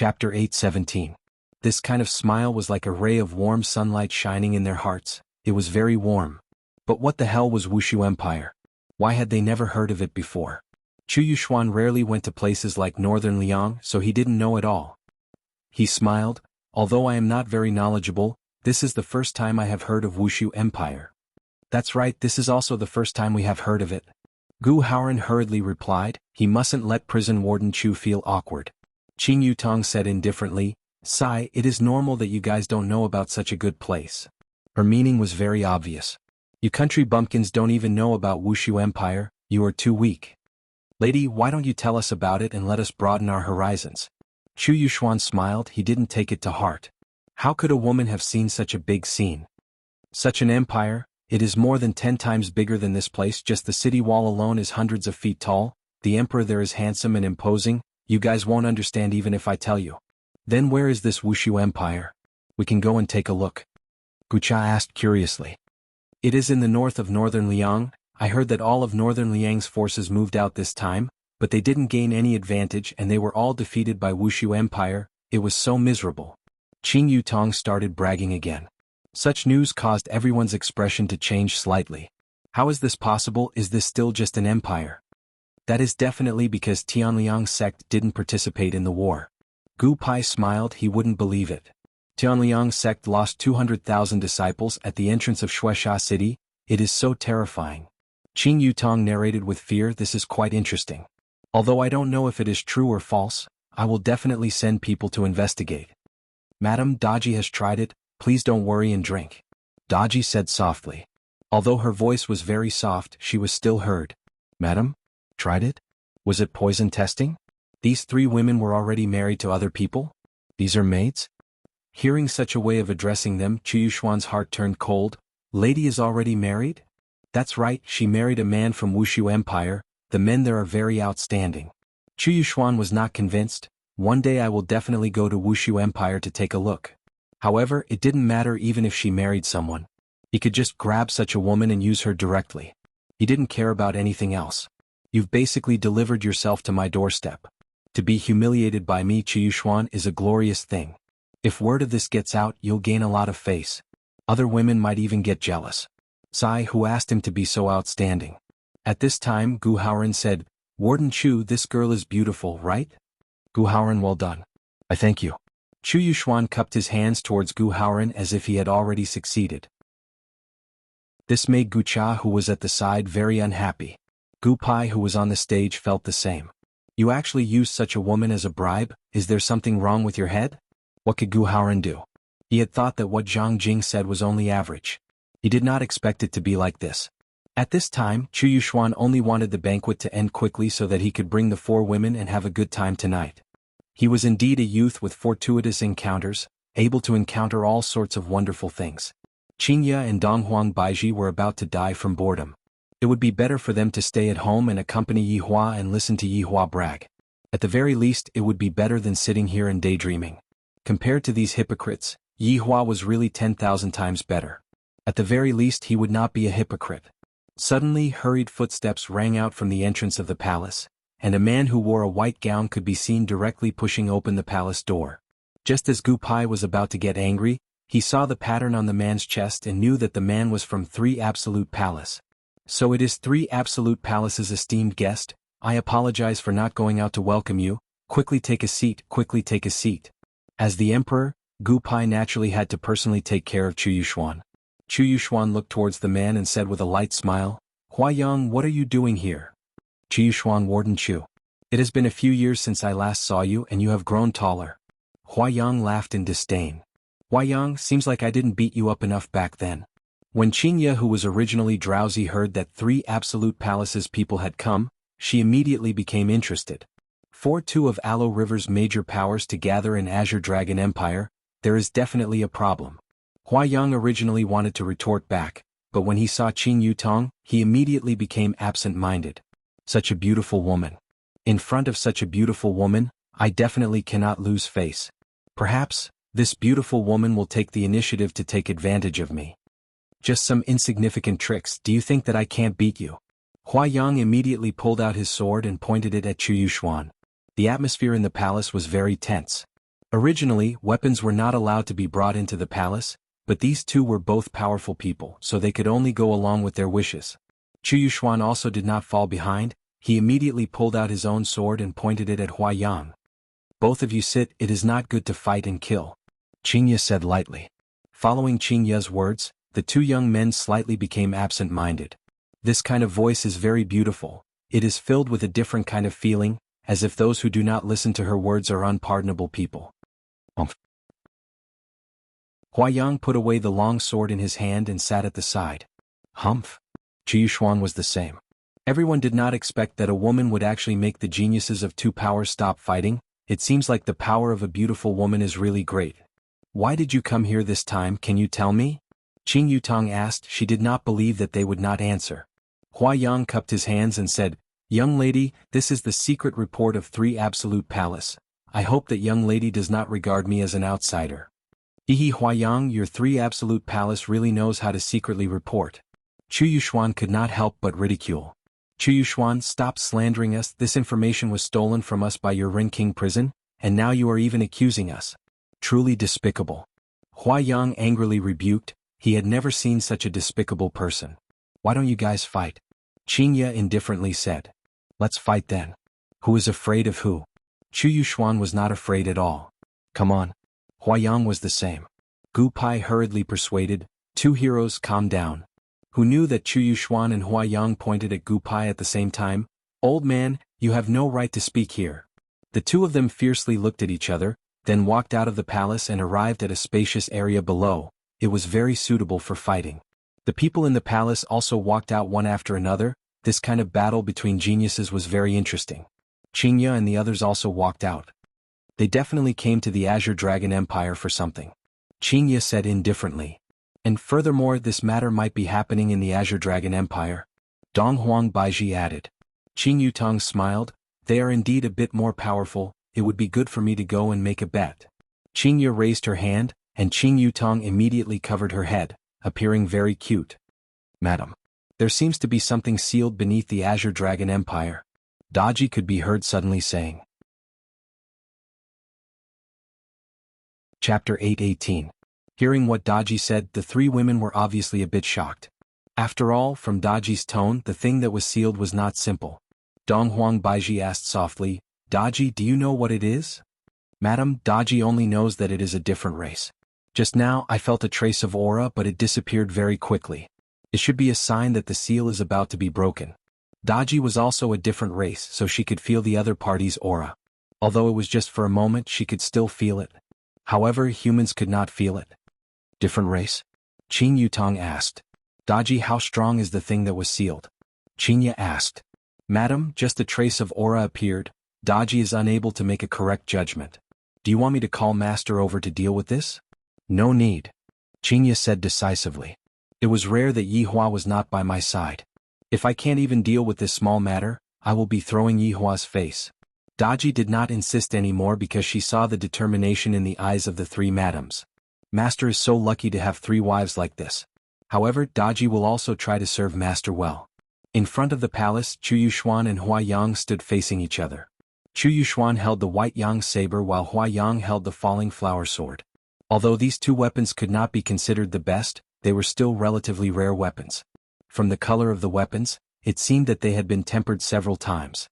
Chapter 8:17. This kind of smile was like a ray of warm sunlight shining in their hearts. It was very warm. But what the hell was Wushu Empire? Why had they never heard of it before? Xuanhuan rarely went to places like northern Liang, so he didn't know at all. He smiled. Although I am not very knowledgeable, this is the first time I have heard of Wushu Empire. That's right, this is also the first time we have heard of it. Xuanhuan hurriedly replied. He mustn't let prison warden Chu feel awkward. Qing Yutong said indifferently, "Sigh, it is normal that you guys don't know about such a good place." Her meaning was very obvious. You country bumpkins don't even know about Wushu Empire, you are too weak. Lady, why don't you tell us about it and let us broaden our horizons? Xuanhuan smiled. He didn't take it to heart. How could a woman have seen such a big scene? Such an empire? It is more than 10 times bigger than this place. Just the city wall alone is hundreds of feet tall. The emperor there is handsome and imposing. You guys won't understand even if I tell you. Then where is this Wushu Empire? We can go and take a look. Wuxia asked curiously. It is in the north of northern Liang. I heard that all of northern Liang's forces moved out this time, but they didn't gain any advantage and they were all defeated by Wushu Empire. It was so miserable. Qing Yutong started bragging again. Such news caused everyone's expression to change slightly. How is this possible? Is this still just an empire? That is definitely because Tianliang's sect didn't participate in the war. Gu Pai smiled. He wouldn't believe it. Tianliang's sect lost 200,000 disciples at the entrance of Shuaisha city. It is so terrifying. Qing Yutong narrated with fear. This is quite interesting. Although I don't know if it is true or false, I will definitely send people to investigate. Madam, Daji has tried it. Please don't worry and drink. Daji said softly. Although her voice was very soft, she was still heard. Madam? Tried it? Was it poison testing? These 3 women were already married to other people? These are maids? Hearing such a way of addressing them, Xuanhuan's heart turned cold. Lady is already married? That's right, she married a man from Wushu Empire. The men there are very outstanding. Xuanhuan was not convinced. One day I will definitely go to Wushu Empire to take a look. However, it didn't matter even if she married someone. He could just grab such a woman and use her directly. He didn't care about anything else. You've basically delivered yourself to my doorstep. To be humiliated by me, Xuanhuan, is a glorious thing. If word of this gets out, you'll gain a lot of face. Other women might even get jealous. Sai, who asked him to be so outstanding. At this time, Xuanhuan said, Warden Chu, this girl is beautiful, right? Xuanhuan, well done. I thank you. Xuanhuan cupped his hands towards Xuanhuan as if he had already succeeded. This made Wuxia, who was at the side, very unhappy. Gu Pai, who was on the stage, felt the same. You actually used such a woman as a bribe? Is there something wrong with your head? What could Xuanhuan do? He had thought that what Zhang Jing said was only average. He did not expect it to be like this. At this time, Xuanhuan only wanted the banquet to end quickly so that he could bring the 4 women and have a good time tonight. He was indeed a youth with fortuitous encounters, able to encounter all sorts of wonderful things. Xianxia and Donghuang Baiji were about to die from boredom. It would be better for them to stay at home and accompany Yihua and listen to Yihua brag. At the very least, it would be better than sitting here and daydreaming. Compared to these hypocrites, Yihua was really 10,000 times better. At the very least, he would not be a hypocrite. Suddenly, hurried footsteps rang out from the entrance of the palace, and a man who wore a white gown could be seen directly pushing open the palace door. Just as Gu Pai was about to get angry, he saw the pattern on the man's chest and knew that the man was from 3 Absolute Palace. So it is 3 Absolute Palace's esteemed guest. I apologize for not going out to welcome you. Quickly take a seat, quickly take a seat. As the emperor, Gu Pai naturally had to personally take care of Xuanhuan. Xuanhuan looked towards the man and said with a light smile, Huayang, what are you doing here? Xuanhuan, Warden Chu. It has been a few years since I last saw you and you have grown taller. Huayang laughed in disdain. Huayang, seems like I didn't beat you up enough back then. When Xianxia, who was originally drowsy, heard that 3 Absolute Palaces people had come, she immediately became interested. For 2 of Aloe River's major powers to gather in Azure Dragon Empire, there is definitely a problem. Huayang originally wanted to retort back, but when he saw Qing Yutong, he immediately became absent-minded. Such a beautiful woman. In front of such a beautiful woman, I definitely cannot lose face. Perhaps, this beautiful woman will take the initiative to take advantage of me. Just some insignificant tricks. Do you think that I can't beat you? Huayang immediately pulled out his sword and pointed it at Xuanhuan. The atmosphere in the palace was very tense. Originally, weapons were not allowed to be brought into the palace, but these two were both powerful people, so they could only go along with their wishes. Xuanhuan also did not fall behind. He immediately pulled out his own sword and pointed it at Huayang. "Both of you sit, it is not good to fight and kill," Xianxia said lightly. Following Xianxia's words, the two young men slightly became absent-minded. This kind of voice is very beautiful. It is filled with a different kind of feeling, as if those who do not listen to her words are unpardonable people. Huayang put away the long sword in his hand and sat at the side. Humph. Xuanhuan was the same. Everyone did not expect that a woman would actually make the geniuses of two powers stop fighting. It seems like the power of a beautiful woman is really great. "Why did you come here this time, can you tell me?" Qing Yutong asked. She did not believe that they would not answer. Huayang cupped his hands and said, "Young lady, this is the secret report of 3 Absolute Palace. I hope that young lady does not regard me as an outsider." "Hehe Huayang, your 3 Absolute Palace really knows how to secretly report." Xuanhuan could not help but ridicule. "Xuanhuan, stop slandering us. This information was stolen from us by your Ring King prison, and now you are even accusing us. Truly despicable." Huayang angrily rebuked. He had never seen such a despicable person. "Why don't you guys fight?" Xianxia indifferently said. "Let's fight then." "Who is afraid of who?" Xuanhuan was not afraid at all. "Come on." Huayang was the same. Gu Pai hurriedly persuaded. Two heroes calmed down. Who knew that Xuanhuan and Huayang pointed at Gu Pai at the same time? "Old man, you have no right to speak here." The two of them fiercely looked at each other, then walked out of the palace and arrived at a spacious area below. It was very suitable for fighting. The people in the palace also walked out one after another. This kind of battle between geniuses was very interesting. Xianxia and the others also walked out. They definitely came to the Azure Dragon Empire for something. Xianxia said indifferently. And furthermore, this matter might be happening in the Azure Dragon Empire. Donghuang Baiji added. Qing Yutong smiled. They are indeed a bit more powerful. It would be good for me to go and make a bet. Xianxia raised her hand, and Qing Yutong immediately covered her head, appearing very cute. "Madam, there seems to be something sealed beneath the Azure Dragon Empire," Daji could be heard suddenly saying. Chapter 8:18. Hearing what Daji said, the 3 women were obviously a bit shocked. After all, from Daji's tone, the thing that was sealed was not simple. Donghuang Baiji asked softly, "Daji, do you know what it is?" "Madam, Daji only knows that it is a different race. Just now I felt a trace of aura, but it disappeared very quickly. It should be a sign that the seal is about to be broken." Daji was also a different race, so she could feel the other party's aura. Although it was just for a moment, she could still feel it. However, humans could not feel it. "Different race?" Qing Yutong asked. "Daji, how strong is the thing that was sealed?" Xianxia asked. "Madam, just a trace of aura appeared. Daji is unable to make a correct judgment. Do you want me to call Master over to deal with this?" "No need," Xianxia said decisively. "It was rare that Yihua was not by my side. If I can't even deal with this small matter, I will be throwing Yihua's face." Daji did not insist anymore because she saw the determination in the eyes of the 3 madams. Master is so lucky to have 3 wives like this. However, Daji will also try to serve Master well. In front of the palace, Xuanhuan and Huayang stood facing each other. Xuanhuan held the white yang saber while Huayang held the falling flower sword. Although these 2 weapons could not be considered the best, they were still relatively rare weapons. From the color of the weapons, it seemed that they had been tempered several times.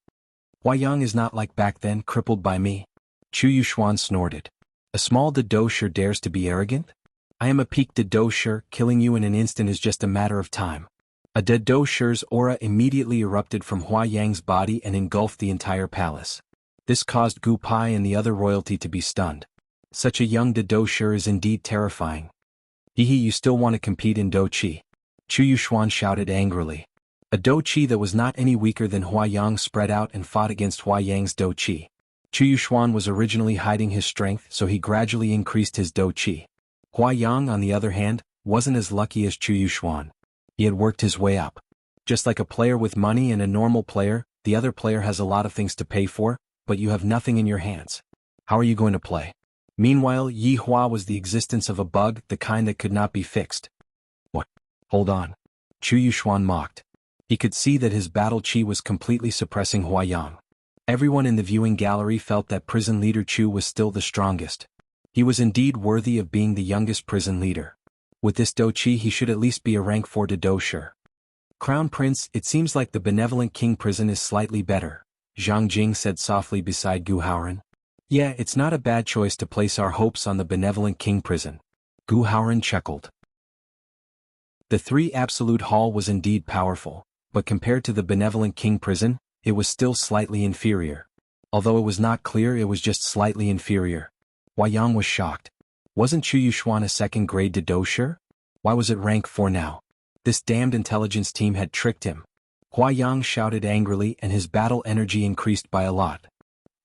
"Huayang is not like back then, crippled by me." Xuanhuan snorted. "A small Dedosher dares to be arrogant? I am a peak Dedosher, killing you in an instant is just a matter of time." A Dedosher's aura immediately erupted from Huayang's body and engulfed the entire palace. This caused Gu Pai and the other royalty to be stunned. Such a young Dedosher is indeed terrifying. "Hehe, you still want to compete in Do Chi?" Xuanhuan shouted angrily. A Do Chi that was not any weaker than Huayang spread out and fought against Huayang's Do Chi. Xuanhuan was originally hiding his strength, so he gradually increased his Do Chi. Huayang, on the other hand, wasn't as lucky as Xuanhuan. He had worked his way up. Just like a player with money and a normal player, the other player has a lot of things to pay for, but you have nothing in your hands. How are you going to play? Meanwhile, Yihua was the existence of a bug, the kind that could not be fixed. "What? Hold on." Xuanhuan mocked. He could see that his battle chi was completely suppressing Huayang. Everyone in the viewing gallery felt that prison leader Chu was still the strongest. He was indeed worthy of being the youngest prison leader. With this doqi he should at least be a rank 4 dosher. Crown Prince, it seems like the benevolent king prison is slightly better, Zhang Jing said softly beside Gu Haoran. Yeah, it's not a bad choice to place our hopes on the benevolent king prison. Gu Haoran chuckled. The 3 absolute hall was indeed powerful, but compared to the benevolent king prison, it was still slightly inferior. Although it was not clear, it was just slightly inferior. Hua Yang was shocked. Wasn't Xuanhuan a second-grade dosher? Why was it rank 4 now? This damned intelligence team had tricked him. Hua Yang shouted angrily and his battle energy increased by a lot.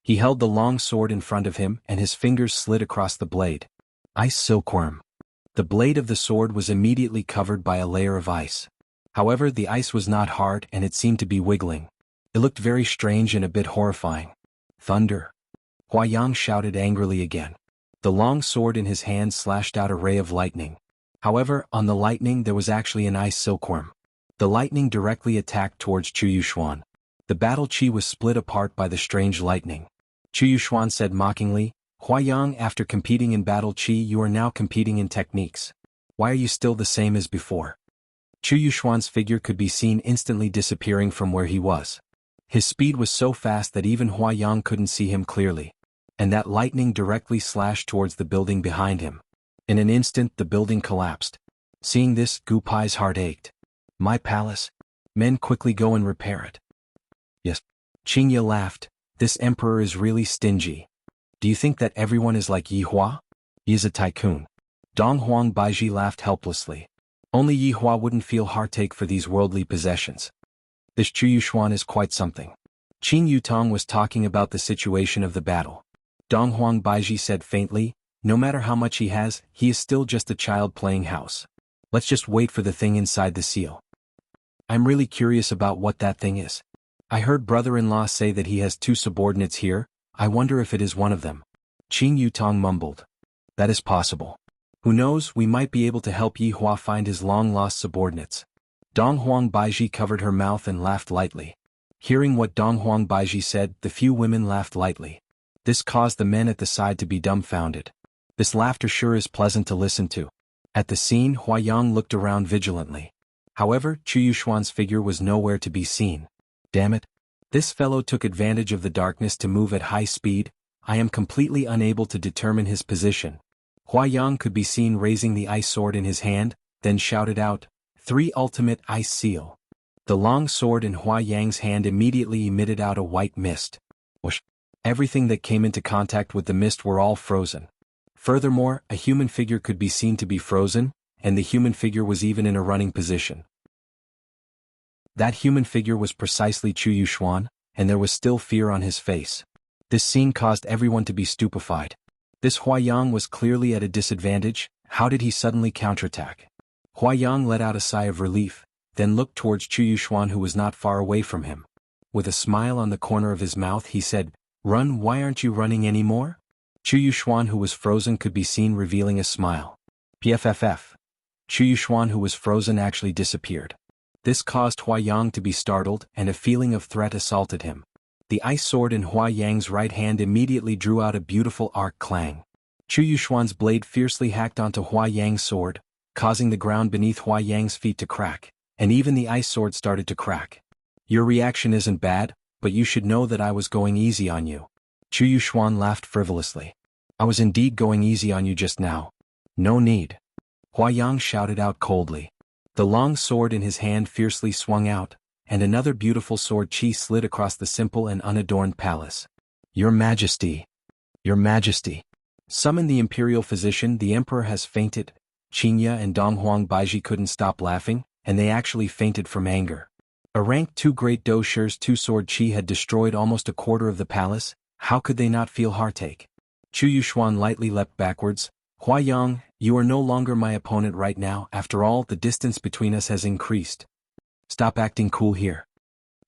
He held the long sword in front of him and his fingers slid across the blade. Ice silkworm. The blade of the sword was immediately covered by a layer of ice. However, the ice was not hard and it seemed to be wiggling. It looked very strange and a bit horrifying. Thunder. Hua Yang shouted angrily again. The long sword in his hand slashed out a ray of lightning. However, on the lightning there was actually an ice silkworm. The lightning directly attacked towards Xuanhuan. The battle chi was split apart by the strange lightning. Xuanhuan said mockingly, Hua Yang, after competing in battle chi you are now competing in techniques. Why are you still the same as before? Xuanhuan's figure could be seen instantly disappearing from where he was. His speed was so fast that even Hua Yang couldn't see him clearly. And that lightning directly slashed towards the building behind him. In an instant the building collapsed. Seeing this, Gu Pai's heart ached. My palace? Men quickly go and repair it. Yes. Xianxia laughed. This emperor is really stingy. Do you think that everyone is like Yi Hua? He is a tycoon. Dong Huang Baiji laughed helplessly. Only Yi Hua wouldn't feel heartache for these worldly possessions. This Xuanhuan is quite something. Qin Yutong was talking about the situation of the battle. Dong Huang Baiji said faintly, no matter how much he has, he is still just a child playing house. Let's just wait for the thing inside the seal. I'm really curious about what that thing is. I heard brother-in-law say that he has 2 subordinates here. I wonder if it is one of them. Qin Yutong mumbled. That is possible. Who knows, we might be able to help Yi Hua find his long-lost subordinates. Dong Huang Baiji covered her mouth and laughed lightly. Hearing what Dong Huang Baiji said, the few women laughed lightly. This caused the men at the side to be dumbfounded. This laughter sure is pleasant to listen to. At the scene, Hua Yang looked around vigilantly. However, Xuanhuan's figure was nowhere to be seen. Damn it. This fellow took advantage of the darkness to move at high speed. I am completely unable to determine his position. Hua Yang could be seen raising the ice sword in his hand, then shouted out, 3 ultimate ice seal. The long sword in Hua Yang's hand immediately emitted out a white mist. Whoosh. Everything that came into contact with the mist were all frozen. Furthermore, a human figure could be seen to be frozen, and the human figure was even in a running position. That human figure was precisely Xuanhuan, and there was still fear on his face. This scene caused everyone to be stupefied. This Hua Yang was clearly at a disadvantage. How did he suddenly counterattack? Hua Yang let out a sigh of relief, then looked towards Xuanhuan who was not far away from him. With a smile on the corner of his mouth he said, Run, why aren't you running anymore? Xuanhuan who was frozen could be seen revealing a smile. PFFF. Xuanhuan who was frozen actually disappeared. This caused Hua Yang to be startled and a feeling of threat assaulted him. The ice sword in Hua Yang's right hand immediately drew out a beautiful arc clang. Xuanhuan's blade fiercely hacked onto Hua Yang's sword, causing the ground beneath Hua Yang's feet to crack, and even the ice sword started to crack. Your reaction isn't bad, but you should know that I was going easy on you. Xuanhuan laughed frivolously. I was indeed going easy on you just now. No need. Hua Yang shouted out coldly. The long sword in his hand fiercely swung out, and another beautiful sword chi slid across the simple and unadorned palace. Your Majesty! Your Majesty! Summon the imperial physician, the emperor has fainted. Xianxia and Dong Huang Baiji couldn't stop laughing, and they actually fainted from anger. A rank 2 great doshers 2 sword chi had destroyed almost a quarter of the palace. How could they not feel heartache? Xuanhuan lightly leapt backwards. Hua Yang, you are no longer my opponent right now. After all, the distance between us has increased. Stop acting cool here.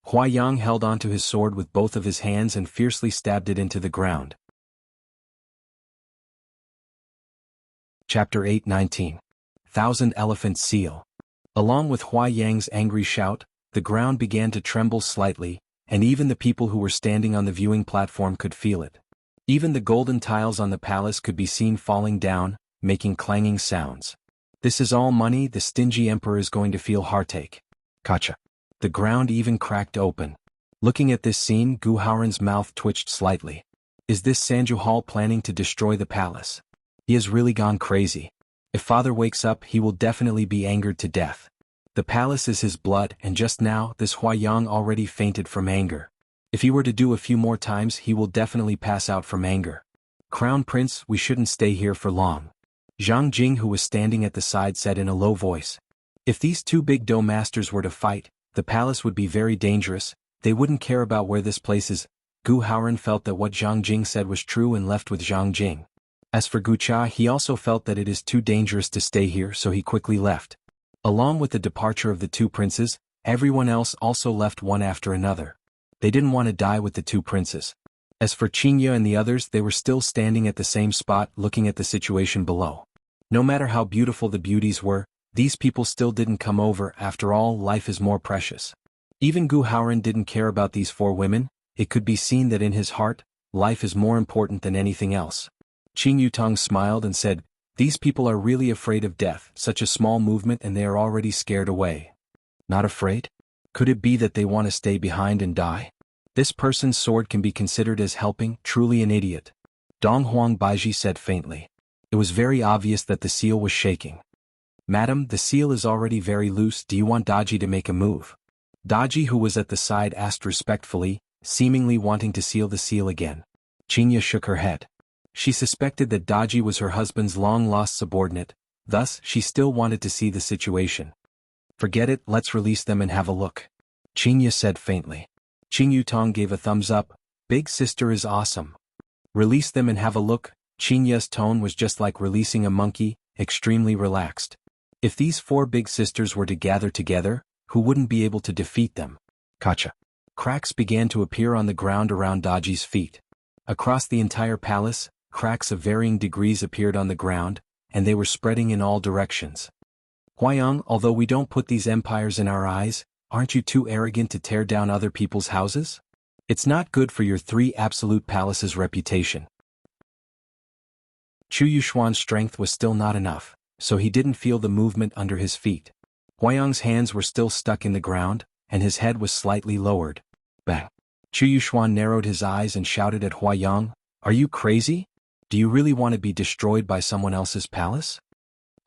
Hua Yang held onto his sword with both of his hands and fiercely stabbed it into the ground. Chapter 8:19. Thousand Elephant Seal. Along with Hua Yang's angry shout, the ground began to tremble slightly, and even the people who were standing on the viewing platform could feel it. Even the golden tiles on the palace could be seen falling down, making clanging sounds. This is all money. The stingy emperor is going to feel heartache. Gotcha. The ground even cracked open. Looking at this scene, Xuanhuan's mouth twitched slightly. Is this Xuanhuan planning to destroy the palace? He has really gone crazy. If father wakes up, he will definitely be angered to death. The palace is his blood, and just now, this Huayang already fainted from anger. If he were to do a few more times, he will definitely pass out from anger. Crown Prince, we shouldn't stay here for long. Zhang Jing, who was standing at the side, said in a low voice. If these two big dough masters were to fight, the palace would be very dangerous. They wouldn't care about where this place is. Xuanhuan felt that what Zhang Jing said was true and left with Zhang Jing. As for Gucha, he also felt that it is too dangerous to stay here, so he quickly left. Along with the departure of the two princes, everyone else also left one after another. They didn't want to die with the two princes. As for Xianxia and the others, they were still standing at the same spot looking at the situation below. No matter how beautiful the beauties were, these people still didn't come over. After all, life is more precious. Even Xuanhuan didn't care about these four women. It could be seen that in his heart, life is more important than anything else. Qing Yutong smiled and said, these people are really afraid of death, such a small movement and they are already scared away. Not afraid? Could it be that they want to stay behind and die? This person's sword can be considered as helping, truly an idiot. Dong Huang Baiji said faintly. It was very obvious that the seal was shaking. Madam, the seal is already very loose. Do you want Daji to make a move? Daji, who was at the side, asked respectfully, seemingly wanting to seal the seal again. Xianxia shook her head. She suspected that Daji was her husband's long-lost subordinate, thus she still wanted to see the situation. Forget it, let's release them and have a look. Xianxia said faintly. Qing Yutong gave a thumbs up. Big sister is awesome. Release them and have a look. Xianxia's tone was just like releasing a monkey, extremely relaxed. If these four big sisters were to gather together, who wouldn't be able to defeat them? Gotcha. Cracks began to appear on the ground around Daji's feet. Across the entire palace, cracks of varying degrees appeared on the ground, and they were spreading in all directions. Huayang, although we don't put these empires in our eyes, aren't you too arrogant to tear down other people's houses? It's not good for your three absolute palaces' reputation. Xuanhuan's strength was still not enough, so he didn't feel the movement under his feet. Huayang's hands were still stuck in the ground, and his head was slightly lowered. Bang! Xuanhuan narrowed his eyes and shouted at Huayang, are you crazy? Do you really want to be destroyed by someone else's palace?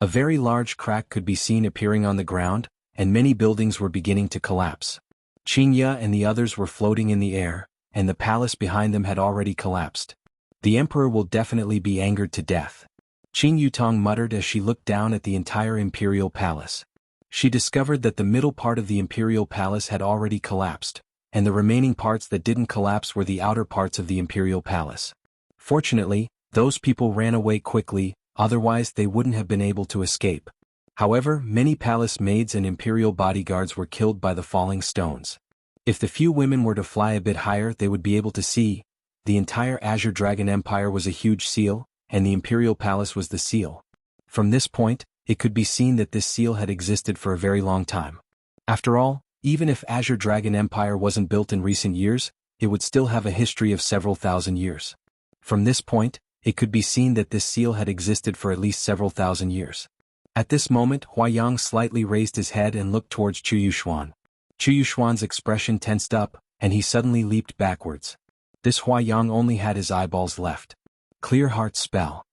A very large crack could be seen appearing on the ground, and many buildings were beginning to collapse. Xianxia and the others were floating in the air, and the palace behind them had already collapsed. The emperor will definitely be angered to death. Qing Yutong muttered as she looked down at the entire imperial palace. She discovered that the middle part of the imperial palace had already collapsed, and the remaining parts that didn't collapse were the outer parts of the imperial palace. Fortunately, those people ran away quickly, otherwise they wouldn't have been able to escape. However, many palace maids and imperial bodyguards were killed by the falling stones. If the few women were to fly a bit higher, they would be able to see. The entire Azure Dragon Empire was a huge seal, and the imperial palace was the seal. From this point, it could be seen that this seal had existed for a very long time. After all, even if Azure Dragon Empire wasn't built in recent years, it would still have a history of several thousand years. From this point, it could be seen that this seal had existed for at least several thousand years. At this moment, Huayang slightly raised his head and looked towards Xuanhuan. Xuanhuan's expression tensed up, and he suddenly leaped backwards. This Huayang only had his eyeballs left. Clear Heart Spell.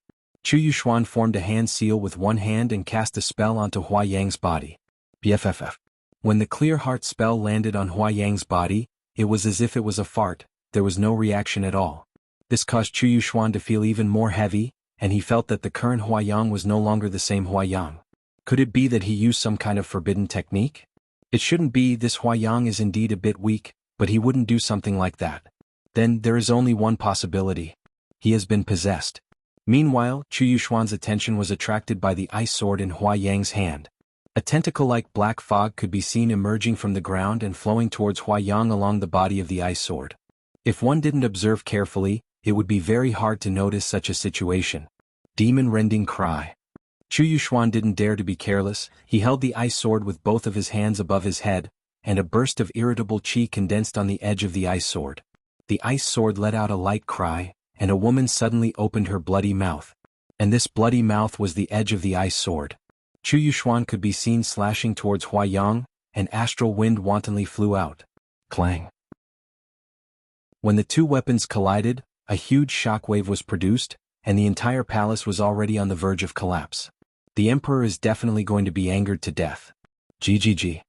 Xuanhuan formed a hand seal with one hand and cast a spell onto Huayang's body. BFFF. When the Clear Heart spell landed on Huayang's body, it was as if it was a fart, there was no reaction at all. This caused Xuanhuan to feel even more heavy, and he felt that the current Huayang was no longer the same Huayang. Could it be that he used some kind of forbidden technique? It shouldn't be. This Huayang is indeed a bit weak, but he wouldn't do something like that. Then there is only one possibility. He has been possessed. Meanwhile, Xuanhuan's attention was attracted by the ice sword in Huayang's hand. A tentacle-like black fog could be seen emerging from the ground and flowing towards Huayang along the body of the ice sword. If one didn't observe carefully, it would be very hard to notice such a situation. Demon-rending cry. Xuanhuan didn't dare to be careless. He held the ice sword with both of his hands above his head, and a burst of irritable qi condensed on the edge of the ice sword. The ice sword let out a light cry, and a woman suddenly opened her bloody mouth. And this bloody mouth was the edge of the ice sword. Xuanhuan could be seen slashing towards Huaiyang, and astral wind wantonly flew out. Clang. When the two weapons collided, a huge shockwave was produced, and the entire palace was already on the verge of collapse. The emperor is definitely going to be angered to death. GGG.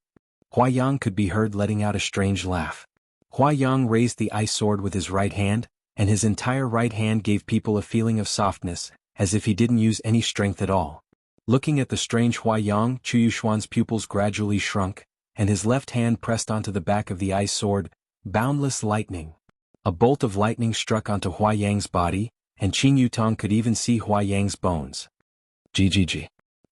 Huaiyang could be heard letting out a strange laugh. Huaiyang raised the ice sword with his right hand, and his entire right hand gave people a feeling of softness, as if he didn't use any strength at all. Looking at the strange Huaiyang, Xuanhuan's pupils gradually shrunk, and his left hand pressed onto the back of the ice sword. Boundless lightning. A bolt of lightning struck onto Huaiyang's body, and Qing Yutong could even see Huaiyang's bones. GGG.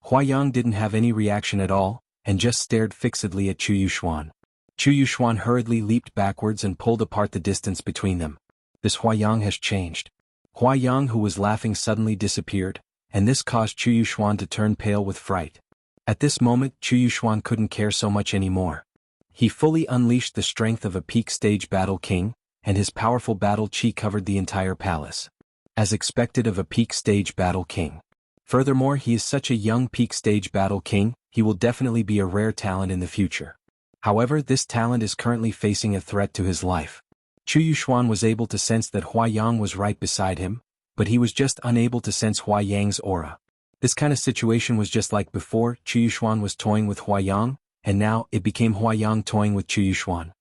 Huaiyang didn't have any reaction at all, and just stared fixedly at Xuanhuan. Xuanhuan hurriedly leaped backwards and pulled apart the distance between them. This Huaiyang has changed. Huaiyang, who was laughing, suddenly disappeared, and this caused Xuanhuan to turn pale with fright. At this moment, Xuanhuan couldn't care so much anymore. He fully unleashed the strength of a peak stage battle king, and his powerful battle chi covered the entire palace. As expected of a peak stage battle king. Furthermore, he is such a young peak stage battle king, he will definitely be a rare talent in the future. However, this talent is currently facing a threat to his life. Xuanhuan was able to sense that Huaiyang was right beside him, but he was just unable to sense Huaiyang's aura. This kind of situation was just like before. Xuanhuan was toying with Huaiyang, and now it became Huaiyang toying with Xuanhuan.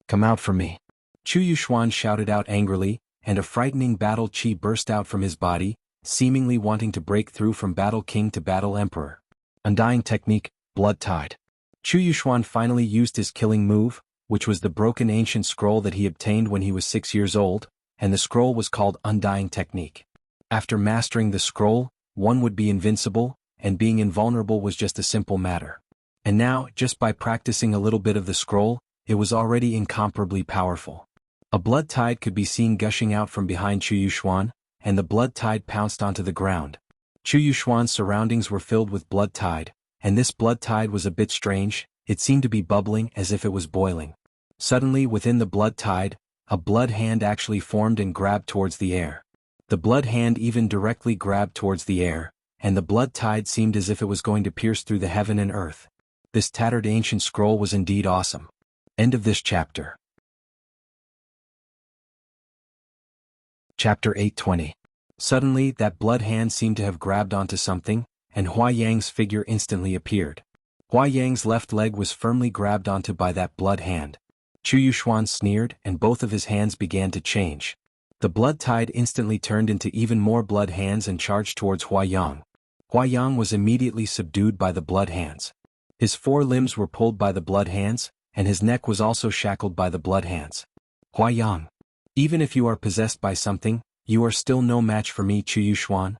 Come out from me. Xuanhuan shouted out angrily, and a frightening battle chi burst out from his body, seemingly wanting to break through from battle king to battle emperor. Undying technique, blood tide. Xuanhuan finally used his killing move, which was the broken ancient scroll that he obtained when he was 6 years old, and the scroll was called Undying Technique. After mastering the scroll, one would be invincible, and being invulnerable was just a simple matter. And now, just by practicing a little bit of the scroll, it was already incomparably powerful. A blood tide could be seen gushing out from behind Xuanhuan, and the blood tide pounced onto the ground. Xuanhuan's surroundings were filled with blood tide, and this blood tide was a bit strange. It seemed to be bubbling as if it was boiling. Suddenly, within the blood tide, a blood hand actually formed and grabbed towards the air. The blood hand even directly grabbed towards the air, and the blood tide seemed as if it was going to pierce through the heaven and earth. This tattered ancient scroll was indeed awesome. End of this chapter. Chapter 820. Suddenly, that blood hand seemed to have grabbed onto something, and Huaiyang's figure instantly appeared. Huaiyang's left leg was firmly grabbed onto by that blood hand. Xuanhuan sneered, and both of his hands began to change. The blood tide instantly turned into even more blood hands and charged towards Huaiyang. Huaiyang was immediately subdued by the blood hands. His 4 limbs were pulled by the blood hands, and his neck was also shackled by the blood hands. Huaiyang. Even if you are possessed by something, you are still no match for me, Xuanhuan.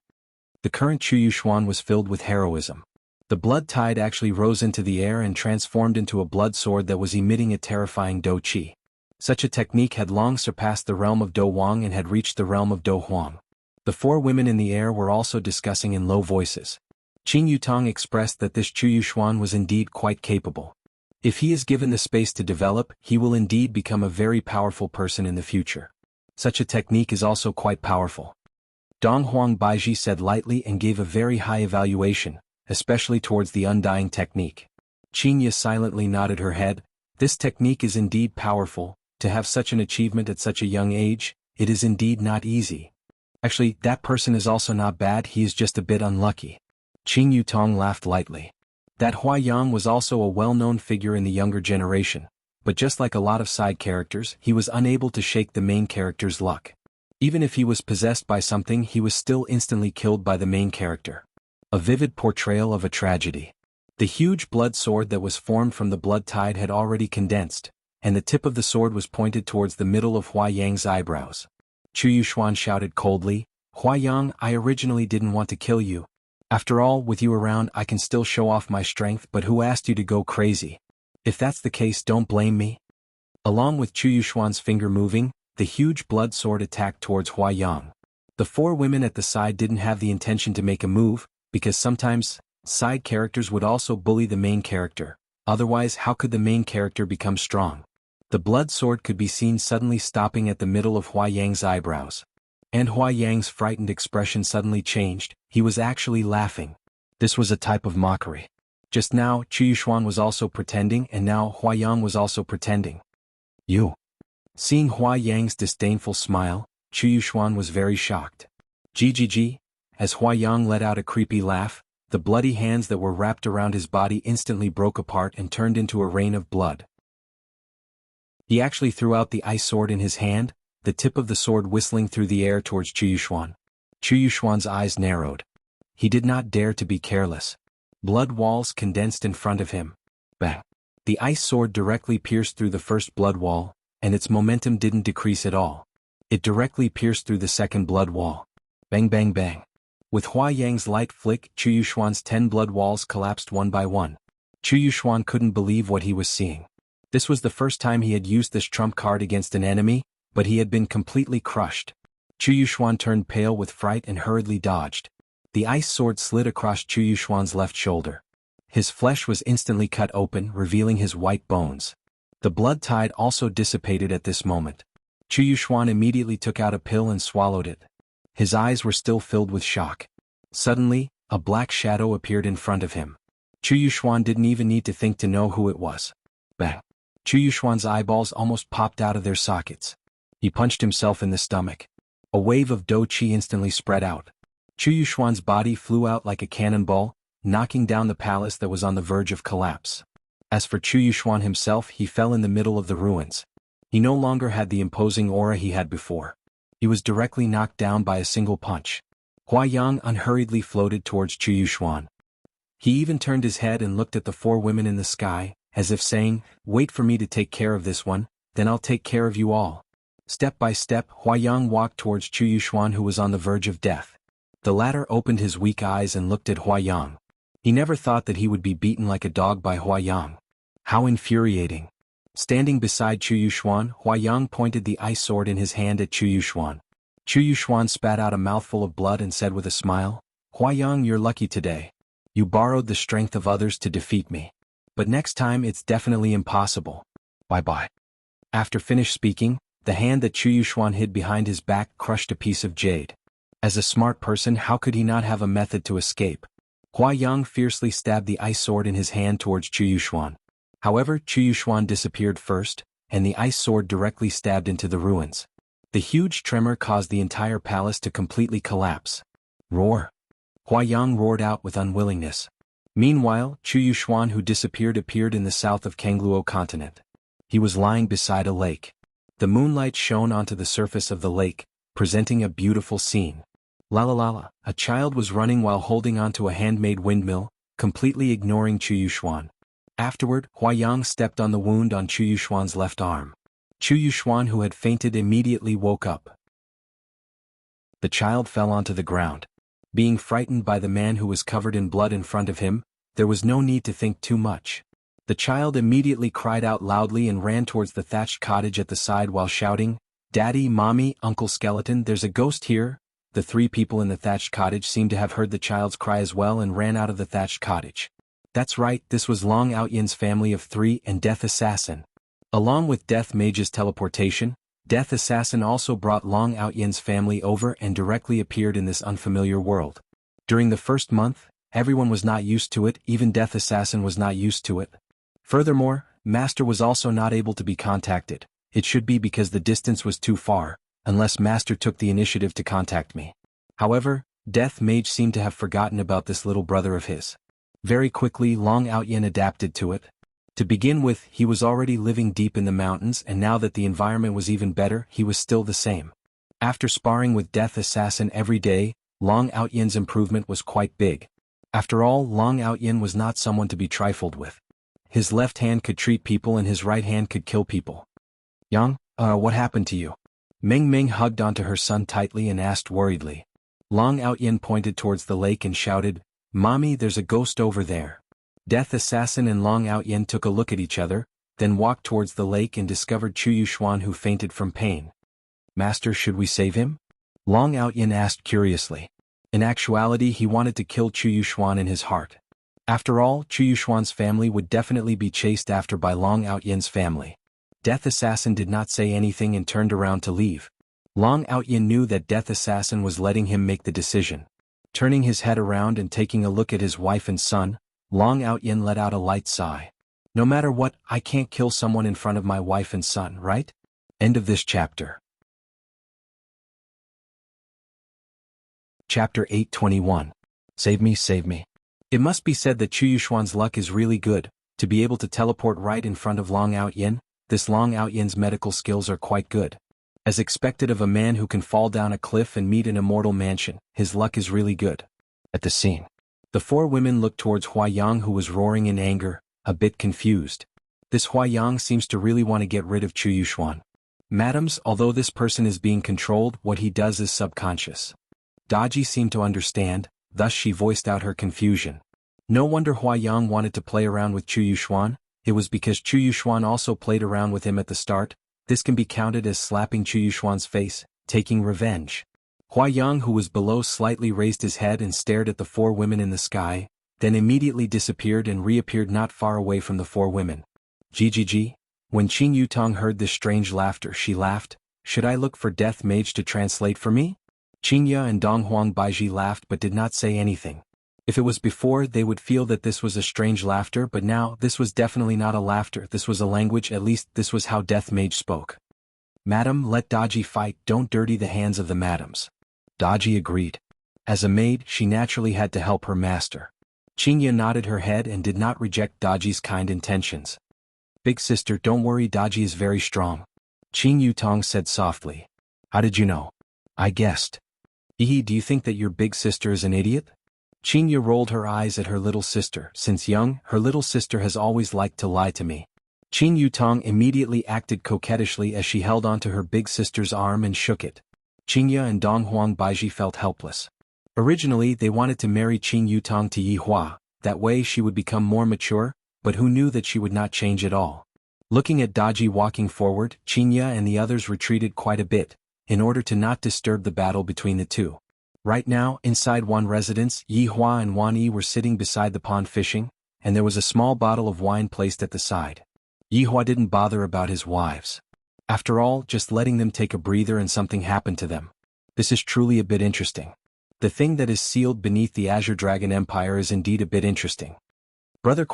The current Xuanhuan was filled with heroism. The blood tide actually rose into the air and transformed into a blood sword that was emitting a terrifying Do Qi. Such a technique had long surpassed the realm of Do Wang and had reached the realm of Do Huang. The 4 women in the air were also discussing in low voices. Qing Yutong expressed that this Xuanhuan was indeed quite capable. If he is given the space to develop, he will indeed become a very powerful person in the future. Such a technique is also quite powerful. Dong Huang Baiji said lightly and gave a very high evaluation, especially towards the undying technique. Qinya silently nodded her head. This technique is indeed powerful. To have such an achievement at such a young age, it is indeed not easy. Actually, that person is also not bad, he is just a bit unlucky. Qing Yutong laughed lightly. That Huaiyang was also a well-known figure in the younger generation, but just like a lot of side characters, he was unable to shake the main character's luck. Even if he was possessed by something, he was still instantly killed by the main character. A vivid portrayal of a tragedy. The huge blood sword that was formed from the blood tide had already condensed, and the tip of the sword was pointed towards the middle of Huaiyang's eyebrows. Xuanhuan shouted coldly, "Huaiyang, I originally didn't want to kill you. After all, with you around I can still show off my strength, but who asked you to go crazy? If that's the case, don't blame me." Along with Xuanhuan's finger moving, the huge blood sword attacked towards Huaiyang. The 4 women at the side didn't have the intention to make a move, because sometimes, side characters would also bully the main character, otherwise how could the main character become strong? The blood sword could be seen suddenly stopping at the middle of Huaiyang's eyebrows. And Huayang's frightened expression suddenly changed. He was actually laughing. This was a type of mockery. Just now, Xuanhuan was also pretending, and now Huayang was also pretending. You. Seeing Huayang's disdainful smile, Xuanhuan was very shocked. GGG. As Huayang let out a creepy laugh, the bloody hands that were wrapped around his body instantly broke apart and turned into a rain of blood. He actually threw out the ice sword in his hand, the tip of the sword whistling through the air towards Xuanhuan. Xuanhuan's eyes narrowed. He did not dare to be careless. Blood walls condensed in front of him. Bang! The ice sword directly pierced through the first blood wall, and its momentum didn't decrease at all. It directly pierced through the second blood wall. Bang bang bang. With Huayang's light flick, Xuanhuan's 10 blood walls collapsed one by one. Xuanhuan couldn't believe what he was seeing. This was the first time he had used this trump card against an enemy, but he had been completely crushed. Xuanhuan turned pale with fright and hurriedly dodged. The ice sword slid across Xuanhuan's left shoulder. His flesh was instantly cut open, revealing his white bones. The blood tide also dissipated at this moment. Xuanhuan immediately took out a pill and swallowed it. His eyes were still filled with shock. Suddenly, a black shadow appeared in front of him. Xuanhuan didn't even need to think to know who it was. Bang! Xuanhuan's eyeballs almost popped out of their sockets. He punched himself in the stomach. A wave of dou qi instantly spread out. Xuanhuan's body flew out like a cannonball, knocking down the palace that was on the verge of collapse. As for Xuanhuan himself, he fell in the middle of the ruins. He no longer had the imposing aura he had before. He was directly knocked down by a single punch. Huayang unhurriedly floated towards Xuanhuan. He even turned his head and looked at the 4 women in the sky, as if saying, "Wait for me to take care of this one, then I'll take care of you all." Step by step, Huayang walked towards Xuanhuan, who was on the verge of death. The latter opened his weak eyes and looked at Huayang. He never thought that he would be beaten like a dog by Huayang. How infuriating. Standing beside Xuanhuan, Huayang pointed the ice sword in his hand at Xuanhuan. Xuanhuan spat out a mouthful of blood and said with a smile, "Huayang, you're lucky today. You borrowed the strength of others to defeat me. But next time it's definitely impossible. Bye-bye." After finished speaking, the hand that Xuanhuan hid behind his back crushed a piece of jade. As a smart person, how could he not have a method to escape? Huayang fiercely stabbed the ice sword in his hand towards Xuanhuan. However, Xuanhuan disappeared first, and the ice sword directly stabbed into the ruins. The huge tremor caused the entire palace to completely collapse. Roar! Huayang roared out with unwillingness. Meanwhile, Xuanhuan, who disappeared, appeared in the south of Kangluo continent. He was lying beside a lake. The moonlight shone onto the surface of the lake, presenting a beautiful scene. La la la la, a child was running while holding onto a handmade windmill, completely ignoring Xuanhuan. Afterward, Huayang stepped on the wound on Xuanhuan's left arm. Xuanhuan, who had fainted, immediately woke up. The child fell onto the ground. Being frightened by the man who was covered in blood in front of him, there was no need to think too much. The child immediately cried out loudly and ran towards the thatched cottage at the side while shouting, "Daddy, Mommy, Uncle Skeleton, there's a ghost here." The 3 people in the thatched cottage seemed to have heard the child's cry as well and ran out of the thatched cottage. That's right, this was Long Outyan's family of 3 and Death Assassin. Along with Death Mage's teleportation, Death Assassin also brought Long Outyan's family over and directly appeared in this unfamiliar world. During the first month, everyone was not used to it, even Death Assassin was not used to it. Furthermore, Master was also not able to be contacted. It should be because the distance was too far, unless Master took the initiative to contact me. However, Death Mage seemed to have forgotten about this little brother of his. Very quickly, Long Outyan adapted to it. To begin with, he was already living deep in the mountains, and now that the environment was even better, he was still the same. After sparring with Death Assassin every day, Long Outyan's improvement was quite big. After all, Long Outyan was not someone to be trifled with. His left hand could treat people and his right hand could kill people. "Yang, what happened to you?" Meng Meng hugged onto her son tightly and asked worriedly. Long Outyan pointed towards the lake and shouted, "Mommy, there's a ghost over there." Death Assassin and Long Outyan took a look at each other, then walked towards the lake and discovered Xuanhuan, who fainted from pain. "Master, should we save him?" Long Outyan asked curiously. In actuality, he wanted to kill Xuanhuan in his heart. After all, Xuanhuan's family would definitely be chased after by Long Outyan's family. Death Assassin did not say anything and turned around to leave. Long Outyin knew that Death Assassin was letting him make the decision. Turning his head around and taking a look at his wife and son, Long Outyin let out a light sigh. No matter what, I can't kill someone in front of my wife and son, right? End of this chapter. Chapter 821. Save me, save me. It must be said that Xuanhuan's luck is really good. To be able to teleport right in front of Long Outyin, this Long Outyin's medical skills are quite good. As expected of a man who can fall down a cliff and meet an immortal mansion, his luck is really good. At the scene, the four women looked towards Huayang, who was roaring in anger, a bit confused. This Huayang seems to really want to get rid of Xuanhuan. Madams, although this person is being controlled, what he does is subconscious. Daji seemed to understand, thus she voiced out her confusion. No wonder Huayang wanted to play around with Xuanhuan, it was because Xuanhuan also played around with him at the start. This can be counted as slapping Xuanhuan's face, taking revenge. Huayang, who was below, slightly raised his head and stared at the four women in the sky, then immediately disappeared and reappeared not far away from the four women. GGG. When Qing Yutong heard this strange laughter, she laughed. Should I look for Death Mage to translate for me? Qingya and Donghuang Baiji laughed but did not say anything. If it was before, they would feel that this was a strange laughter, but now, this was definitely not a laughter, this was a language, at least this was how Death Mage spoke. Madam, let Daji fight, don't dirty the hands of the madams. Daji agreed. As a maid, she naturally had to help her master. Qingya nodded her head and did not reject Daji's kind intentions. Big sister, don't worry, Daji is very strong. Qing Yutong said softly. How did you know? I guessed. Ihi, do you think that your big sister is an idiot? Qingya rolled her eyes at her little sister. Since young, her little sister has always liked to lie to me. Qing Yutong immediately acted coquettishly as she held onto her big sister's arm and shook it. Qingya and Donghuang Baiji felt helpless. Originally, they wanted to marry Qing Yutong to Yi Hua, that way she would become more mature, but who knew that she would not change at all. Looking at Daji walking forward, Qingya and the others retreated quite a bit, in order to not disturb the battle between the two. Right now, inside one residence, Yi Hua and Wan Yi were sitting beside the pond fishing, and there was a small bottle of wine placed at the side. Yi Hua didn't bother about his wives. After all, just letting them take a breather and something happened to them. This is truly a bit interesting. The thing that is sealed beneath the Azure Dragon Empire is indeed a bit interesting. Brother ?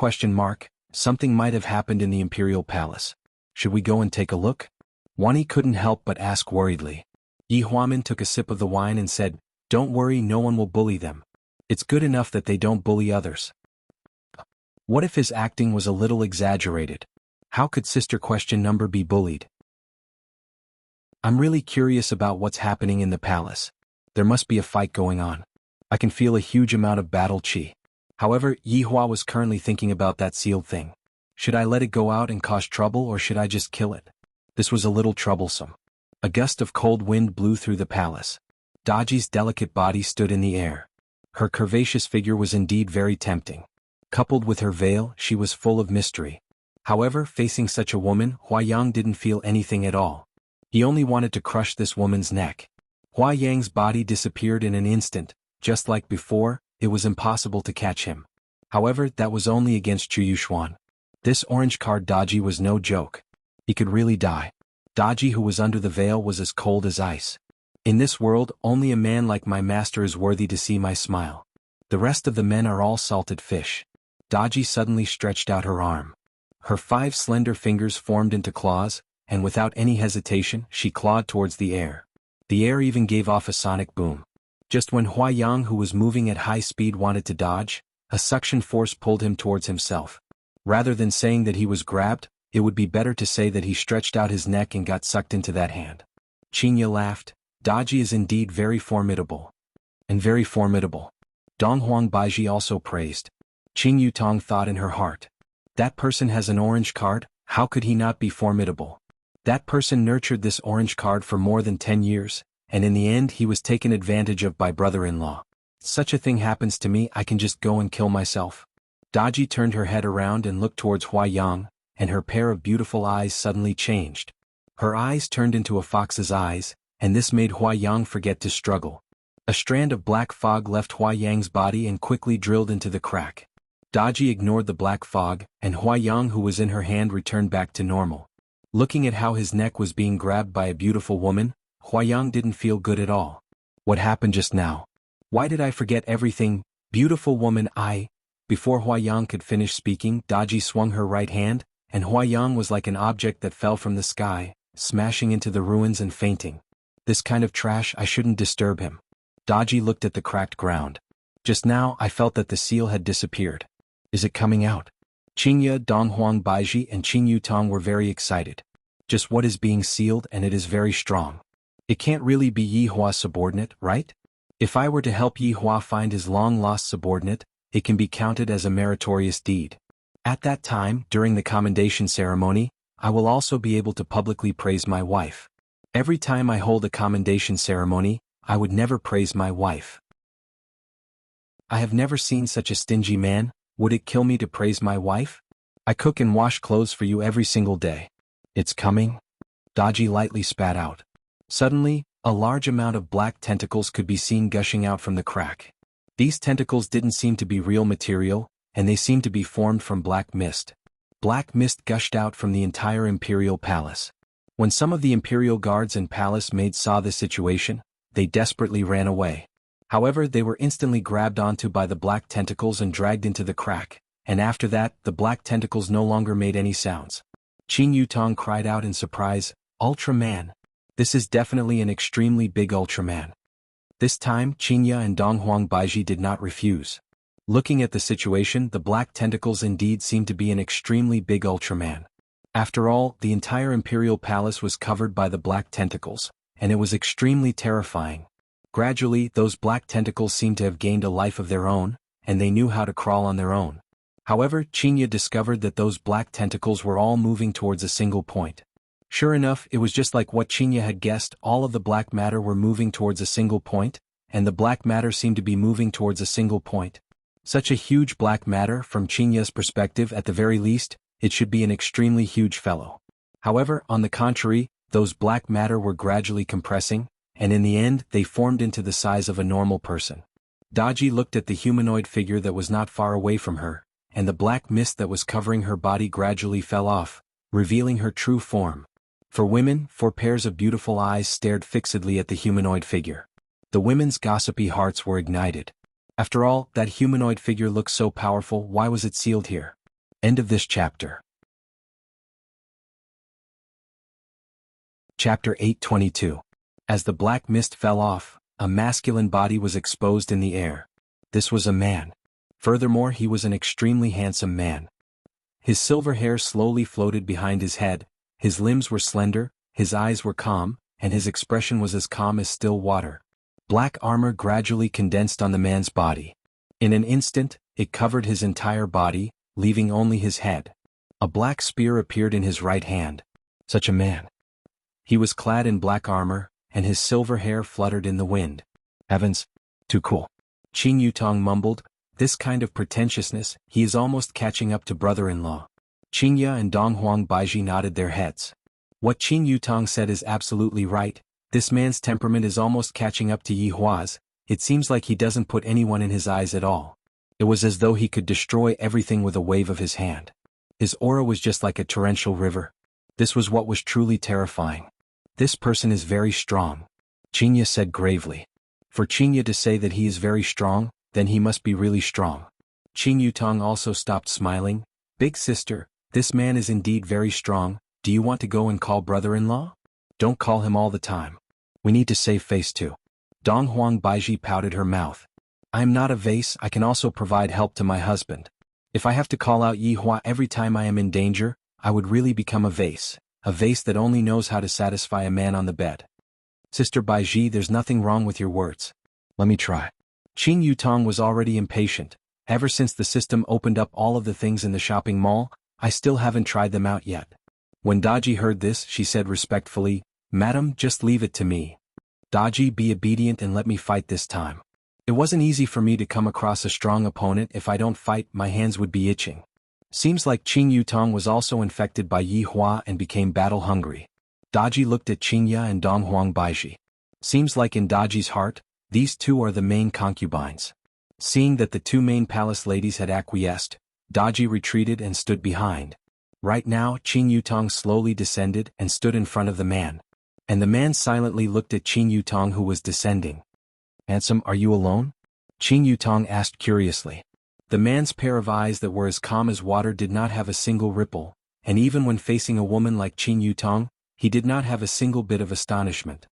Something might have happened in the Imperial Palace. Should we go and take a look? Wan Yi couldn't help but ask worriedly. Yi Huamin took a sip of the wine and said, don't worry, no one will bully them. It's good enough that they don't bully others. What if his acting was a little exaggerated? How could Sister be bullied? I'm really curious about what's happening in the palace. There must be a fight going on. I can feel a huge amount of battle chi. However, Yi Hua was currently thinking about that sealed thing. Should I let it go out and cause trouble, or should I just kill it? This was a little troublesome. A gust of cold wind blew through the palace. Daji's delicate body stood in the air. Her curvaceous figure was indeed very tempting. Coupled with her veil, she was full of mystery. However, facing such a woman, Huayang didn't feel anything at all. He only wanted to crush this woman's neck. Huayang's body disappeared in an instant. Just like before, it was impossible to catch him. However, that was only against Xuanhuan. This orange card Daji was no joke. He could really die. Daji, who was under the veil, was as cold as ice. In this world, only a man like my master is worthy to see my smile. The rest of the men are all salted fish. Daji suddenly stretched out her arm. Her 5 slender fingers formed into claws, and without any hesitation, she clawed towards the air. The air even gave off a sonic boom. Just when Huayang, who was moving at high speed, wanted to dodge, a suction force pulled him towards himself. Rather than saying that he was grabbed, it would be better to say that he stretched out his neck and got sucked into that hand. Qingya laughed. Daji is indeed very formidable. And very formidable. Donghuang Baiji also praised. Qing Yutong thought in her heart. That person has an orange card, how could he not be formidable? That person nurtured this orange card for more than 10 years, and in the end he was taken advantage of by brother-in-law. Such a thing happens to me, I can just go and kill myself. Daji turned her head around and looked towards Huayang, and her pair of beautiful eyes suddenly changed. Her eyes turned into a fox's eyes, and this made Huayang forget to struggle. A strand of black fog left Huayang's body and quickly drilled into the crack. Daji ignored the black fog, and Huayang, who was in her hand, returned back to normal. Looking at how his neck was being grabbed by a beautiful woman, Huayang didn't feel good at all. What happened just now? Why did I forget everything? Beautiful woman, Before Huayang could finish speaking, Daji swung her right hand, and Huayang was like an object that fell from the sky, smashing into the ruins and fainting. This kind of trash, I shouldn't disturb him. Daji looked at the cracked ground. Just now, I felt that the seal had disappeared. Is it coming out? Qingya, Donghuang Baiji and Qing Yutong were very excited. Just what is being sealed, and it is very strong. It can't really be Yi Hua's subordinate, right? If I were to help Yi Hua find his long-lost subordinate, it can be counted as a meritorious deed. At that time, during the commendation ceremony, I will also be able to publicly praise my wife. Every time I hold a commendation ceremony, I would never praise my wife. I have never seen such a stingy man. Would it kill me to praise my wife? I cook and wash clothes for you every single day. It's coming? Daji lightly spat out. Suddenly, a large amount of black tentacles could be seen gushing out from the crack. These tentacles didn't seem to be real material, and they seemed to be formed from black mist. Black mist gushed out from the entire imperial palace. When some of the imperial guards and palace maids saw this situation, they desperately ran away. However, they were instantly grabbed onto by the black tentacles and dragged into the crack, and after that, the black tentacles no longer made any sounds. Qing Yutong cried out in surprise, Ultraman! This is definitely an extremely big Ultraman. This time, Qingya and Donghuang Baiji did not refuse. Looking at the situation, the black tentacles indeed seemed to be an extremely big Ultraman. After all, the entire imperial palace was covered by the black tentacles, and it was extremely terrifying. Gradually, those black tentacles seemed to have gained a life of their own, and they knew how to crawl on their own. However, Qingya discovered that those black tentacles were all moving towards a single point. Sure enough, it was just like what Qingya had guessed, all of the black matter were moving towards a single point, and the black matter seemed to be moving towards a single point. Such a huge black matter, from Qingya's perspective at the very least, it should be an extremely huge fellow. However, on the contrary, those black matter were gradually compressing, and in the end, they formed into the size of a normal person. Daji looked at the humanoid figure that was not far away from her, and the black mist that was covering her body gradually fell off, revealing her true form. For women, 4 pairs of beautiful eyes stared fixedly at the humanoid figure. The women's gossipy hearts were ignited. After all, that humanoid figure looked so powerful, why was it sealed here? End of this chapter. Chapter 822. As the black mist fell off, a masculine body was exposed in the air. This was a man. Furthermore, he was an extremely handsome man. His silver hair slowly floated behind his head, his limbs were slender, his eyes were calm, and his expression was as calm as still water. Black armor gradually condensed on the man's body. In an instant, it covered his entire body, leaving only his head. A black spear appeared in his right hand. Such a man. He was clad in black armor, and his silver hair fluttered in the wind. Heavens, too cool. Qing Yutong mumbled, this kind of pretentiousness, he is almost catching up to brother-in-law. Qingya and Donghuang Baiji nodded their heads. What Qing Yutong said is absolutely right, this man's temperament is almost catching up to Yi Hua's, it seems like he doesn't put anyone in his eyes at all. It was as though he could destroy everything with a wave of his hand. His aura was just like a torrential river. This was what was truly terrifying. This person is very strong, Qingya said gravely. For Qingya to say that he is very strong, then he must be really strong. Qing Yutong also stopped smiling. Big sister, this man is indeed very strong, do you want to go and call brother-in-law? Don't call him all the time. We need to save face too. Donghuang Baiji pouted her mouth. I am not a vase, I can also provide help to my husband. If I have to call out Yi Hua every time I am in danger, I would really become a vase that only knows how to satisfy a man on the bed. Sister Baiji, there's nothing wrong with your words. Let me try. Qing Yutong was already impatient. Ever since the system opened up all of the things in the shopping mall, I still haven't tried them out yet. When Daji heard this, she said respectfully, Madam, just leave it to me. Daji, be obedient and let me fight this time. It wasn't easy for me to come across a strong opponent. If I don't fight, my hands would be itching. Seems like Qing Yutong was also infected by Yi Hua and became battle-hungry. Daji looked at Qingya and Donghuang Baiji. Seems like in Daji's heart, these two are the main concubines. Seeing that the 2 main palace ladies had acquiesced, Daji retreated and stood behind. Right now, Qing Yutong slowly descended and stood in front of the man. And the man silently looked at Qin Yutong, who was descending. "Handsome, are you alone?" Qin Yutong asked curiously. The man's pair of eyes that were as calm as water did not have a single ripple, and even when facing a woman like Qin Yutong, he did not have a single bit of astonishment.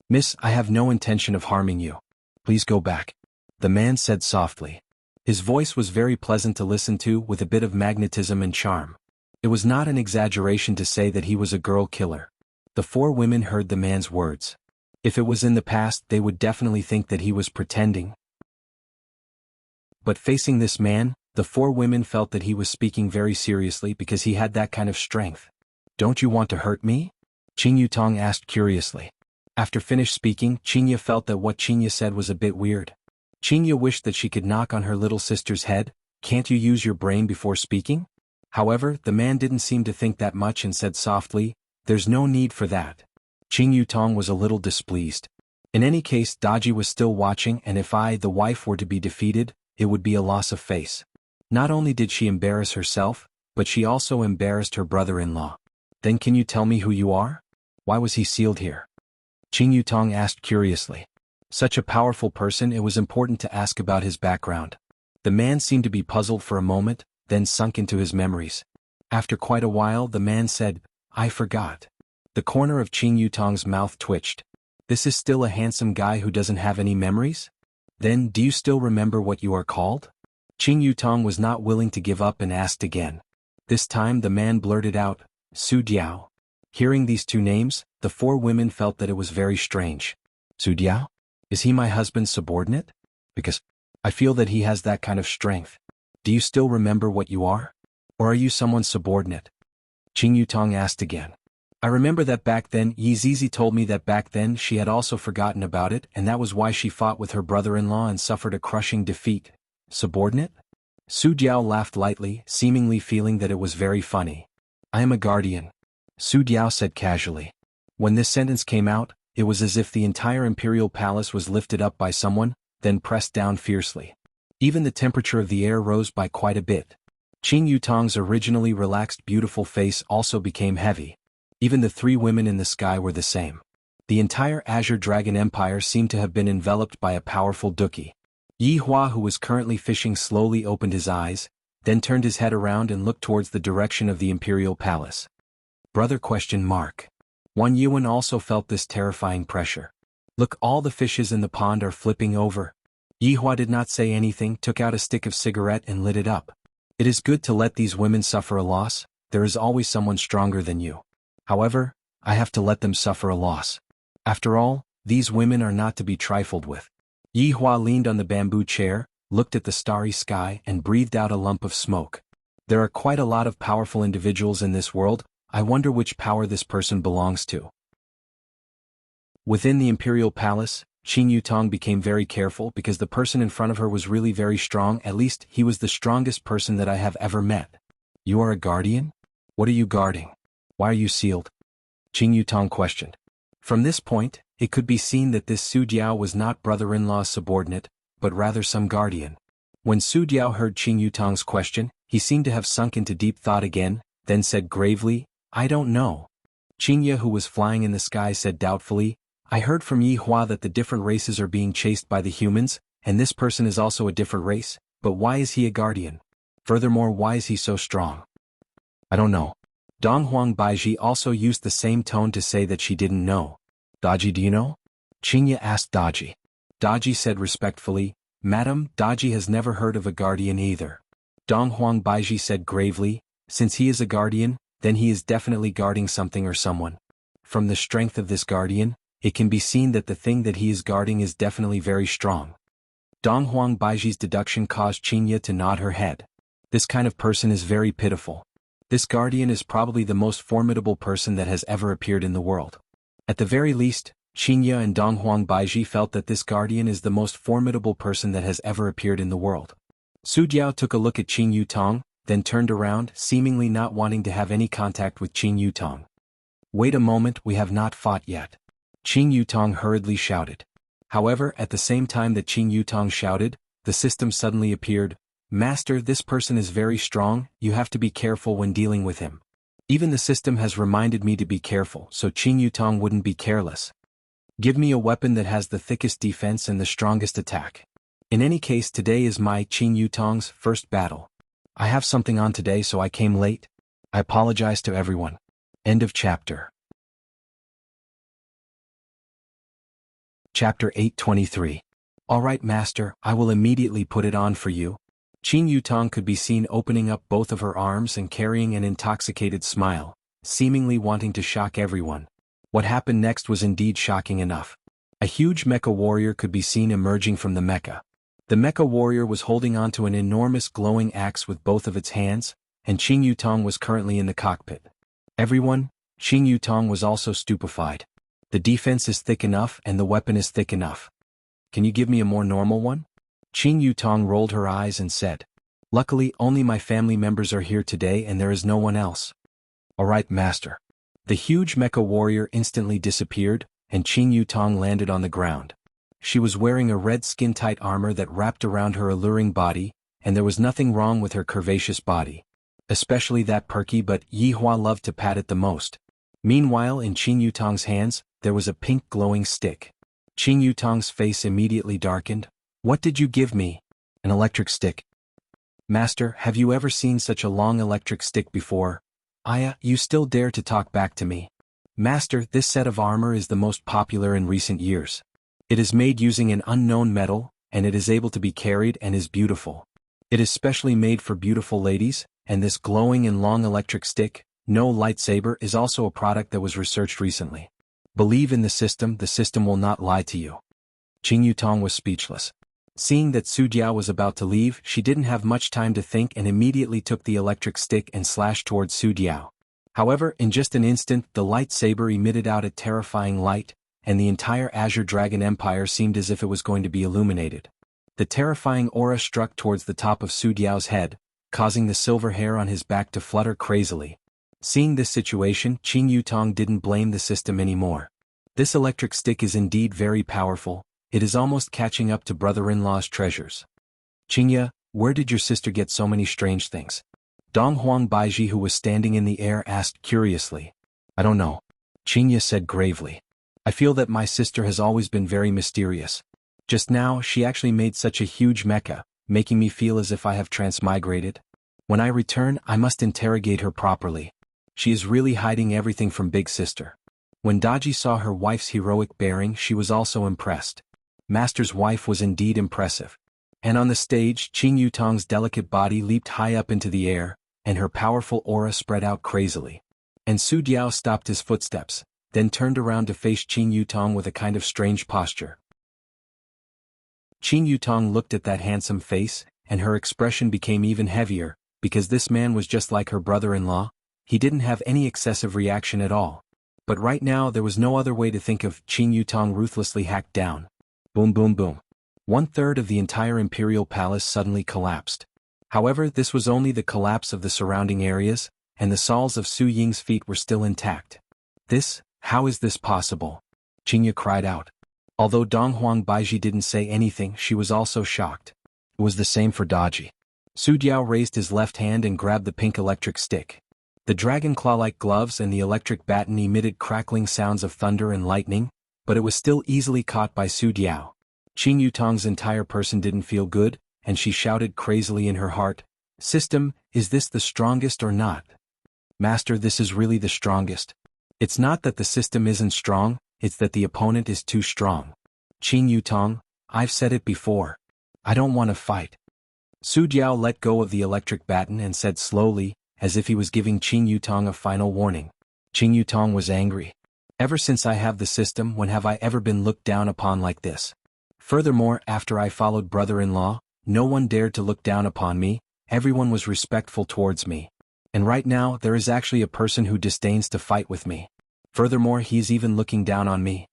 "Miss, I have no intention of harming you. Please go back," the man said softly. His voice was very pleasant to listen to, with a bit of magnetism and charm. It was not an exaggeration to say that he was a girl killer. The four women heard the man's words. If it was in the past, they would definitely think that he was pretending. But facing this man, the four women felt that he was speaking very seriously because he had that kind of strength. "Don't you want to hurt me?" Qin Yutong asked curiously. After finished speaking, Xianxia felt that what Xianxia said was a bit weird. Xianxia wished that she could knock on her little sister's head. "Can't you use your brain before speaking?" However, the man didn't seem to think that much and said softly, "There's no need for that." Qin Yutong was a little displeased. In any case, Daji was still watching, and if I, the wife, were to be defeated, it would be a loss of face. Not only did she embarrass herself, but she also embarrassed her brother-in-law. "Then can you tell me who you are? Why was he sealed here?" Qin Yutong asked curiously. Such a powerful person, it was important to ask about his background. The man seemed to be puzzled for a moment, then sunk into his memories. After quite a while, the man said, "I forgot." The corner of Qin Yutong's mouth twitched. "This is still a handsome guy who doesn't have any memories? Then, do you still remember what you are called?" Qin Yutong was not willing to give up and asked again. This time the man blurted out, "Su Diao." Hearing these two names, the four women felt that it was very strange. "Su Diao? Is he my husband's subordinate? Because I feel that he has that kind of strength. Do you still remember what you are? Or are you someone's subordinate?" Qin Yutong asked again. "I remember that back then Yi Zizi told me that back then she had also forgotten about it, and that was why she fought with her brother-in-law and suffered a crushing defeat. Subordinate?" Su Diao laughed lightly, seemingly feeling that it was very funny. "I am a guardian," Su Diao said casually. When this sentence came out, it was as if the entire imperial palace was lifted up by someone, then pressed down fiercely. Even the temperature of the air rose by quite a bit. Qin Yutong's originally relaxed beautiful face also became heavy. Even the three women in the sky were the same. The entire Azure Dragon Empire seemed to have been enveloped by a powerful Duki. Yi Hua, who was currently fishing, slowly opened his eyes, then turned his head around and looked towards the direction of the imperial palace. "Brother?" Yuan also felt this terrifying pressure. "Look, all the fishes in the pond are flipping over." Yi Hua did not say anything, took out a stick of cigarette and lit it up. "It is good to let these women suffer a loss. There is always someone stronger than you. However, I have to let them suffer a loss. After all, these women are not to be trifled with." Yi Hua leaned on the bamboo chair, looked at the starry sky and breathed out a lump of smoke. "There are quite a lot of powerful individuals in this world. I wonder which power this person belongs to." Within the imperial palace, Qin Yutong became very careful because the person in front of her was really very strong. At least, he was the strongest person that I have ever met. "You are a guardian? What are you guarding? Why are you sealed?" Qin Yutong questioned. From this point, it could be seen that this Su Diao was not brother-in-law's subordinate, but rather some guardian. When Su Diao heard Qin Yutong's question, he seemed to have sunk into deep thought again, then said gravely, "I don't know." Xianxia, who was flying in the sky, said doubtfully, "I heard from Yi Hua that the different races are being chased by the humans, and this person is also a different race, but why is he a guardian? Furthermore, why is he so strong?" "I don't know." Donghuang Baiji also used the same tone to say that she didn't know. "Daji, do you know?" Xianxia asked Daji. Daji said respectfully, "Madam, Daji has never heard of a guardian either." Donghuang Baiji said gravely, "Since he is a guardian, then he is definitely guarding something or someone. From the strength of this guardian, it can be seen that the thing that he is guarding is definitely very strong." Donghuang Baiji's deduction caused Xianxia to nod her head. This kind of person is very pitiful. This guardian is probably the most formidable person that has ever appeared in the world. At the very least, Xianxia and Donghuang Baiji felt that this guardian is the most formidable person that has ever appeared in the world. Su Diao took a look at Qin Yutong, then turned around, seemingly not wanting to have any contact with Qin Yutong. "Wait a moment, we have not fought yet," Qin Yutong hurriedly shouted. However, at the same time that Qin Yutong shouted, the system suddenly appeared. "Master, this person is very strong, you have to be careful when dealing with him." Even the system has reminded me to be careful so Qing Yutong wouldn't be careless. Give me a weapon that has the thickest defense and the strongest attack. In any case, today is my Qing Yutong's first battle. I have something on today, so I came late. I apologize to everyone. End of chapter. Chapter 823. All right, master, I will immediately put it on for you. Qing Yutong could be seen opening up both of her arms and carrying an intoxicated smile, seemingly wanting to shock everyone. What happened next was indeed shocking enough. A huge mecha warrior could be seen emerging from the mecha. The mecha warrior was holding onto an enormous glowing axe with both of its hands, and Qing Yutong was currently in the cockpit. Everyone, Qing Yutong was also stupefied. The defense is thick enough and the weapon is thick enough. Can you give me a more normal one? Qing Yutong rolled her eyes and said, Luckily, only my family members are here today and there is no one else. All right, master. The huge mecha warrior instantly disappeared, and Qing Yutong landed on the ground. She was wearing a red skin-tight armor that wrapped around her alluring body, and there was nothing wrong with her curvaceous body. Especially that perky, but Yihua loved to pat it the most. Meanwhile, in Qing Yutong's hands, there was a pink glowing stick. Qing Yutong's face immediately darkened. What did you give me? An electric stick. Master, have you ever seen such a long electric stick before? Aya, you still dare to talk back to me. Master, this set of armor is the most popular in recent years. It is made using an unknown metal, and it is able to be carried and is beautiful. It is specially made for beautiful ladies, and this glowing and long electric stick, no lightsaber, is also a product that was researched recently. Believe in the system will not lie to you. Qing Yutong was speechless. Seeing that Su Jiao was about to leave, she didn't have much time to think and immediately took the electric stick and slashed towards Su Jiao. However, in just an instant, the lightsaber emitted out a terrifying light, and the entire Azure Dragon Empire seemed as if it was going to be illuminated. The terrifying aura struck towards the top of Su Jiao's head, causing the silver hair on his back to flutter crazily. Seeing this situation, Qing Yutong didn't blame the system anymore. This electric stick is indeed very powerful. It is almost catching up to brother-in-law's treasures. Qingya, where did your sister get so many strange things? Donghuang Baiji, who was standing in the air, asked curiously. I don't know. Qingya said gravely. I feel that my sister has always been very mysterious. Just now, she actually made such a huge mecha, making me feel as if I have transmigrated. When I return, I must interrogate her properly. She is really hiding everything from Big Sister. When Daji saw her wife's heroic bearing, she was also impressed. Master's wife was indeed impressive. And on the stage, Qing Yutong's delicate body leaped high up into the air, and her powerful aura spread out crazily. And Su Jiao stopped his footsteps, then turned around to face Qing Yutong with a kind of strange posture. Qing Yutong looked at that handsome face, and her expression became even heavier, because this man was just like her brother-in-law. He didn't have any excessive reaction at all. But right now there was no other way to think of. Qing Yutong ruthlessly hacked down. Boom boom boom. 1/3 of the entire imperial palace suddenly collapsed. However, this was only the collapse of the surrounding areas, and the soles of Su Ying's feet were still intact. How is this possible? Qingya cried out. Although Donghuang Baiji didn't say anything, she was also shocked. It was the same for Daji. Su Jiao raised his left hand and grabbed the pink electric stick. The dragon claw-like gloves and the electric baton emitted crackling sounds of thunder and lightning, but it was still easily caught by Su Jiao. Qing Yutong's entire person didn't feel good, and she shouted crazily in her heart, System, is this the strongest or not? Master, this is really the strongest. It's not that the system isn't strong, it's that the opponent is too strong. Qing Yutong, I've said it before. I don't want to fight. Su Jiao let go of the electric baton and said slowly, as if he was giving Qing Yutong a final warning. Qing Yutong was angry. Ever since I have the system, when have I ever been looked down upon like this? Furthermore, after I followed brother-in-law, no one dared to look down upon me, everyone was respectful towards me. And right now, there is actually a person who disdains to fight with me. Furthermore, he is even looking down on me.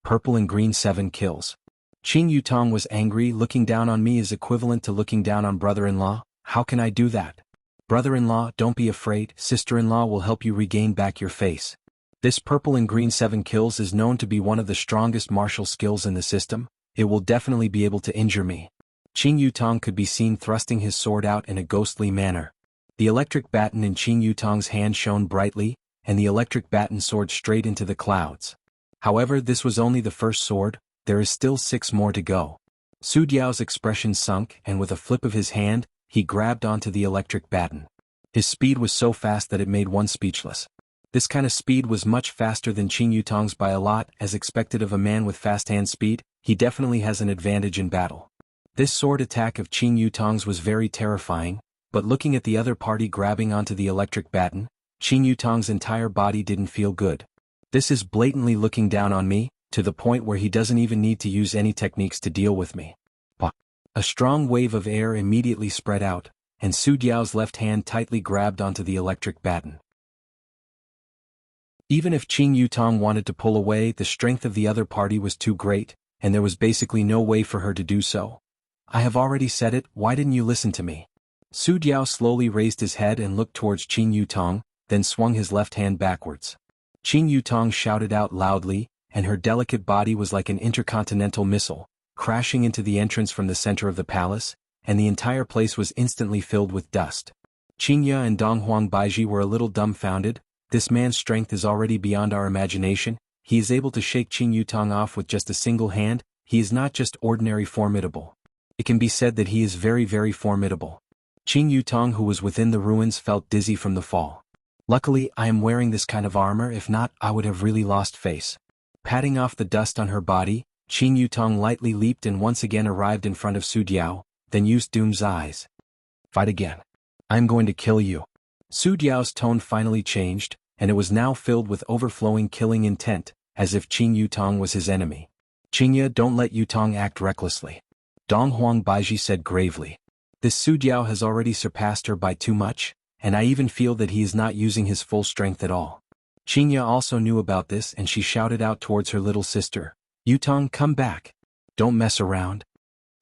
Purple and green 7 kills. Qing Yutong was angry. Looking down on me is equivalent to looking down on brother-in-law. How can I do that? Brother-in-law, don't be afraid, sister-in-law will help you regain back your face. This purple and green 7 kills is known to be one of the strongest martial skills in the system. It will definitely be able to injure me. Qing Yutong could be seen thrusting his sword out in a ghostly manner. The electric baton in Qing Yutong's hand shone brightly, and the electric baton soared straight into the clouds. However, this was only the first sword, there is still 6 more to go. Su Diao's expression sunk, and with a flip of his hand, he grabbed onto the electric baton. His speed was so fast that it made one speechless. This kind of speed was much faster than Qing Yutong's by a lot, as expected of a man with fast hand speed. He definitely has an advantage in battle. This sword attack of Qing Yutong's was very terrifying, but looking at the other party grabbing onto the electric baton, Qing Yutong's entire body didn't feel good. This is blatantly looking down on me, to the point where he doesn't even need to use any techniques to deal with me. A strong wave of air immediately spread out, and Su Diao's left hand tightly grabbed onto the electric baton. Even if Qing Yutong wanted to pull away, the strength of the other party was too great, and there was basically no way for her to do so. I have already said it, why didn't you listen to me? Su Diao slowly raised his head and looked towards Qing Yutong, then swung his left hand backwards. Qing Yutong shouted out loudly, and her delicate body was like an intercontinental missile, crashing into the entrance from the center of the palace, and the entire place was instantly filled with dust. Xianxia and Donghuang Baiji were a little dumbfounded. This man's strength is already beyond our imagination. He is able to shake Qing Yutong off with just a single hand. He is not just ordinary formidable. It can be said that he is very, very formidable. Qing Yutong, who was within the ruins, felt dizzy from the fall. Luckily, I am wearing this kind of armor, if not, I would have really lost face. Patting off the dust on her body, Qing Yutong lightly leaped and once again arrived in front of Su Diao, then used Doom's eyes. Fight again. I am going to kill you. Su Diao's tone finally changed, and it was now filled with overflowing killing intent, as if Qing Yutong was his enemy. Xianxia, don't let Yutong act recklessly. Donghuang Baiji said gravely. This Su Diao has already surpassed her by too much, and I even feel that he is not using his full strength at all. Xianxia also knew about this, and she shouted out towards her little sister, Yutong, come back. Don't mess around.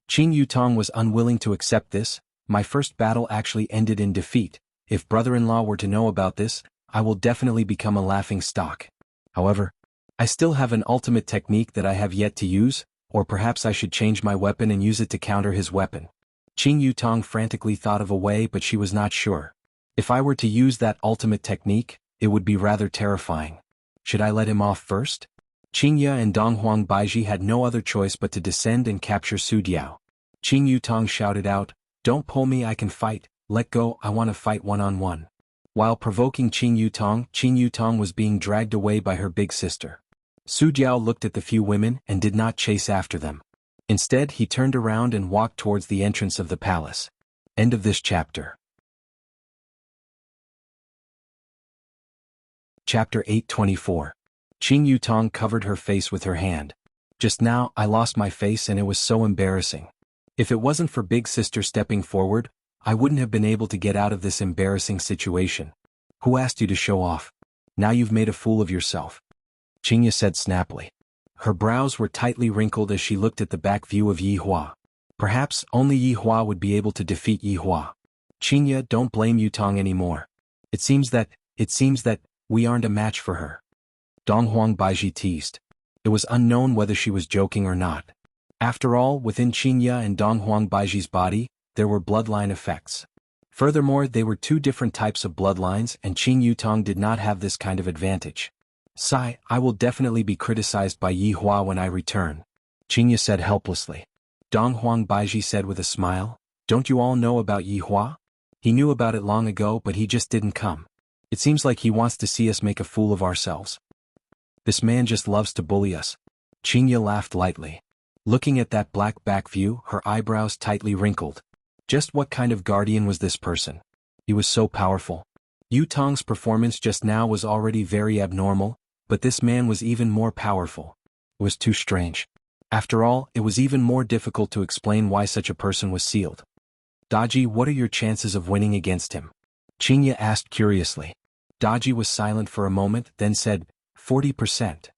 Qing Yutong was unwilling to accept this. My first battle actually ended in defeat. If brother-in-law were to know about this, I will definitely become a laughing stock. However, I still have an ultimate technique that I have yet to use, or perhaps I should change my weapon and use it to counter his weapon. Qing Yutong frantically thought of a way, but she was not sure. If I were to use that ultimate technique, it would be rather terrifying. Should I let him off first? Xianxia and Donghuang Baiji had no other choice but to descend and capture Su Diao. Qing Yutong shouted out, don't pull me, I can fight, let go, I want to fight one-on-one. While provoking Qing Yutong was being dragged away by her big sister. Su Diao looked at the few women and did not chase after them. Instead, he turned around and walked towards the entrance of the palace. End of this chapter. Chapter 824. Qing Yutong covered her face with her hand. Just now, I lost my face and it was so embarrassing. If it wasn't for Big Sister stepping forward, I wouldn't have been able to get out of this embarrassing situation. Who asked you to show off? Now you've made a fool of yourself. Xianxia said snappily. Her brows were tightly wrinkled as she looked at the back view of Yi Hua. Perhaps only Yi Hua would be able to defeat Yi Hua. Xianxia, don't blame Yutong anymore. It seems that we aren't a match for her. Donghuang Baiji teased. It was unknown whether she was joking or not. After all, within Xianxia and Donghuang Baiji's body, there were bloodline effects. Furthermore, they were two different types of bloodlines, and Qing Yutong did not have this kind of advantage. Sigh, I will definitely be criticized by Yi Hua when I return. Xianxia said helplessly. Donghuang Baiji said with a smile, don't you all know about Yi Hua? He knew about it long ago, but he just didn't come. It seems like he wants to see us make a fool of ourselves. This man just loves to bully us. Xianxia laughed lightly. Looking at that black back view, her eyebrows tightly wrinkled. Just what kind of guardian was this person? He was so powerful. Yutong's performance just now was already very abnormal, but this man was even more powerful. It was too strange. After all, it was even more difficult to explain why such a person was sealed. Daji, what are your chances of winning against him? Xianxia asked curiously. Daji was silent for a moment, then said, 40%.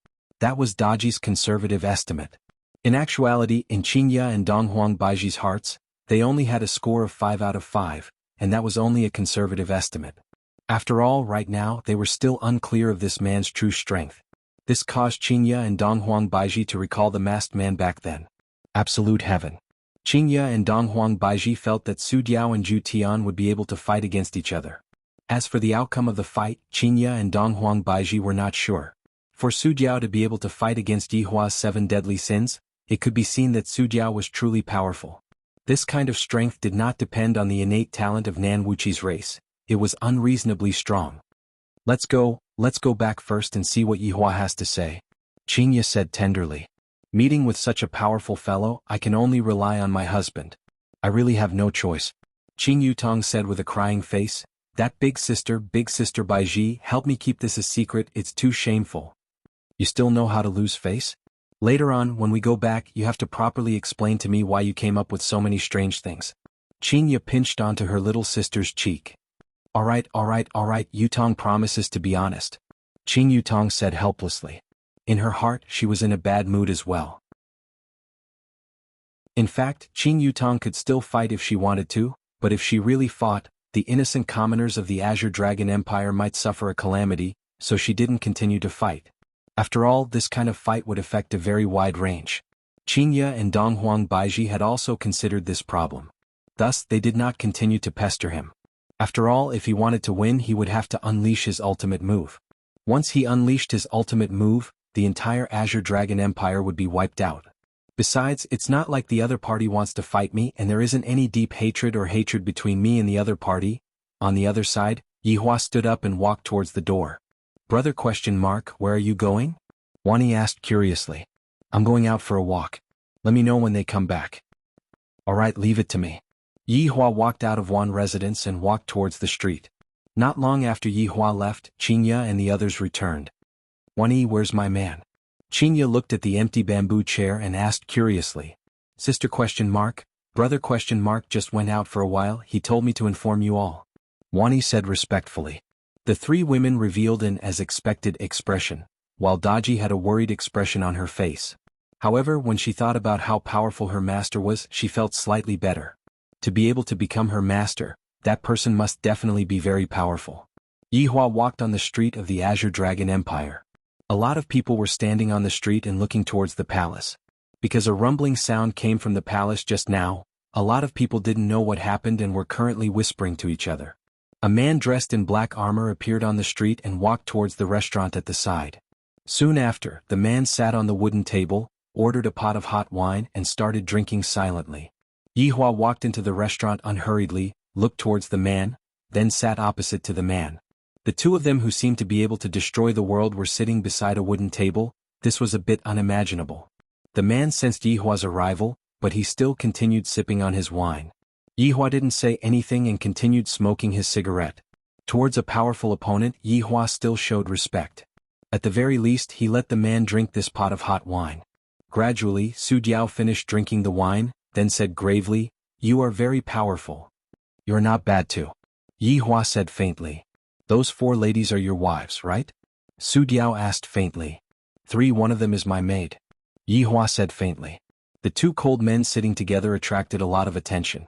That was Daji's conservative estimate. In actuality, in Xianxia and Donghuang Baiji's hearts, they only had a score of 5 out of 5, and that was only a conservative estimate. After all, right now, they were still unclear of this man's true strength. This caused Xianxia and Donghuang Baiji to recall the masked man back then. Absolute heaven. Xianxia and Donghuang Baiji felt that Su Diao and Zhu Tian would be able to fight against each other. As for the outcome of the fight, Xianxia and Donghuang Baiji were not sure. For Su Diao to be able to fight against Yihua's 7 deadly sins, it could be seen that Su Diao was truly powerful. This kind of strength did not depend on the innate talent of Nan Wuqi's race, it was unreasonably strong. Let's go back first and see what Yihua has to say, Xianxia said tenderly. Meeting with such a powerful fellow, I can only rely on my husband. I really have no choice. Qing Yutong said with a crying face, that big sister Baiji, help me keep this a secret, it's too shameful. You still know how to lose face? Later on, when we go back, you have to properly explain to me why you came up with so many strange things. Xianxia pinched onto her little sister's cheek. Alright, Yutong promises to be honest. Qing Yutong said helplessly. In her heart, she was in a bad mood as well. In fact, Qing Yutong could still fight if she wanted to, but if she really fought, the innocent commoners of the Azure Dragon Empire might suffer a calamity, so she didn't continue to fight. After all, this kind of fight would affect a very wide range. Xianxia and Donghuang Baiji had also considered this problem. Thus, they did not continue to pester him. After all, if he wanted to win, he would have to unleash his ultimate move. Once he unleashed his ultimate move, the entire Azure Dragon Empire would be wiped out. Besides, it's not like the other party wants to fight me and there isn't any deep hatred between me and the other party. On the other side, Yihua stood up and walked towards the door. Brother ? Where are you going? Wani asked curiously. I'm going out for a walk. Let me know when they come back. Alright, leave it to me. Yihua walked out of Wan residence and walked towards the street. Not long after Yihua left, Xianxia and the others returned. Wani, where's my man? Xianxia looked at the empty bamboo chair and asked curiously. Sister ? Brother ? Just went out for a while, he told me to inform you all. Wani said respectfully. The 3 women revealed an as expected expression, while Daji had a worried expression on her face. However, when she thought about how powerful her master was, she felt slightly better. To be able to become her master, that person must definitely be very powerful. Yihua walked on the street of the Azure Dragon Empire. A lot of people were standing on the street and looking towards the palace. Because a rumbling sound came from the palace just now, a lot of people didn't know what happened and were currently whispering to each other. A man dressed in black armor appeared on the street and walked towards the restaurant at the side. Soon after, the man sat on the wooden table, ordered a pot of hot wine and started drinking silently. Yihua walked into the restaurant unhurriedly, looked towards the man, then sat opposite to the man. The 2 of them who seemed to be able to destroy the world were sitting beside a wooden table. This was a bit unimaginable. The man sensed Yihua's arrival, but he still continued sipping on his wine. Yihua didn't say anything and continued smoking his cigarette. Towards a powerful opponent, Yihua still showed respect. At the very least, he let the man drink this pot of hot wine. Gradually, Su Diao finished drinking the wine, then said gravely, You are very powerful. You're not bad too. Yihua said faintly. Those 4 ladies are your wives, right? Su Diao asked faintly. 3, one of them is my maid. Yihua said faintly. The 2 cold men sitting together attracted a lot of attention.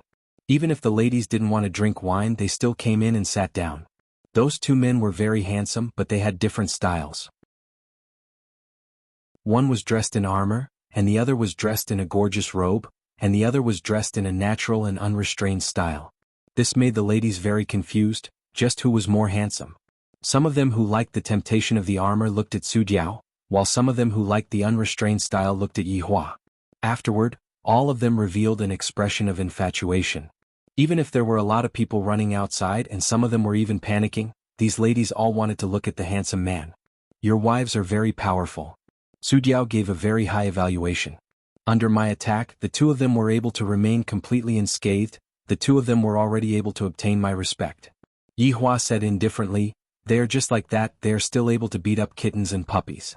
Even if the ladies didn't want to drink wine, they still came in and sat down. Those 2 men were very handsome, but they had different styles. One was dressed in armor, and the other was dressed in a gorgeous robe, and the other was dressed in a natural and unrestrained style. This made the ladies very confused, just who was more handsome. Some of them who liked the temptation of the armor looked at Su Diao, while some of them who liked the unrestrained style looked at Yihua. Afterward, all of them revealed an expression of infatuation. Even if there were a lot of people running outside and some of them were even panicking, these ladies all wanted to look at the handsome man. Your wives are very powerful. Su Diao gave a very high evaluation. Under my attack, the 2 of them were able to remain completely unscathed, the 2 of them were already able to obtain my respect. Yihua said indifferently, they are just like that, they are still able to beat up kittens and puppies.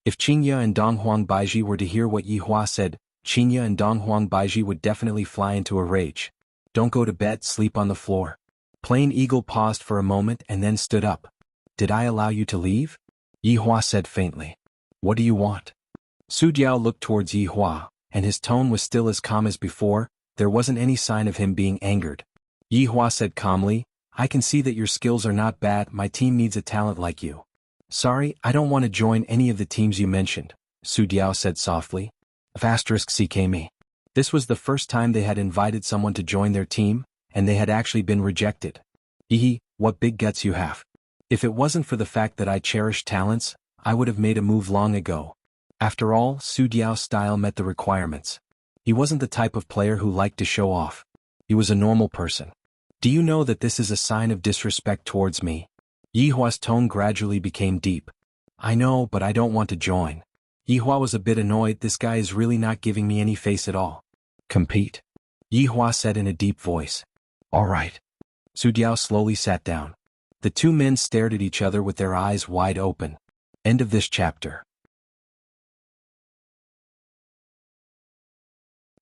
If Xianxia and Donghuang Baiji were to hear what Yihua said, Xianxia and Donghuang Baiji would definitely fly into a rage. Don't go to bed, sleep on the floor. Plain Eagle paused for a moment and then stood up. Did I allow you to leave? Yihua said faintly. What do you want? Su Diao looked towards Yihua, and his tone was still as calm as before, there wasn't any sign of him being angered. Yihua said calmly, I can see that your skills are not bad, my team needs a talent like you. Sorry, I don't want to join any of the teams you mentioned, Su Diao said softly. *CK me. This was the first time they had invited someone to join their team, and they had actually been rejected. Ehe, what big guts you have. If it wasn't for the fact that I cherish talents, I would have made a move long ago. After all, Su Diao's style met the requirements. He wasn't the type of player who liked to show off. He was a normal person. Do you know that this is a sign of disrespect towards me? Yihua's tone gradually became deep. I know, but I don't want to join. Yihua was a bit annoyed. This guy is really not giving me any face at all. Compete? Yihua said in a deep voice. All right. Su Diao slowly sat down. The two men stared at each other with their eyes wide open. End of this chapter.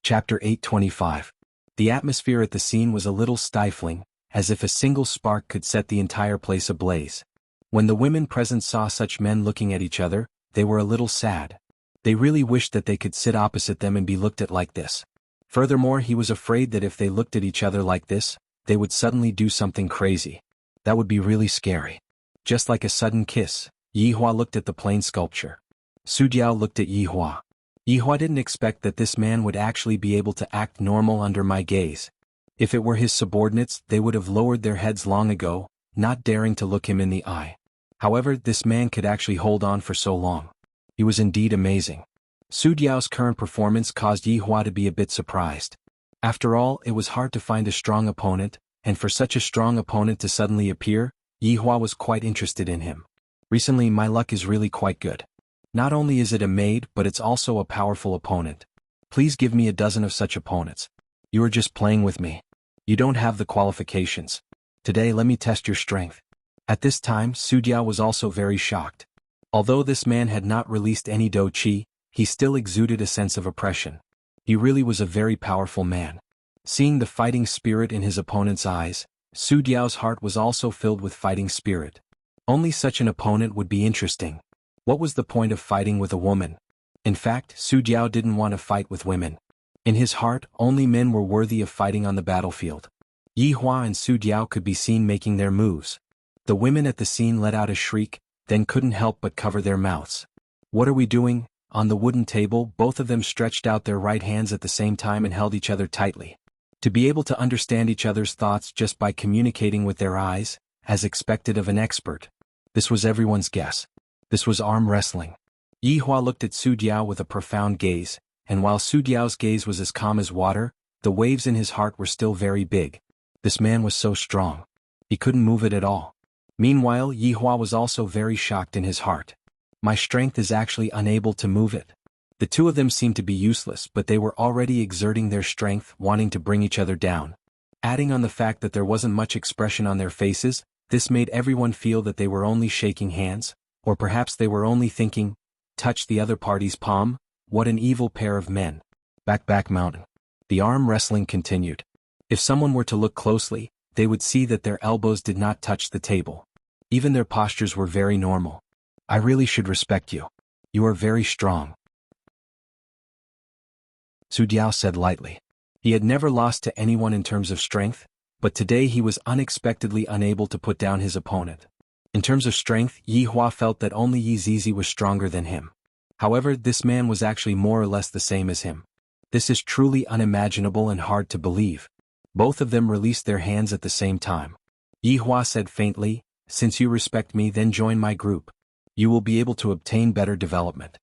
Chapter 825. The atmosphere at the scene was a little stifling, as if a single spark could set the entire place ablaze. When the women present saw such men looking at each other, they were a little sad. They really wished that they could sit opposite them and be looked at like this. Furthermore, he was afraid that if they looked at each other like this, they would suddenly do something crazy. That would be really scary. Just like a sudden kiss, Yihua looked at the plain sculpture. Su Diao looked at Yihua. Yihua didn't expect that this man would actually be able to act normal under my gaze. If it were his subordinates, they would have lowered their heads long ago, not daring to look him in the eye. However, this man could actually hold on for so long. He was indeed amazing. Su Diao's current performance caused Yihua to be a bit surprised. After all, it was hard to find a strong opponent, and for such a strong opponent to suddenly appear, Yihua was quite interested in him. Recently, my luck is really quite good. Not only is it a maid, but it's also a powerful opponent. Please give me a dozen of such opponents. You are just playing with me. You don't have the qualifications. Today let me test your strength. At this time, Su Diao was also very shocked. Although this man had not released any dou qi, he still exuded a sense of oppression. He really was a very powerful man. Seeing the fighting spirit in his opponent's eyes, Su Diao's heart was also filled with fighting spirit. Only such an opponent would be interesting. What was the point of fighting with a woman? In fact, Su Diao didn't want to fight with women. In his heart, only men were worthy of fighting on the battlefield. Yihua and Su Diao could be seen making their moves. The women at the scene let out a shriek, then couldn't help but cover their mouths. What are we doing? On the wooden table, both of them stretched out their right hands at the same time and held each other tightly. To be able to understand each other's thoughts just by communicating with their eyes, as expected of an expert. This was everyone's guess. This was arm wrestling. Yihua looked at Su Diao with a profound gaze, and while Su Diao's gaze was as calm as water, the waves in his heart were still very big. This man was so strong. He couldn't move it at all. Meanwhile, Yihua was also very shocked in his heart. My strength is actually unable to move it. The two of them seemed to be useless, but they were already exerting their strength, wanting to bring each other down. Adding on the fact that there wasn't much expression on their faces, this made everyone feel that they were only shaking hands, or perhaps they were only thinking, touch the other party's palm. What an evil pair of men. Back mountain. The arm wrestling continued. If someone were to look closely, they would see that their elbows did not touch the table. Even their postures were very normal. I really should respect you. You are very strong. Su Diao said lightly. He had never lost to anyone in terms of strength, but today he was unexpectedly unable to put down his opponent. In terms of strength, Yihua felt that only Yi Zizi was stronger than him. However, this man was actually more or less the same as him. This is truly unimaginable and hard to believe. Both of them released their hands at the same time. Yihua said faintly, since you respect me, then join my group. You will be able to obtain better development.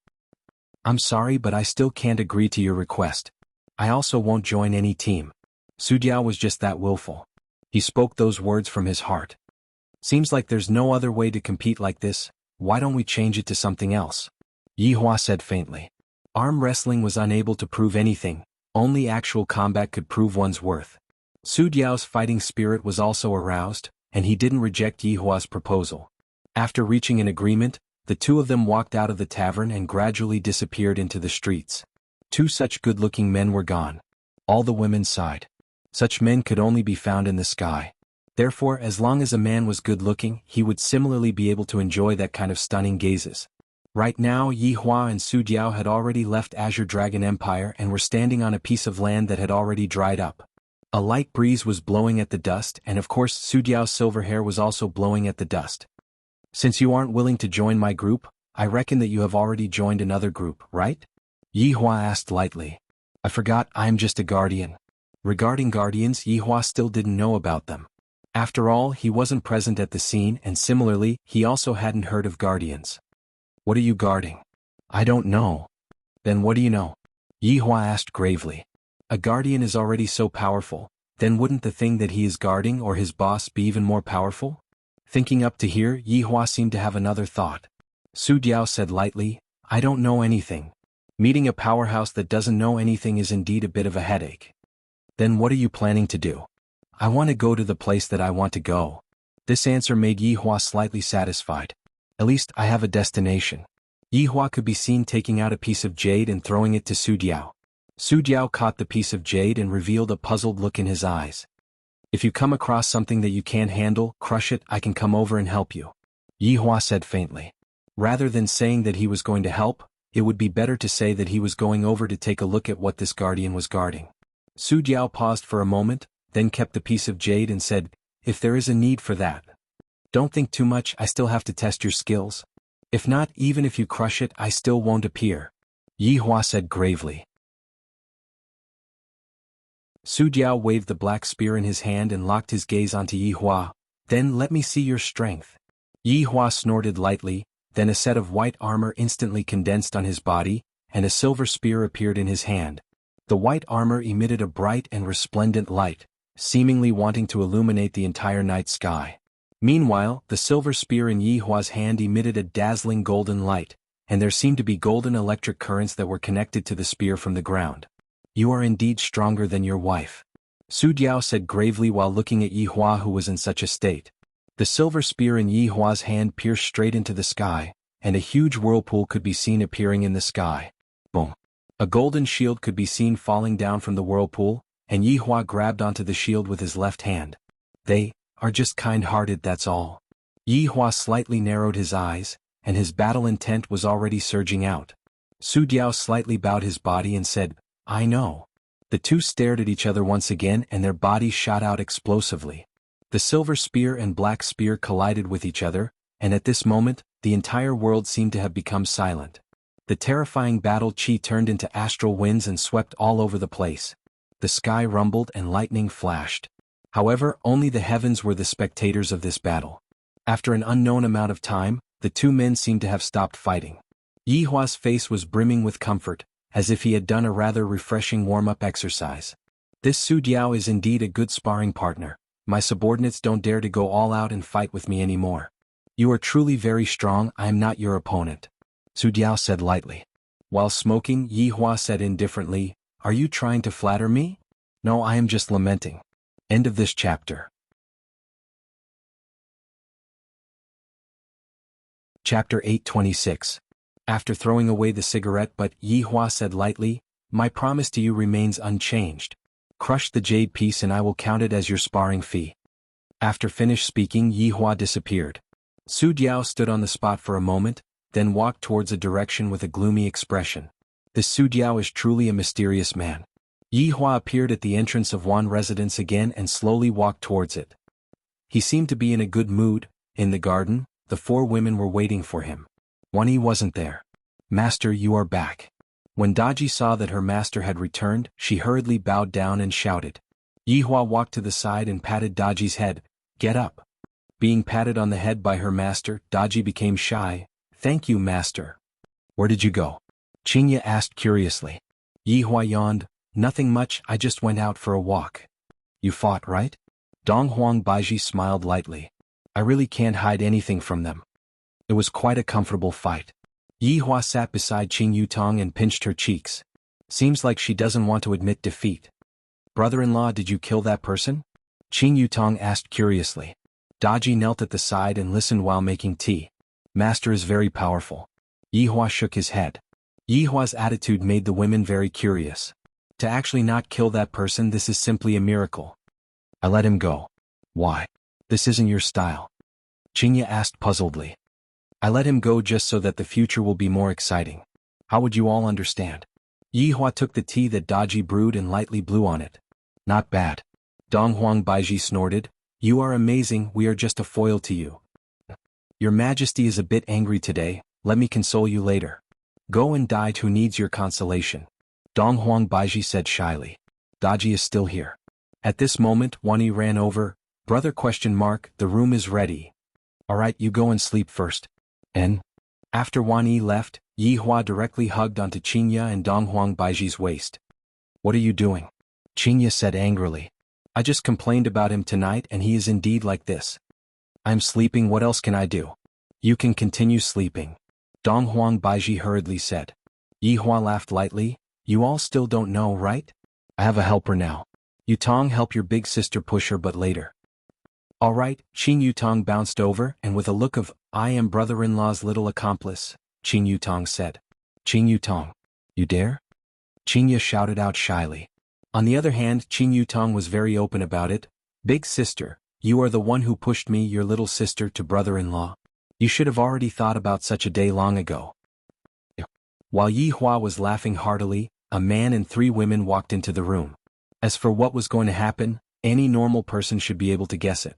I'm sorry, but I still can't agree to your request. I also won't join any team. Su Diao was just that willful. He spoke those words from his heart. Seems like there's no other way to compete like this. Why don't we change it to something else? Yihua said faintly. Arm wrestling was unable to prove anything, only actual combat could prove one's worth. Su Diao's fighting spirit was also aroused, and he didn't reject Yihua's proposal. After reaching an agreement, the two of them walked out of the tavern and gradually disappeared into the streets. Two such good-looking men were gone. All the women sighed. Such men could only be found in the sky. Therefore, as long as a man was good-looking, he would similarly be able to enjoy that kind of stunning gazes. Right now, Yihua and Su Diao had already left Azure Dragon Empire and were standing on a piece of land that had already dried up. A light breeze was blowing at the dust, and of course Su Diao's silver hair was also blowing at the dust. Since you aren't willing to join my group, I reckon that you have already joined another group, right? Yihua asked lightly. I forgot I am just a guardian. Regarding guardians, Yihua still didn't know about them. After all, he wasn't present at the scene, and similarly, he also hadn't heard of guardians. What are you guarding? I don't know. Then what do you know? Yihua asked gravely. A guardian is already so powerful, then wouldn't the thing that he is guarding or his boss be even more powerful? Thinking up to here, Yihua seemed to have another thought. Su Diao said lightly, I don't know anything. Meeting a powerhouse that doesn't know anything is indeed a bit of a headache. Then what are you planning to do? I want to go to the place that I want to go. This answer made Yihua slightly satisfied. At least I have a destination. Yihua could be seen taking out a piece of jade and throwing it to Su Diao. Su Diao caught the piece of jade and revealed a puzzled look in his eyes. If you come across something that you can't handle, crush it, I can come over and help you. Yihua said faintly. Rather than saying that he was going to help, it would be better to say that he was going over to take a look at what this guardian was guarding. Su Diao paused for a moment, then kept the piece of jade and said, if there is a need for that. Don't think too much, I still have to test your skills. If not, even if you crush it, I still won't appear. Yihua said gravely. Su Diao waved the black spear in his hand and locked his gaze onto Yihua. Then let me see your strength. Yihua snorted lightly, then a set of white armor instantly condensed on his body, and a silver spear appeared in his hand. The white armor emitted a bright and resplendent light, seemingly wanting to illuminate the entire night sky. Meanwhile, the silver spear in Yihua's hand emitted a dazzling golden light, and there seemed to be golden electric currents that were connected to the spear from the ground. You are indeed stronger than your wife. Su Diao said gravely while looking at Yihua, who was in such a state. The silver spear in Yihua's hand pierced straight into the sky, and a huge whirlpool could be seen appearing in the sky. Boom. A golden shield could be seen falling down from the whirlpool, and Yihua grabbed onto the shield with his left hand. They are just kind-hearted, that's all. Yihua slightly narrowed his eyes, and his battle intent was already surging out. Su Diao slightly bowed his body and said, I know. The two stared at each other once again and their bodies shot out explosively. The silver spear and black spear collided with each other, and at this moment, the entire world seemed to have become silent. The terrifying battle chi turned into astral winds and swept all over the place. The sky rumbled and lightning flashed. However, only the heavens were the spectators of this battle. After an unknown amount of time, the two men seemed to have stopped fighting. Yihua's face was brimming with comfort, as if he had done a rather refreshing warm-up exercise. This Su Diao is indeed a good sparring partner. My subordinates don't dare to go all out and fight with me anymore. You are truly very strong, I am not your opponent. Su Diao said lightly. While smoking, Yihua said indifferently, Are you trying to flatter me? No, I am just lamenting. End of this chapter. Chapter 826. After throwing away the cigarette, but Yihua said lightly, My promise to you remains unchanged. Crush the jade piece and I will count it as your sparring fee. After finished speaking, Yihua disappeared. Su Diao stood on the spot for a moment, then walked towards a direction with a gloomy expression. This Su Diao is truly a mysterious man. Yihua appeared at the entrance of Wan residence again and slowly walked towards it. He seemed to be in a good mood. In the garden, the four women were waiting for him. Wani wasn't there. Master, you are back. When Daji saw that her master had returned, she hurriedly bowed down and shouted. Yihua walked to the side and patted Daji's head. Get up. Being patted on the head by her master, Daji became shy. Thank you, master. Where did you go? Xianxia asked curiously. Yihua yawned. Nothing much, I just went out for a walk. You fought, right? Donghuang Baiji smiled lightly. I really can't hide anything from them. It was quite a comfortable fight. Yihua sat beside Qing Yutong and pinched her cheeks. Seems like she doesn't want to admit defeat. Brother-in-law, did you kill that person? Qing Yutong asked curiously. Daji knelt at the side and listened while making tea. Master is very powerful. Yihua shook his head. Yihua's attitude made the women very curious. To actually not kill that person, this is simply a miracle. I let him go. Why? This isn't your style. Xianxia asked puzzledly. I let him go just so that the future will be more exciting. How would you all understand? Yihua took the tea that Daji brewed and lightly blew on it. Not bad. Donghuang Baiji snorted. You are amazing, we are just a foil to you. Your Majesty is a bit angry today, let me console you later. Go and die, who needs your consolation. Donghuang Baiji said shyly. Daji is still here. At this moment, Wani ran over. Brother ? The room is ready. Alright, you go and sleep first. And? After Wani left, Yi Hua directly hugged onto Xianxia and Donghuang Baiji's waist. What are you doing? Xianxia said angrily. I just complained about him tonight and he is indeed like this. I'm sleeping, what else can I do? You can continue sleeping. Donghuang Baiji hurriedly said. Yi Hua laughed lightly. You all still don't know, right? I have a helper now. Yutong, help your big sister push her, but later. Alright, Qin Yutong bounced over, and with a look of, I am brother-in-law's little accomplice, Qin Yutong said. Qin Yutong. You dare? Xianxia shouted out shyly. On the other hand, Qin Yutong was very open about it. Big sister, you are the one who pushed me, your little sister, to brother-in-law. You should have already thought about such a day long ago. While Yi Hua was laughing heartily, a man and 3 women walked into the room. As for what was going to happen, any normal person should be able to guess it.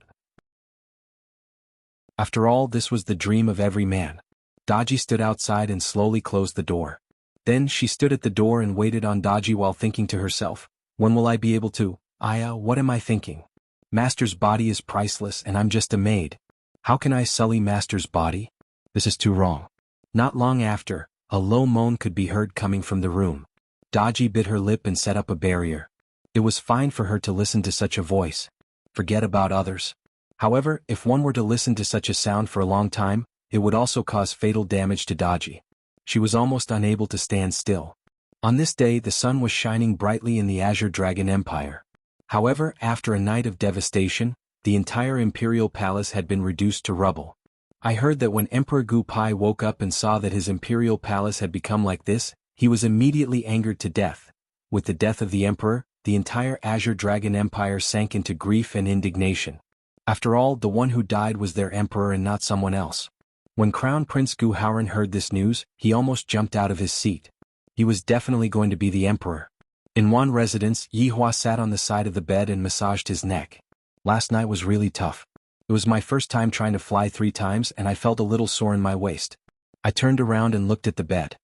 After all, this was the dream of every man. Daji stood outside and slowly closed the door. Then she stood at the door and waited on Daji while thinking to herself, when will I be able to, what am I thinking? Master's body is priceless and I'm just a maid. How can I sully Master's body? This is too wrong. Not long after, a low moan could be heard coming from the room. Daji bit her lip and set up a barrier. It was fine for her to listen to such a voice. Forget about others. However, if one were to listen to such a sound for a long time, it would also cause fatal damage to Daji. She was almost unable to stand still. On this day, the sun was shining brightly in the Azure Dragon Empire. However, after a night of devastation, the entire imperial palace had been reduced to rubble. I heard that when Emperor Gu Pai woke up and saw that his imperial palace had become like this, he was immediately angered to death. With the death of the emperor, the entire Azure Dragon Empire sank into grief and indignation. After all, the one who died was their emperor and not someone else. When Crown Prince Gu Haoran heard this news, he almost jumped out of his seat. He was definitely going to be the emperor. In one residence, Yi Hua sat on the side of the bed and massaged his neck. Last night was really tough. It was my first time trying to fly 3 times and I felt a little sore in my waist. I turned around and looked at the bed.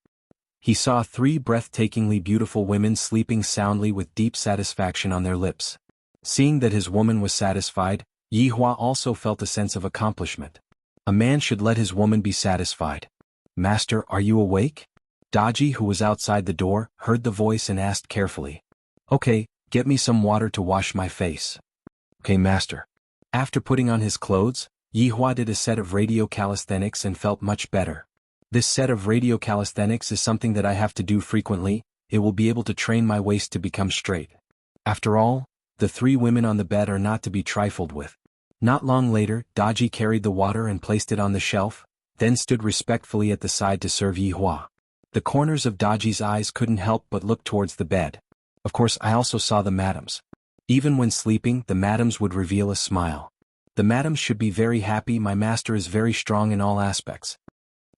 He saw 3 breathtakingly beautiful women sleeping soundly with deep satisfaction on their lips. Seeing that his woman was satisfied, Yi Hua also felt a sense of accomplishment. A man should let his woman be satisfied. Master, are you awake? Daji, who was outside the door, heard the voice and asked carefully. Okay, get me some water to wash my face. Okay, master. After putting on his clothes, Yi Hua did a set of radio calisthenics and felt much better. This set of radio calisthenics is something that I have to do frequently. It will be able to train my waist to become straight. After all, the 3 women on the bed are not to be trifled with. Not long later, Daji carried the water and placed it on the shelf, then stood respectfully at the side to serve Yi Hua. The corners of Daji's eyes couldn't help but look towards the bed. Of course, I also saw the madams. Even when sleeping, the madams would reveal a smile. The madams should be very happy. My master is very strong in all aspects.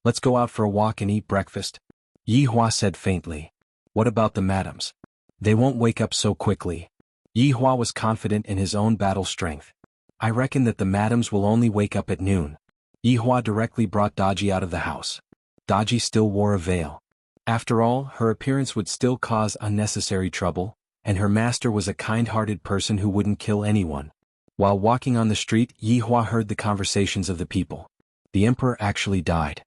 Let's go out for a walk and eat breakfast. Yi Hua said faintly. What about the madams? They won't wake up so quickly. Yi Hua was confident in his own battle strength. I reckon that the madams will only wake up at noon. Yi Hua directly brought Daji out of the house. Daji still wore a veil. After all, her appearance would still cause unnecessary trouble, and her master was a kind-hearted person who wouldn't kill anyone. While walking on the street, Yi Hua heard the conversations of the people. The emperor actually died.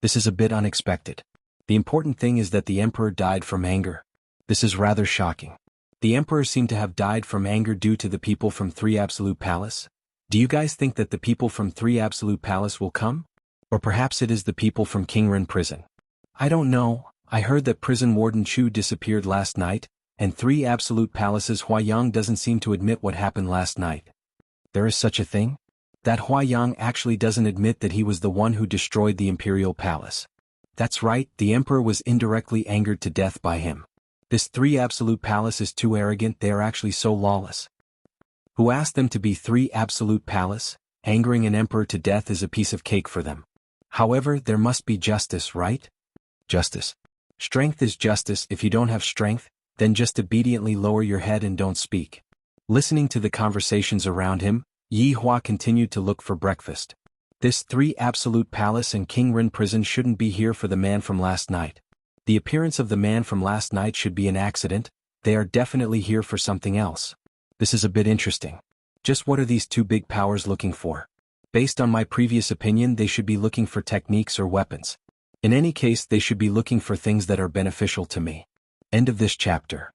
This is a bit unexpected. The important thing is that the emperor died from anger. This is rather shocking. The emperor seemed to have died from anger due to the people from 3 Absolute Palace. Do you guys think that the people from 3 Absolute Palace will come? Or perhaps it is the people from Qingren Prison. I don't know. I heard that prison warden Chu disappeared last night, and 3 Absolute Palaces Huayang doesn't seem to admit what happened last night. There is such a thing? That Huayang actually doesn't admit that he was the one who destroyed the Imperial Palace. That's right, the Emperor was indirectly angered to death by him. This 3 Absolute Palace is too arrogant, they are actually so lawless. Who asked them to be 3 Absolute Palace? Angering an emperor to death is a piece of cake for them. However, there must be justice, right? Justice. Strength is justice. If you don't have strength, then just obediently lower your head and don't speak. Listening to the conversations around him, Yi Hua continued to look for breakfast. This 3 Absolute Palace and Qingren Prison shouldn't be here for the man from last night. The appearance of the man from last night should be an accident. They are definitely here for something else. This is a bit interesting. Just what are these two big powers looking for? Based on my previous opinion, they should be looking for techniques or weapons. In any case, they should be looking for things that are beneficial to me. End of this chapter.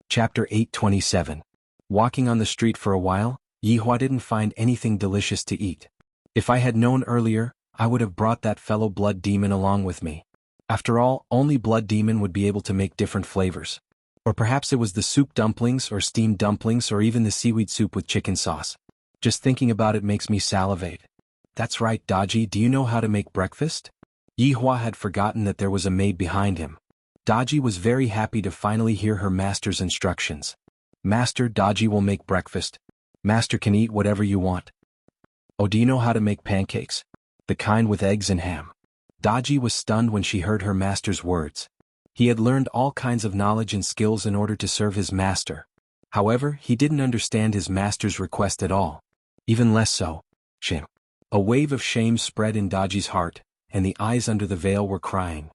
Chapter 827. Walking on the street for a while, Yihua didn't find anything delicious to eat. If I had known earlier, I would have brought that fellow blood demon along with me. After all, only blood demon would be able to make different flavors. Or perhaps it was the soup dumplings or steamed dumplings or even the seaweed soup with chicken sauce. Just thinking about it makes me salivate. That's right, Daji, do you know how to make breakfast? Yihua had forgotten that there was a maid behind him. Daji was very happy to finally hear her master's instructions. Master, Daji will make breakfast. Master can eat whatever you want. Oh, do you know how to make pancakes? The kind with eggs and ham. Daji was stunned when she heard her master's words. He had learned all kinds of knowledge and skills in order to serve his master. However, he didn't understand his master's request at all. Even less so. Shame. A wave of shame spread in Daji's heart, and the eyes under the veil were crying.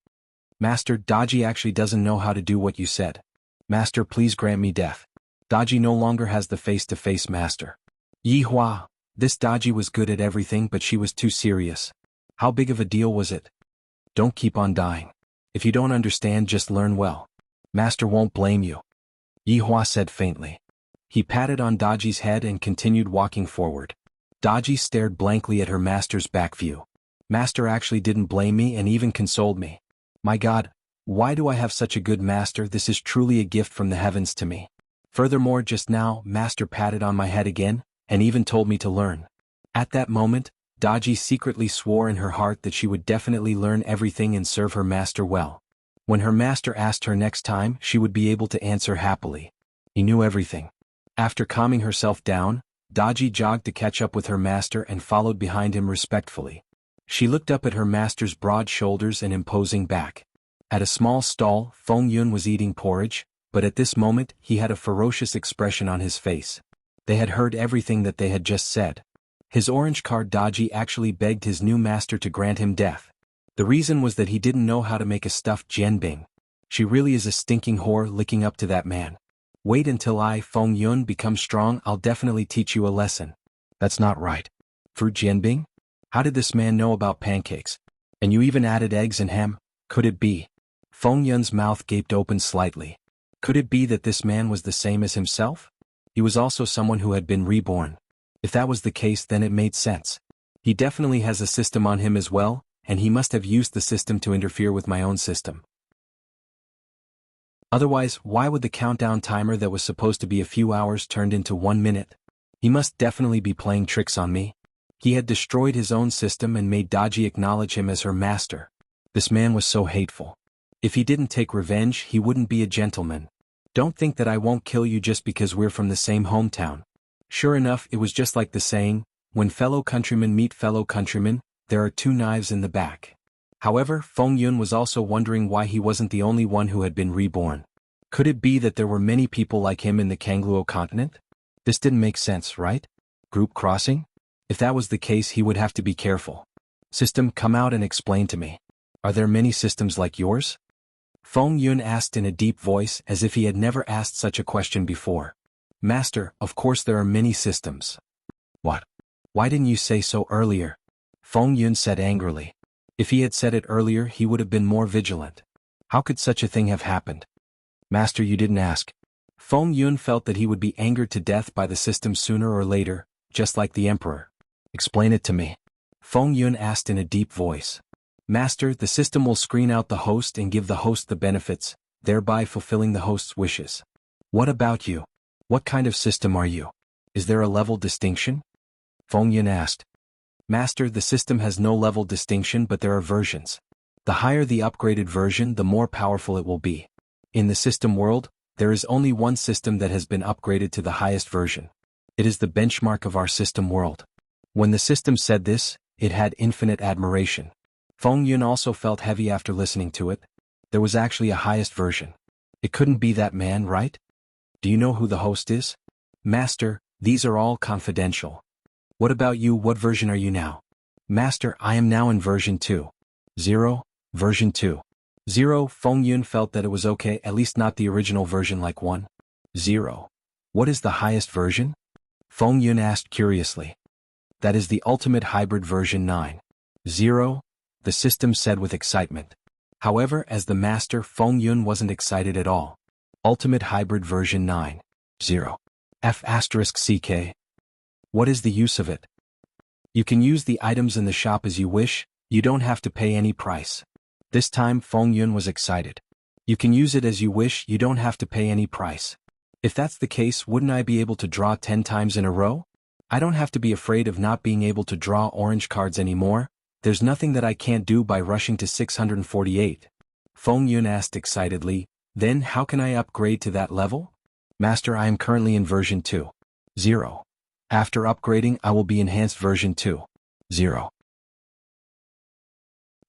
Master, Daji actually doesn't know how to do what you said. Master, please grant me death. Daji no longer has the face-to-face master. Yihua, this Daji was good at everything, but she was too serious. How big of a deal was it? Don't keep on dying. If you don't understand, just learn well. Master won't blame you. Yihua said faintly. He patted on Daji's head and continued walking forward. Daji stared blankly at her master's back view. Master actually didn't blame me and even consoled me. My God, why do I have such a good master? This is truly a gift from the heavens to me. Furthermore, just now, Master patted on my head again, and even told me to learn. At that moment, Daji secretly swore in her heart that she would definitely learn everything and serve her master well. When her master asked her next time, she would be able to answer happily. He knew everything. After calming herself down, Daji jogged to catch up with her master and followed behind him respectfully. She looked up at her master's broad shoulders and imposing back. At a small stall, Feng Yun was eating porridge, but at this moment, he had a ferocious expression on his face. They had heard everything that they had just said. His orange card Daji actually begged his new master to grant him death. The reason was that he didn't know how to make a stuffed jianbing. She really is a stinking whore licking up to that man. Wait until I, Feng Yun, become strong, I'll definitely teach you a lesson. That's not right. Fruit jianbing? How did this man know about pancakes? And you even added eggs and ham? Could it be? Feng Yun's mouth gaped open slightly. Could it be that this man was the same as himself? He was also someone who had been reborn. If that was the case, then it made sense. He definitely has a system on him as well, and he must have used the system to interfere with my own system. Otherwise, why would the countdown timer that was supposed to be a few hours turned into 1 minute? He must definitely be playing tricks on me. He had destroyed his own system and made Daji acknowledge him as her master. This man was so hateful. If he didn't take revenge, he wouldn't be a gentleman. Don't think that I won't kill you just because we're from the same hometown. Sure enough, it was just like the saying, when fellow countrymen meet fellow countrymen, there are 2 knives in the back. However, Feng Yun was also wondering why he wasn't the only one who had been reborn. Could it be that there were many people like him in the Kangluo continent? This didn't make sense, right? Group crossing? If that was the case, he would have to be careful. System, come out and explain to me. Are there many systems like yours? Feng Yun asked in a deep voice as if he had never asked such a question before. Master, of course there are many systems. What? Why didn't you say so earlier? Feng Yun said angrily. If he had said it earlier, he would have been more vigilant. How could such a thing have happened? Master, you didn't ask. Feng Yun felt that he would be angered to death by the system sooner or later, just like the emperor. Explain it to me. Feng Yun asked in a deep voice. Master, the system will screen out the host and give the host the benefits, thereby fulfilling the host's wishes. What about you? What kind of system are you? Is there a level distinction? Feng Yun asked. Master, the system has no level distinction, but there are versions. The higher the upgraded version, the more powerful it will be. In the system world, there is only one system that has been upgraded to the highest version. It is the benchmark of our system world. When the system said this, it had infinite admiration. Feng Yun also felt heavy after listening to it. There was actually a highest version. It couldn't be that man, right? Do you know who the host is? Master, these are all confidential. What about you? What version are you now? Master, I am now in version 2.0. Version 2.0. Feng Yun felt that it was okay, at least not the original version like 1.0. What is the highest version? Feng Yun asked curiously. That is the ultimate hybrid version 9.0, the system said with excitement. However, as the master, Feng Yun wasn't excited at all. Ultimate hybrid version 9.0. F***ck. What is the use of it? You can use the items in the shop as you wish, you don't have to pay any price. This time Feng Yun was excited. You can use it as you wish, you don't have to pay any price. If that's the case, wouldn't I be able to draw 10 times in a row? I don't have to be afraid of not being able to draw orange cards anymore. There's nothing that I can't do by rushing to 648. Feng Yun asked excitedly, then how can I upgrade to that level? Master, I am currently in version 2.0. After upgrading, I will be enhanced version 2.0.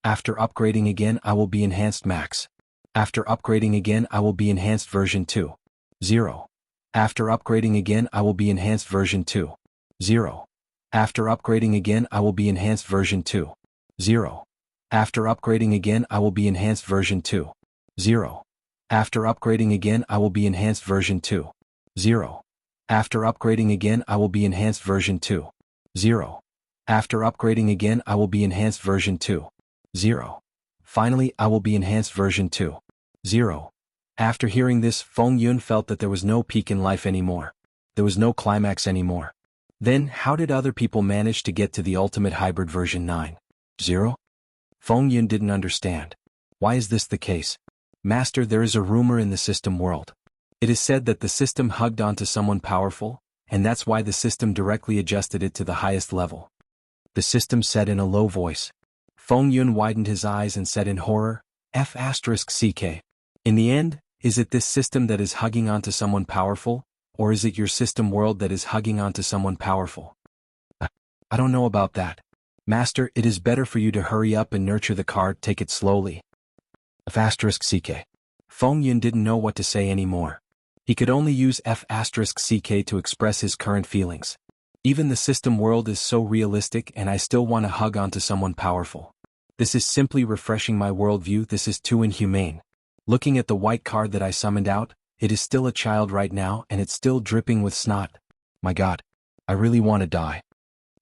After upgrading again, I will be enhanced max. After upgrading again, I will be enhanced version 2.0. After upgrading again, I will be enhanced version 2.0. After upgrading again, I will be enhanced version 2.0. After upgrading again, I will be enhanced version 2.0. After upgrading again, I will be enhanced version 2.0. After upgrading again, I will be enhanced version 2.0. After upgrading again, I will be enhanced version 2.0. Finally, I will be enhanced version 2.0. After hearing this, Feng Yun felt that there was no peak in life anymore. There was no climax anymore. Then, how did other people manage to get to the ultimate hybrid version 9.0? Feng Yun didn't understand. Why is this the case? Master, there is a rumor in the system world. It is said that the system hugged onto someone powerful, and that's why the system directly adjusted it to the highest level. The system said in a low voice. Feng Yun widened his eyes and said in horror, F***ck. In the end, is it this system that is hugging onto someone powerful, or is it your system world that is hugging onto someone powerful? I don't know about that. Master, it is better for you to hurry up and nurture the card, take it slowly. F***ck. Feng Yun didn't know what to say anymore. He could only use F***ck to express his current feelings. Even the system world is so realistic and I still want to hug onto someone powerful. This is simply refreshing my worldview, this is too inhumane. Looking at the white card that I summoned out, it is still a child right now and it's still dripping with snot. My God, I really want to die.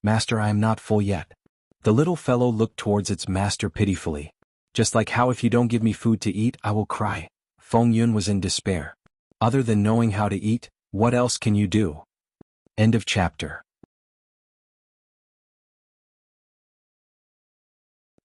Master, I am not full yet. The little fellow looked towards its master pitifully. Just like how if you don't give me food to eat, I will cry. Feng Yun was in despair. Other than knowing how to eat, what else can you do? End of chapter.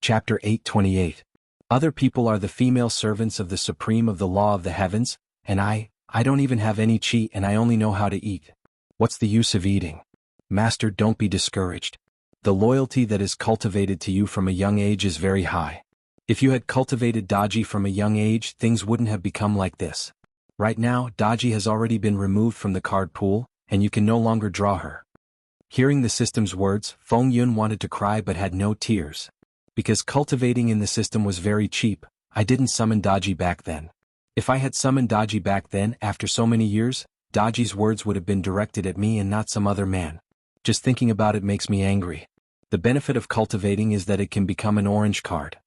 Chapter 828. Other people are the female servants of the Supreme of the Law of the Heavens, and I don't even have any chi and I only know how to eat. What's the use of eating? Master, don't be discouraged. The loyalty that is cultivated to you from a young age is very high. If you had cultivated Daji from a young age, things wouldn't have become like this. Right now, Daji has already been removed from the card pool, and you can no longer draw her. Hearing the system's words, Feng Yun wanted to cry but had no tears. Because cultivating in the system was very cheap, I didn't summon Daji back then. If I had summoned Daji back then, after so many years, Daji's words would have been directed at me and not some other man. Just thinking about it makes me angry. The benefit of cultivating is that it can become an orange card.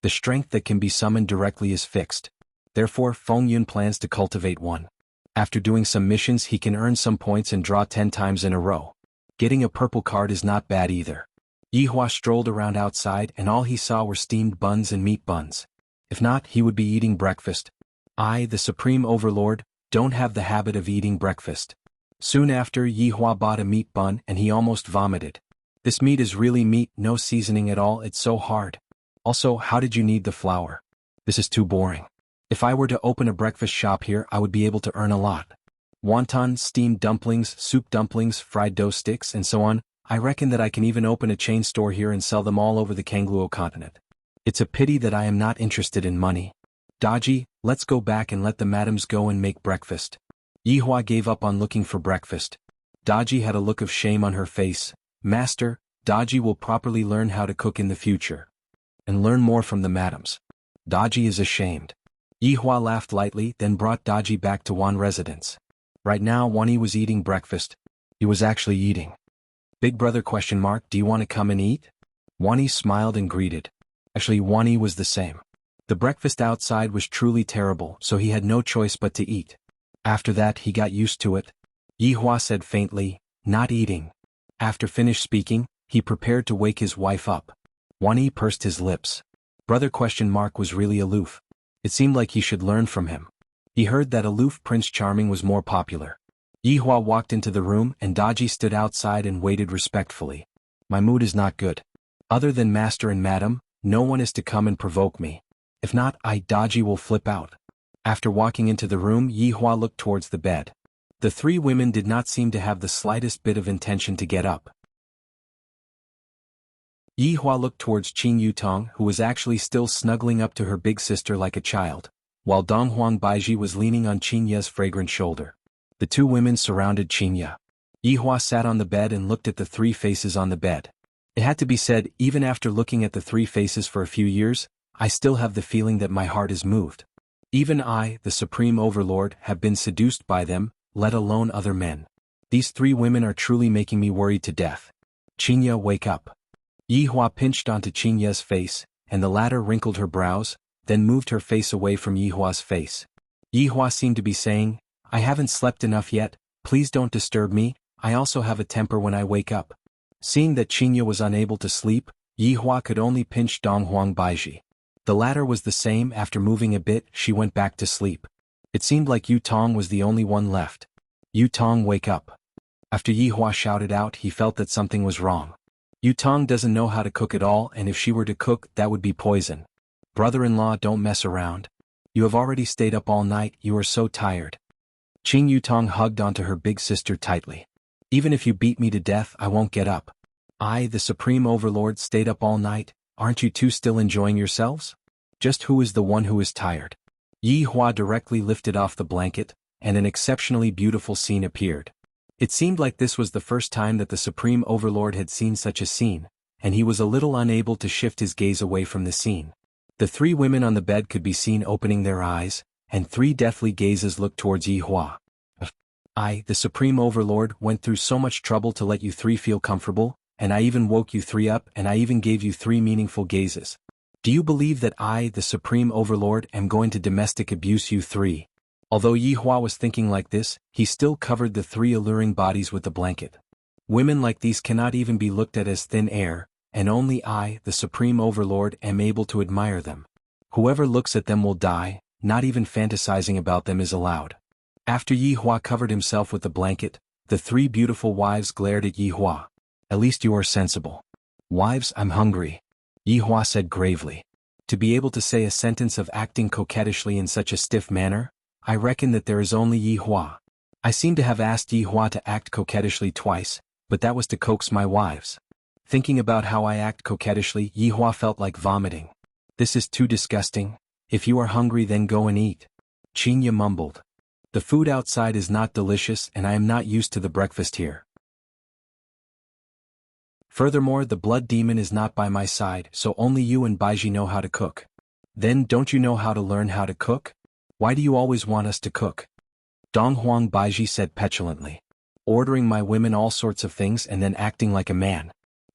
The strength that can be summoned directly is fixed. Therefore, Feng Yun plans to cultivate one. After doing some missions, he can earn some points and draw 10 times in a row. Getting a purple card is not bad either. Yihua strolled around outside and all he saw were steamed buns and meat buns. If not, he would be eating breakfast. I, the Supreme Overlord, don't have the habit of eating breakfast. Soon after, Yihua bought a meat bun and he almost vomited. This meat is really meat, no seasoning at all, it's so hard. Also, how did you need the flour? This is too boring. If I were to open a breakfast shop here, I would be able to earn a lot. Wonton, steamed dumplings, soup dumplings, fried dough sticks, and so on. I reckon that I can even open a chain store here and sell them all over the Kangluo continent. It's a pity that I am not interested in money. Daji, let's go back and let the madams go and make breakfast. Yihua gave up on looking for breakfast. Daji had a look of shame on her face. Master, Daji will properly learn how to cook in the future. And learn more from the madams. Daji is ashamed. Yihua laughed lightly, then brought Daji back to Wan residence. Right now, Wani was eating breakfast. He was actually eating. Big brother ? Do you want to come and eat? Wani smiled and greeted. Actually, Wani was the same. The breakfast outside was truly terrible, so he had no choice but to eat. After that, he got used to it. Yihua said faintly, "Not eating." After finished speaking, he prepared to wake his wife up. Wani pursed his lips. Brother was really aloof. It seemed like he should learn from him. He heard that aloof Prince Charming was more popular. Yihua walked into the room and Daji stood outside and waited respectfully. My mood is not good. Other than master and madam, no one is to come and provoke me. If not, Daji will flip out. After walking into the room, Yihua looked towards the bed. The three women did not seem to have the slightest bit of intention to get up. Yihua looked towards Qing Yutong, who was actually still snuggling up to her big sister like a child, while Donghuang Baiji was leaning on Qingya's fragrant shoulder. The two women surrounded Qingya. Yihua sat on the bed and looked at the three faces on the bed. It had to be said, even after looking at the three faces for a few years, I still have the feeling that my heart is moved. Even I, the Supreme Overlord, have been seduced by them, let alone other men. These three women are truly making me worried to death. Qingya, wake up. Yihua pinched onto Qingya's face, and the latter wrinkled her brows, then moved her face away from Yihua's face. Yihua seemed to be saying, I haven't slept enough yet, please don't disturb me, I also have a temper when I wake up. Seeing that Qingya was unable to sleep, Yihua could only pinch Donghuang Baiji. The latter was the same. After moving a bit, she went back to sleep. It seemed like Yutong was the only one left. Yutong, wake up. After Yihua shouted out, he felt that something was wrong. Yutong doesn't know how to cook at all, and if she were to cook, that would be poison. Brother-in-law, don't mess around. You have already stayed up all night, you are so tired. Qing Yutong hugged onto her big sister tightly. Even if you beat me to death, I won't get up. I, the Supreme Overlord, stayed up all night, aren't you two still enjoying yourselves? Just who is the one who is tired? Yihua directly lifted off the blanket, and an exceptionally beautiful scene appeared. It seemed like this was the first time that the Supreme Overlord had seen such a scene, and he was a little unable to shift his gaze away from the scene. The three women on the bed could be seen opening their eyes, and three deathly gazes looked towards Yihua. I, the Supreme Overlord, went through so much trouble to let you three feel comfortable, and I even woke you three up, and I even gave you three meaningful gazes. Do you believe that I, the Supreme Overlord, am going to domestic abuse you three? Although Yihua was thinking like this, he still covered the three alluring bodies with the blanket. Women like these cannot even be looked at as thin air, and only I, the Supreme Overlord, am able to admire them. Whoever looks at them will die, not even fantasizing about them is allowed. After Yihua covered himself with the blanket, the three beautiful wives glared at Yihua. At least you are sensible. Wives, I'm hungry. Yihua said gravely. To be able to say a sentence of acting coquettishly in such a stiff manner, I reckon that there is only Yihua. I seem to have asked Yihua to act coquettishly twice, but that was to coax my wives. Thinking about how I act coquettishly, Yihua felt like vomiting. This is too disgusting. If you are hungry, then go and eat. Qingya mumbled. The food outside is not delicious and I am not used to the breakfast here. Furthermore, the blood demon is not by my side, so only you and Baiji know how to cook. Then don't you know how to learn how to cook? Why do you always want us to cook? Donghuang Baiji said petulantly. Ordering my women all sorts of things and then acting like a man.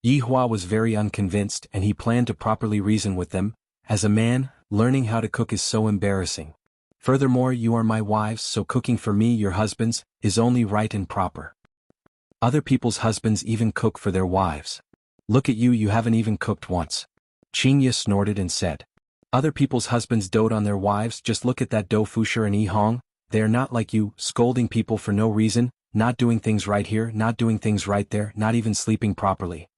Yihua was very unconvinced and he planned to properly reason with them. As a man, learning how to cook is so embarrassing. Furthermore, you are my wives, so cooking for me, your husbands, is only right and proper. Other people's husbands even cook for their wives. Look at you, you haven't even cooked once. Qingya snorted and said. Other people's husbands dote on their wives, just look at that Do Fusher and Yihong, they are not like you, scolding people for no reason, not doing things right here, not doing things right there, not even sleeping properly.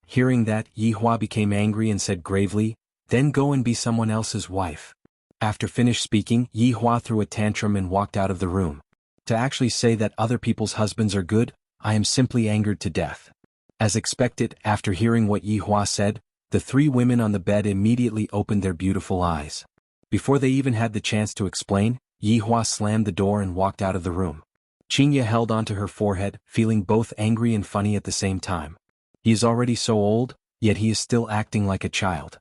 Hearing that, Yihua became angry and said gravely, then go and be someone else's wife. After finished speaking, Yihua threw a tantrum and walked out of the room. To actually say that other people's husbands are good, I am simply angered to death. As expected, after hearing what Yihua said, the three women on the bed immediately opened their beautiful eyes. Before they even had the chance to explain, Yihua slammed the door and walked out of the room. Qingya held onto her forehead, feeling both angry and funny at the same time. He is already so old, yet he is still acting like a child.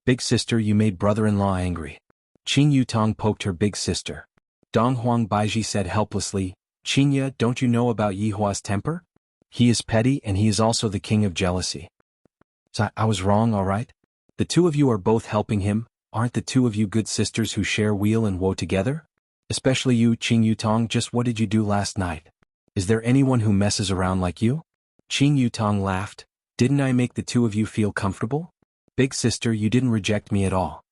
Big sister, you made brother-in-law angry. Qing Yutong poked her big sister. Donghuang Baiji said helplessly, Qingya, don't you know about Yihua's temper? He is petty and he is also the king of jealousy. So I was wrong, all right? The two of you are both helping him. Aren't the two of you good sisters who share weal and woe together? Especially you, Qing Yutong, just what did you do last night? Is there anyone who messes around like you? Qing Yutong laughed. Didn't I make the two of you feel comfortable? Big sister, you didn't reject me at all.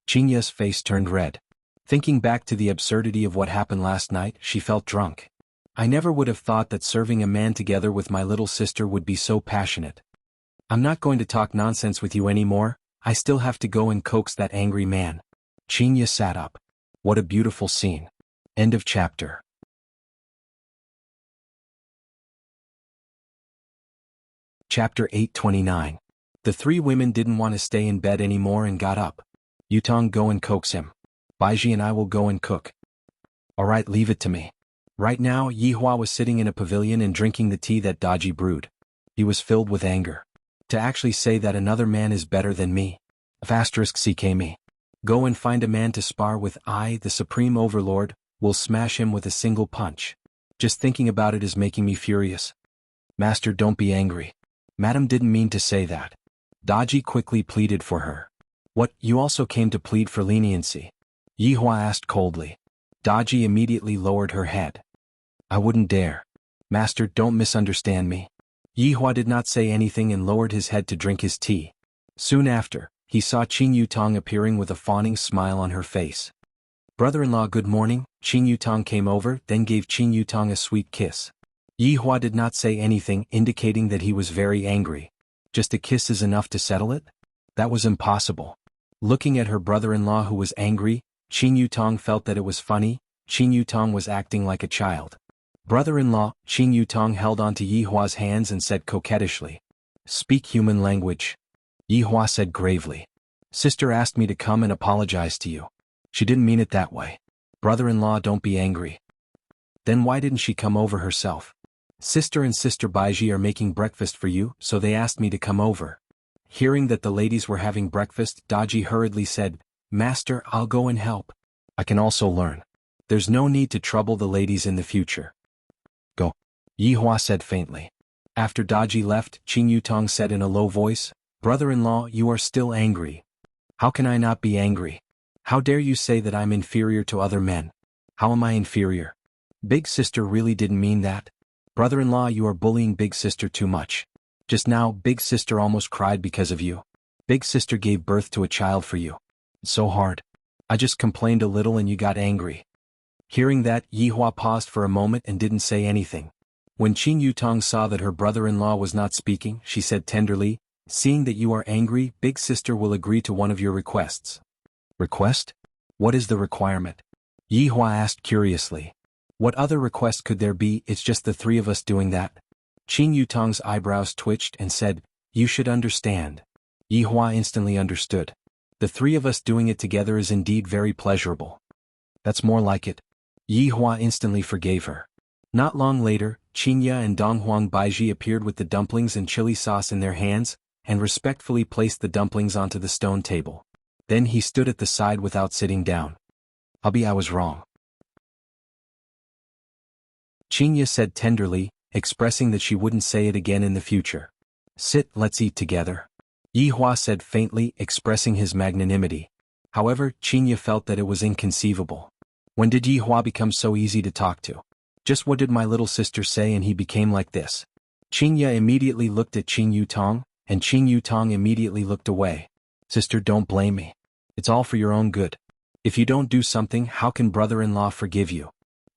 Qingya's face turned red. Thinking back to the absurdity of what happened last night, she felt drunk. I never would have thought that serving a man together with my little sister would be so passionate. I'm not going to talk nonsense with you anymore. I still have to go and coax that angry man. Xianxia sat up. What a beautiful scene. End of chapter. Chapter 829. The three women didn't want to stay in bed anymore and got up. Yutong, go and coax him. Baiji and I will go and cook. Alright, leave it to me. Right now, Yihua was sitting in a pavilion and drinking the tea that Daji brewed. He was filled with anger. To actually say that another man is better than me. *CK. Go and find a man to spar with. I, the Supreme Overlord, will smash him with a single punch. Just thinking about it is making me furious. Master, don't be angry. Madam didn't mean to say that. Daji quickly pleaded for her. What, you also came to plead for leniency? Yihua asked coldly. Daji immediately lowered her head. I wouldn't dare. Master, don't misunderstand me. Yihua did not say anything and lowered his head to drink his tea. Soon after, he saw Qing Yutong appearing with a fawning smile on her face. Brother-in-law, good morning. Qing Yutong came over, then gave Qing Yutong a sweet kiss. Yihua did not say anything, indicating that he was very angry. Just a kiss is enough to settle it? That was impossible. Looking at her brother-in-law who was angry, Qing Yutong felt that it was funny. Qing Yutong was acting like a child. Brother-in-law, Qing Yutong held onto Yihua's hands and said coquettishly. Speak human language. Yihua said gravely. Sister asked me to come and apologize to you. She didn't mean it that way. Brother-in-law, don't be angry. Then why didn't she come over herself? Sister and Sister Baiji are making breakfast for you, so they asked me to come over. Hearing that the ladies were having breakfast, Daji hurriedly said, Master, I'll go and help. I can also learn. There's no need to trouble the ladies in the future. Go. Yihua said faintly. After Daji left, Qing Yutong said in a low voice, Brother-in-law, you are still angry. How can I not be angry? How dare you say that I'm inferior to other men? How am I inferior? Big sister really didn't mean that. Brother-in-law, you are bullying big sister too much. Just now, big sister almost cried because of you. Big sister gave birth to a child for you. It's so hard. I just complained a little and you got angry. Hearing that, Yihua paused for a moment and didn't say anything. When Qing Yutong saw that her brother-in-law was not speaking, she said tenderly, Seeing that you are angry, big sister will agree to one of your requests. Request? What is the requirement? Yihua asked curiously. What other request could there be? It's just the three of us doing that. Qing Yutong's eyebrows twitched and said, You should understand. Yihua instantly understood. The three of us doing it together is indeed very pleasurable. That's more like it. Yihua instantly forgave her. Not long later, Xianxia and Donghuang Baiji appeared with the dumplings and chili sauce in their hands, and respectfully placed the dumplings onto the stone table. Then he stood at the side without sitting down. I was wrong. Xianxia said tenderly, expressing that she wouldn't say it again in the future. Sit, let's eat together. Yihua said faintly, expressing his magnanimity. However, Xianxia felt that it was inconceivable. When did Yihua become so easy to talk to? Just what did my little sister say and he became like this? Xianxia immediately looked at Qing Yutong, and Qing Yutong immediately looked away. Sister, don't blame me. It's all for your own good. If you don't do something, how can brother-in-law forgive you?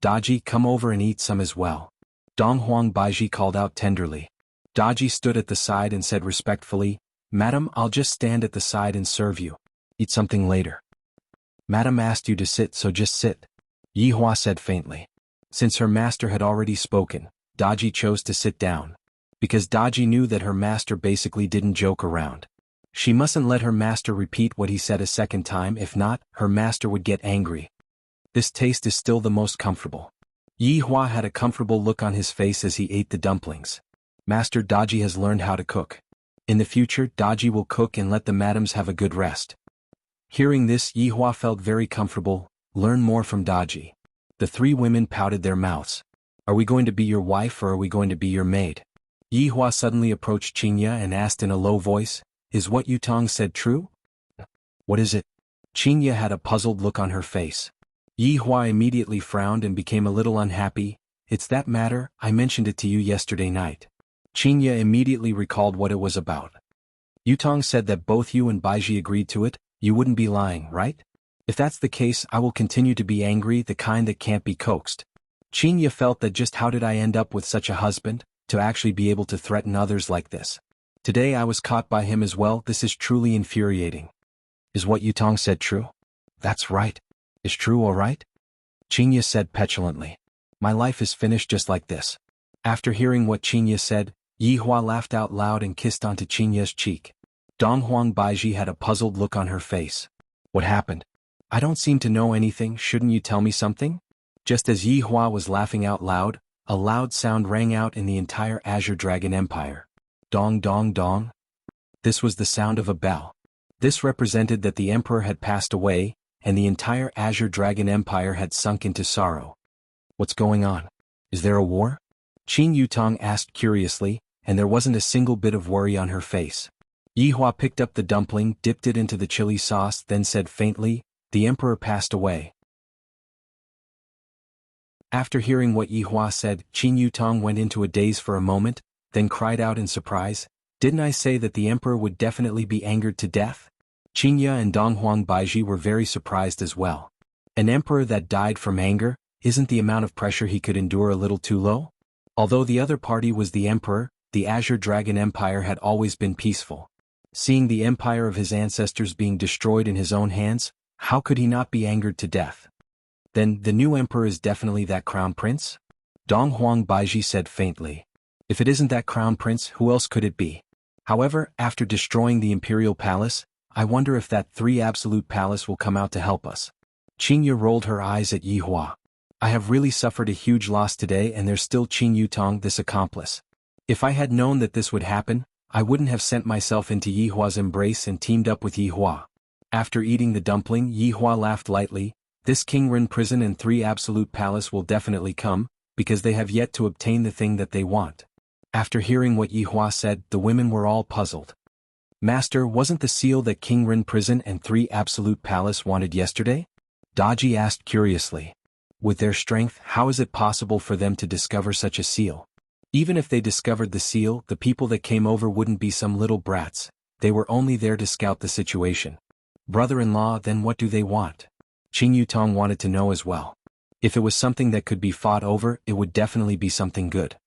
Daji, come over and eat some as well. Donghuang Baiji called out tenderly. Daji stood at the side and said respectfully, Madam, I'll just stand at the side and serve you. Eat something later. Madam asked you to sit, so just sit. Yihua said faintly. Since her master had already spoken, Daji chose to sit down. Because Daji knew that her master basically didn't joke around. She mustn't let her master repeat what he said a second time, if not, her master would get angry. This taste is still the most comfortable. Yihua had a comfortable look on his face as he ate the dumplings. Master Daji has learned how to cook. In the future, Daji will cook and let the madams have a good rest. Hearing this, Yihua felt very comfortable. Learn more from Daji. The three women pouted their mouths. Are we going to be your wife or are we going to be your maid? Yihua suddenly approached Xianxia and asked in a low voice, Is what Yutong said true? What is it? Xianxia had a puzzled look on her face. Yi Hua immediately frowned and became a little unhappy. It's that matter, I mentioned it to you yesterday night. Xianxia immediately recalled what it was about. Yutong said that both you and Baiji agreed to it. You wouldn't be lying, right? If that's the case, I will continue to be angry, the kind that can't be coaxed. Xianxia felt that just how did I end up with such a husband, to actually be able to threaten others like this. Today I was caught by him as well. This is truly infuriating. Is what Yutong said true? That's right. Is true all right? Xianxia said petulantly. My life is finished just like this. After hearing what Xianxia said, Yi Hua laughed out loud and kissed onto Xianxia's cheek. Donghuang Baiji had a puzzled look on her face. What happened? I don't seem to know anything, shouldn't you tell me something? Just as Yi Hua was laughing out loud, a loud sound rang out in the entire Azure Dragon Empire. Dong dong dong. This was the sound of a bell. This represented that the emperor had passed away, and the entire Azure Dragon Empire had sunk into sorrow. What's going on? Is there a war? Qin Yutong asked curiously, and there wasn't a single bit of worry on her face. Yi Hua picked up the dumpling, dipped it into the chili sauce, then said faintly, the emperor passed away. After hearing what Yi Hua said, Qin Yutong went into a daze for a moment, then cried out in surprise, didn't I say that the emperor would definitely be angered to death? Xianxia and Donghuang Baiji were very surprised as well. An emperor that died from anger, isn't the amount of pressure he could endure a little too low? Although the other party was the emperor, the Azure Dragon Empire had always been peaceful. Seeing the empire of his ancestors being destroyed in his own hands, how could he not be angered to death? Then, the new emperor is definitely that crown prince? Donghuang Baiji said faintly. If it isn't that crown prince, who else could it be? However, after destroying the imperial palace, I wonder if that 3 absolute palace will come out to help us. Xianxia rolled her eyes at Yi Hua. I have really suffered a huge loss today, and there's still Qin Yutong, this accomplice. If I had known that this would happen, I wouldn't have sent myself into Yi Hua's embrace and teamed up with Yi Hua. After eating the dumpling, Yi Hua laughed lightly. This King Ren prison and 3 absolute palace will definitely come, because they have yet to obtain the thing that they want. After hearing what Yi Hua said, the women were all puzzled. Master, wasn't the seal that King Ren prison and 3 absolute palace wanted yesterday? Daji asked curiously. With their strength, how is it possible for them to discover such a seal? Even if they discovered the seal, the people that came over wouldn't be some little brats. They were only there to scout the situation. Brother-in-law, then what do they want? Qin Yutong wanted to know as well. If it was something that could be fought over, it would definitely be something good.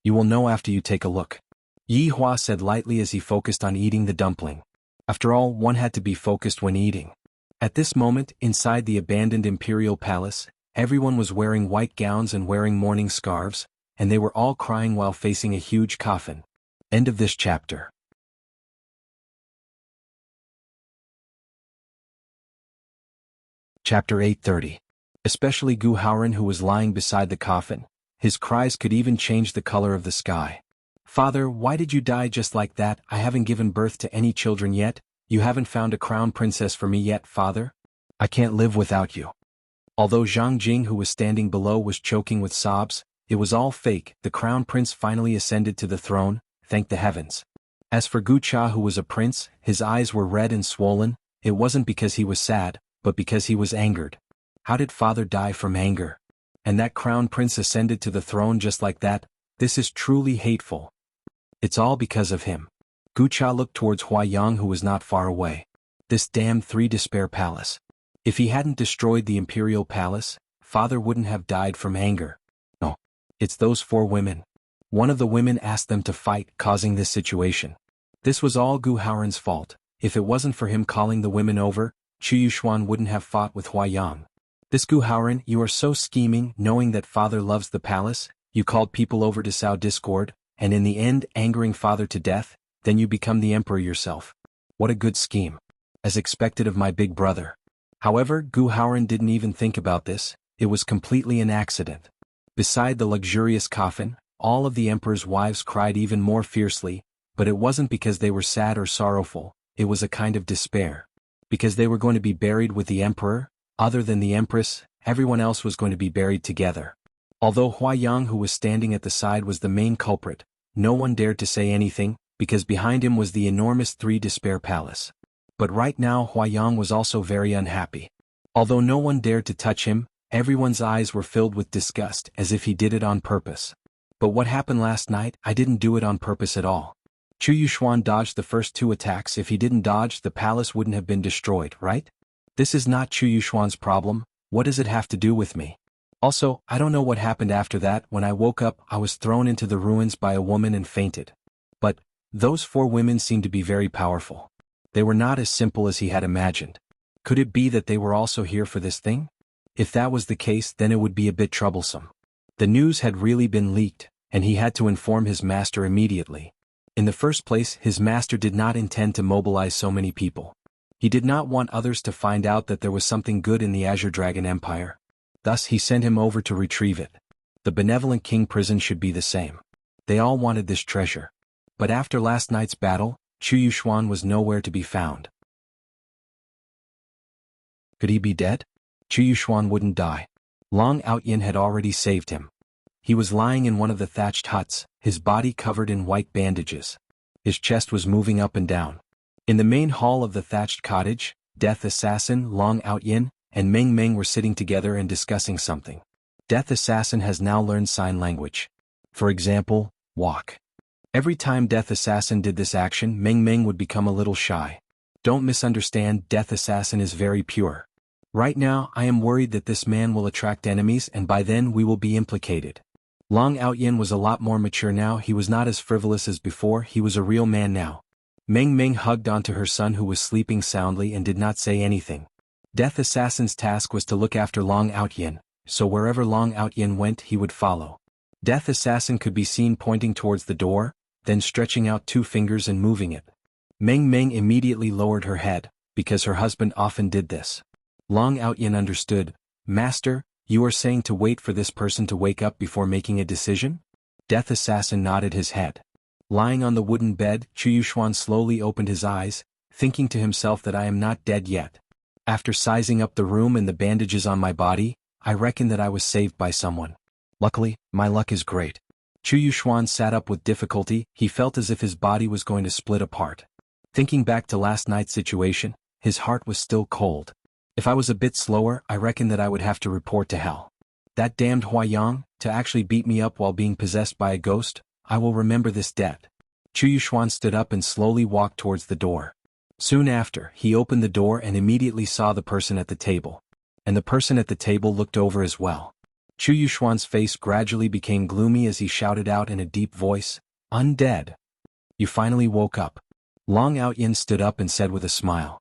You will know after you take a look. Yi Hua said lightly as he focused on eating the dumpling. After all, one had to be focused when eating. At this moment, inside the abandoned imperial palace, everyone was wearing white gowns and wearing mourning scarves, and they were all crying while facing a huge coffin. End of this chapter. Chapter 830. Especially Gu Haoran, who was lying beside the coffin. His cries could even change the color of the sky. Father, why did you die just like that? I haven't given birth to any children yet. You haven't found a crown princess for me yet, father? I can't live without you. Although Zhang Jing, who was standing below, was choking with sobs, it was all fake. The crown prince finally ascended to the throne, thank the heavens. As for Gu Cha, who was a prince, his eyes were red and swollen. It wasn't because he was sad, but because he was angered. How did father die from anger? And that crown prince ascended to the throne just like that? This is truly hateful. It's all because of him. Gu Cha looked towards Huaiyang, who was not far away. This damn 3 despair palace. If he hadn't destroyed the imperial palace, father wouldn't have died from anger. No. It's those 4 women. One of the women asked them to fight, causing this situation. This was all Gu Haoran's fault. If it wasn't for him calling the women over, Xuanhuan wouldn't have fought with Huaiyang. This Gu Haoran, you are so scheming, knowing that father loves the palace, you called people over to sow discord, and in the end angering father to death, then you become the emperor yourself. What a good scheme. As expected of my big brother. However, Gu Haoran didn't even think about this, it was completely an accident. Beside the luxurious coffin, all of the emperor's wives cried even more fiercely, but it wasn't because they were sad or sorrowful, it was a kind of despair. Because they were going to be buried with the emperor, other than the empress, everyone else was going to be buried together. Although Huaiyang, who was standing at the side, was the main culprit, no one dared to say anything, because behind him was the enormous Three Despair Palace. But right now Huayang was also very unhappy. Although no one dared to touch him, everyone's eyes were filled with disgust as if he did it on purpose. But what happened last night, I didn't do it on purpose at all. Xuanhuan dodged the first 2 attacks. If he didn't dodge, the palace wouldn't have been destroyed, right? This is not Xuanhuan's problem. What does it have to do with me? Also, I don't know what happened after that. When I woke up, I was thrown into the ruins by a woman and fainted. But those 4 women seemed to be very powerful. They were not as simple as he had imagined. Could it be that they were also here for this thing? If that was the case, then it would be a bit troublesome. The news had really been leaked, and he had to inform his master immediately. In the first place, his master did not intend to mobilize so many people. He did not want others to find out that there was something good in the Azure Dragon Empire. Thus he sent him over to retrieve it. The benevolent king prison should be the same. They all wanted this treasure. But after last night's battle, Xuanhuan was nowhere to be found. Could he be dead? Xuanhuan wouldn't die. Long Outyin had already saved him. He was lying in one of the thatched huts, his body covered in white bandages. His chest was moving up and down. In the main hall of the thatched cottage, Death Assassin, Long Outyin, and Meng Meng were sitting together and discussing something. Death Assassin has now learned sign language. For example, walk. Every time Death Assassin did this action, Meng Meng would become a little shy. Don't misunderstand, Death Assassin is very pure. Right now, I am worried that this man will attract enemies and by then we will be implicated. Long Outyin was a lot more mature now. He was not as frivolous as before. He was a real man now. Meng Meng hugged onto her son who was sleeping soundly and did not say anything. Death Assassin's task was to look after Long Outyin, so wherever Long Outyin went he would follow. Death Assassin could be seen pointing towards the door, then stretching out 2 fingers and moving it. Meng Meng immediately lowered her head, because her husband often did this. Long Outyin understood. Master, you are saying to wait for this person to wake up before making a decision? Death Assassin nodded his head. Lying on the wooden bed, Xuanhuan slowly opened his eyes, thinking to himself that I am not dead yet. After sizing up the room and the bandages on my body, I reckon that I was saved by someone. Luckily, my luck is great. Xuanhuan sat up with difficulty. He felt as if his body was going to split apart. Thinking back to last night's situation, his heart was still cold. If I was a bit slower, I reckon that I would have to report to hell. That damned Huayang, to actually beat me up while being possessed by a ghost, I will remember this debt. Xuanhuan stood up and slowly walked towards the door. Soon after, he opened the door and immediately saw the person at the table. And the person at the table looked over as well. Xuanhuan's face gradually became gloomy as he shouted out in a deep voice, "Undead! You finally woke up." Long Outyin stood up and said with a smile.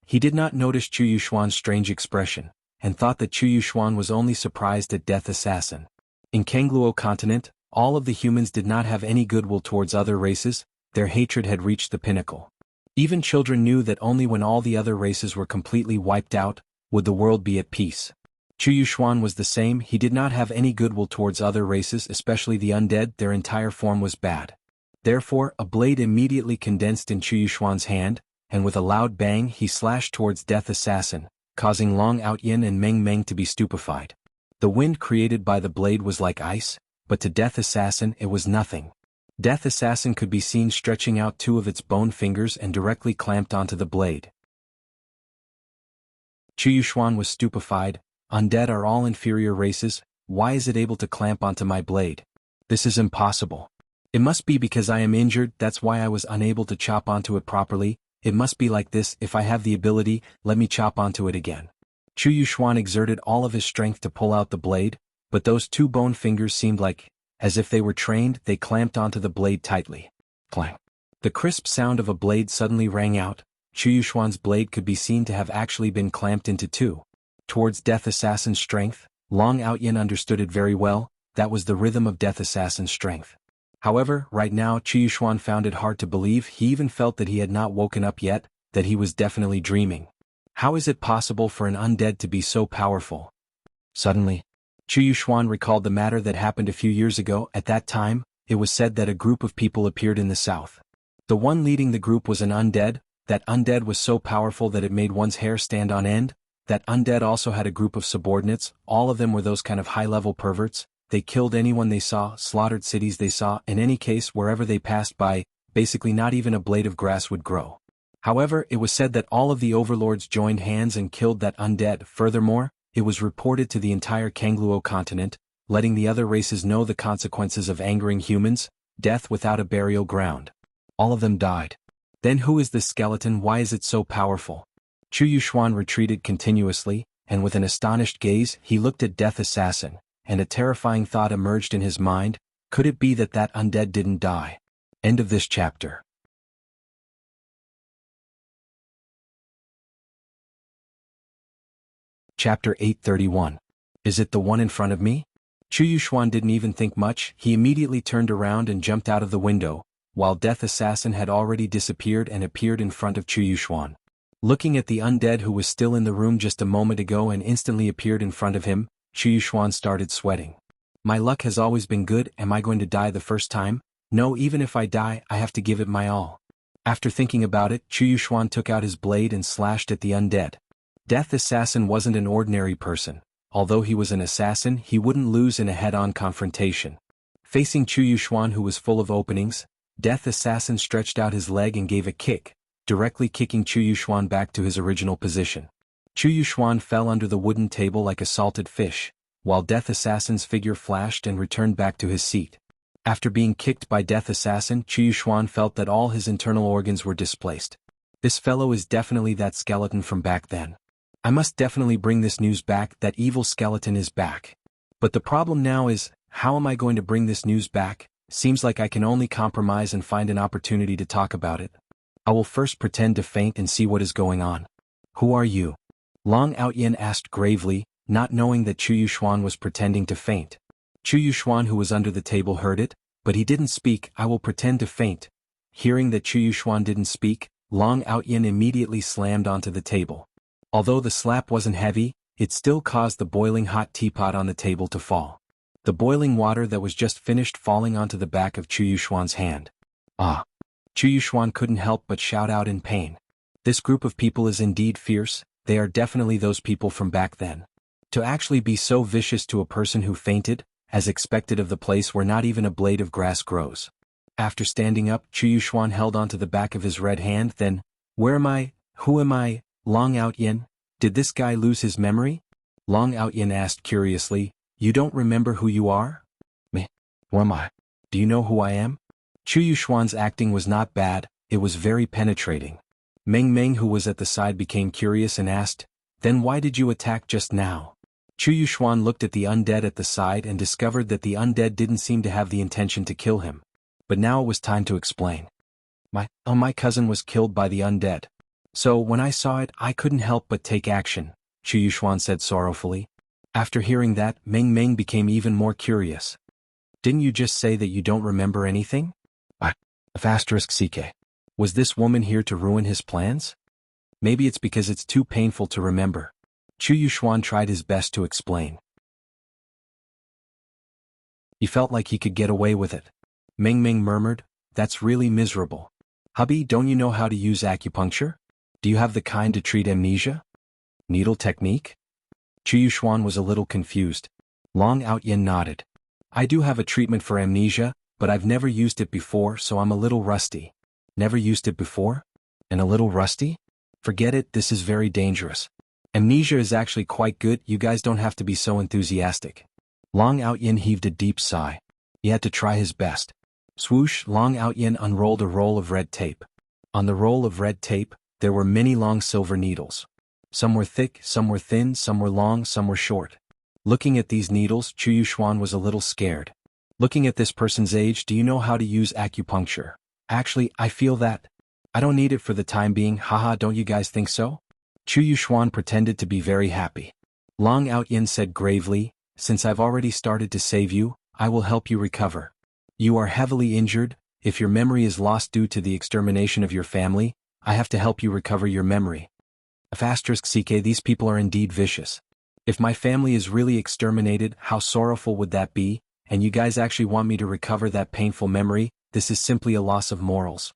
He did not notice Xuanhuan's strange expression, and thought that Xuanhuan was only surprised at Death Assassin. In Kangluo continent, all of the humans did not have any goodwill towards other races. Their hatred had reached the pinnacle. Even children knew that only when all the other races were completely wiped out, would the world be at peace. Xuanhuan was the same. He did not have any goodwill towards other races, especially the undead. Their entire form was bad. Therefore, a blade immediately condensed in Xuanhuan's hand, and with a loud bang he slashed towards Death Assassin, causing Long Outyin and Meng Meng to be stupefied. The wind created by the blade was like ice, but to Death Assassin it was nothing. Death Assassin could be seen stretching out 2 of its bone fingers and directly clamped onto the blade. Xuanhuan was stupefied. Undead are all inferior races. Why is it able to clamp onto my blade? This is impossible. It must be because I am injured. That's why I was unable to chop onto it properly. It must be like this. If I have the ability, let me chop onto it again. Xuanhuan exerted all of his strength to pull out the blade, but those 2 bone fingers seemed like, as if they were trained, they clamped onto the blade tightly. Clang. The crisp sound of a blade suddenly rang out. Xuanhuan's blade could be seen to have actually been clamped into 2. Towards Death Assassin's strength, Long Outyin understood it very well. That was the rhythm of Death Assassin's strength. However, right now Xuanhuan found it hard to believe. He even felt that he had not woken up yet, that he was definitely dreaming. How is it possible for an undead to be so powerful? Suddenly, Xuanhuan recalled the matter that happened a few years ago. At that time, it was said that a group of people appeared in the south. The one leading the group was an undead. That undead was so powerful that it made one's hair stand on end. That undead also had a group of subordinates. All of them were those kind of high-level perverts. They killed anyone they saw, slaughtered cities they saw, in any case wherever they passed by, basically not even a blade of grass would grow. However, it was said that all of the overlords joined hands and killed that undead. Furthermore, it was reported to the entire Kangluo continent, letting the other races know the consequences of angering humans, death without a burial ground. All of them died. Then who is this skeleton? Why is it so powerful? Xuanhuan retreated continuously, and with an astonished gaze he looked at Death Assassin, and a terrifying thought emerged in his mind: could it be that that undead didn't die? End of this chapter. Chapter 831. Is it the one in front of me? Xuanhuan didn't even think much. He immediately turned around and jumped out of the window, while Death Assassin had already disappeared and appeared in front of Xuanhuan. Looking at the undead who was still in the room just a moment ago and instantly appeared in front of him, Xuanhuan started sweating. My luck has always been good. Am I going to die the first time? No, even if I die, I have to give it my all. After thinking about it, Xuanhuan took out his blade and slashed at the undead. Death Assassin wasn't an ordinary person. Although he was an assassin, he wouldn't lose in a head-on confrontation. Facing Xuanhuan, who was full of openings, Death Assassin stretched out his leg and gave a kick, directly kicking Xuanhuan back to his original position. Xuanhuan fell under the wooden table like a salted fish, while Death Assassin's figure flashed and returned back to his seat. After being kicked by Death Assassin, Xuanhuan felt that all his internal organs were displaced. This fellow is definitely that skeleton from back then. I must definitely bring this news back. That evil skeleton is back. But the problem now is, how am I going to bring this news back? Seems like I can only compromise and find an opportunity to talk about it. I will first pretend to faint and see what is going on. Who are you? Long Outyin asked gravely, not knowing that Xuanhuan was pretending to faint. Xuanhuan, who was under the table, heard it, but he didn't speak. I will pretend to faint. Hearing that Xuanhuan didn't speak, Long Outyin immediately slammed onto the table. Although the slap wasn't heavy, it still caused the boiling hot teapot on the table to fall. The boiling water that was just finished falling onto the back of Xuanhuan's hand. Ah! Xuanhuan couldn't help but shout out in pain. This group of people is indeed fierce. They are definitely those people from back then. To actually be so vicious to a person who fainted, as expected of the place where not even a blade of grass grows. After standing up, Xuanhuan held onto the back of his red hand. Then, where am I? Who am I? Long Outyin, did this guy lose his memory? Long Outyin asked curiously. You don't remember who you are? Me? Who am I? Do you know who I am? Xuanhuan's acting was not bad, it was very penetrating. Meng Meng, who was at the side, became curious and asked, then why did you attack just now? Xuanhuan looked at the undead at the side and discovered that the undead didn't seem to have the intention to kill him. But now it was time to explain. My cousin was killed by the undead. So when I saw it, I couldn't help but take action, Xuanhuan said sorrowfully. After hearing that, Meng Meng became even more curious. Didn't you just say that you don't remember anything? *CK. Was this woman here to ruin his plans? Maybe it's because it's too painful to remember. Xuanhuan tried his best to explain. He felt like he could get away with it. Meng Meng murmured, that's really miserable. Hubby, don't you know how to use acupuncture? Do you have the kind to treat amnesia? Needle technique? Xuanhuan was a little confused. Long Outyin nodded. I do have a treatment for amnesia, but I've never used it before, so I'm a little rusty. Never used it before? And a little rusty? Forget it, this is very dangerous. Amnesia is actually quite good, you guys don't have to be so enthusiastic. Long Outyin heaved a deep sigh. He had to try his best. Swoosh, Long Outyin unrolled a roll of red tape. On the roll of red tape, there were many long silver needles. Some were thick, some were thin, some were long, some were short. Looking at these needles, Xuanhuan was a little scared. Looking at this person's age, do you know how to use acupuncture? Actually, I feel that. I don't need it for the time being, haha, don't you guys think so? Xuanhuan pretended to be very happy. Long Outyin said gravely, since I've already started to save you, I will help you recover. You are heavily injured. If your memory is lost due to the extermination of your family, I have to help you recover your memory. *CK, these people are indeed vicious. If my family is really exterminated, how sorrowful would that be? And you guys actually want me to recover that painful memory? This is simply a loss of morals.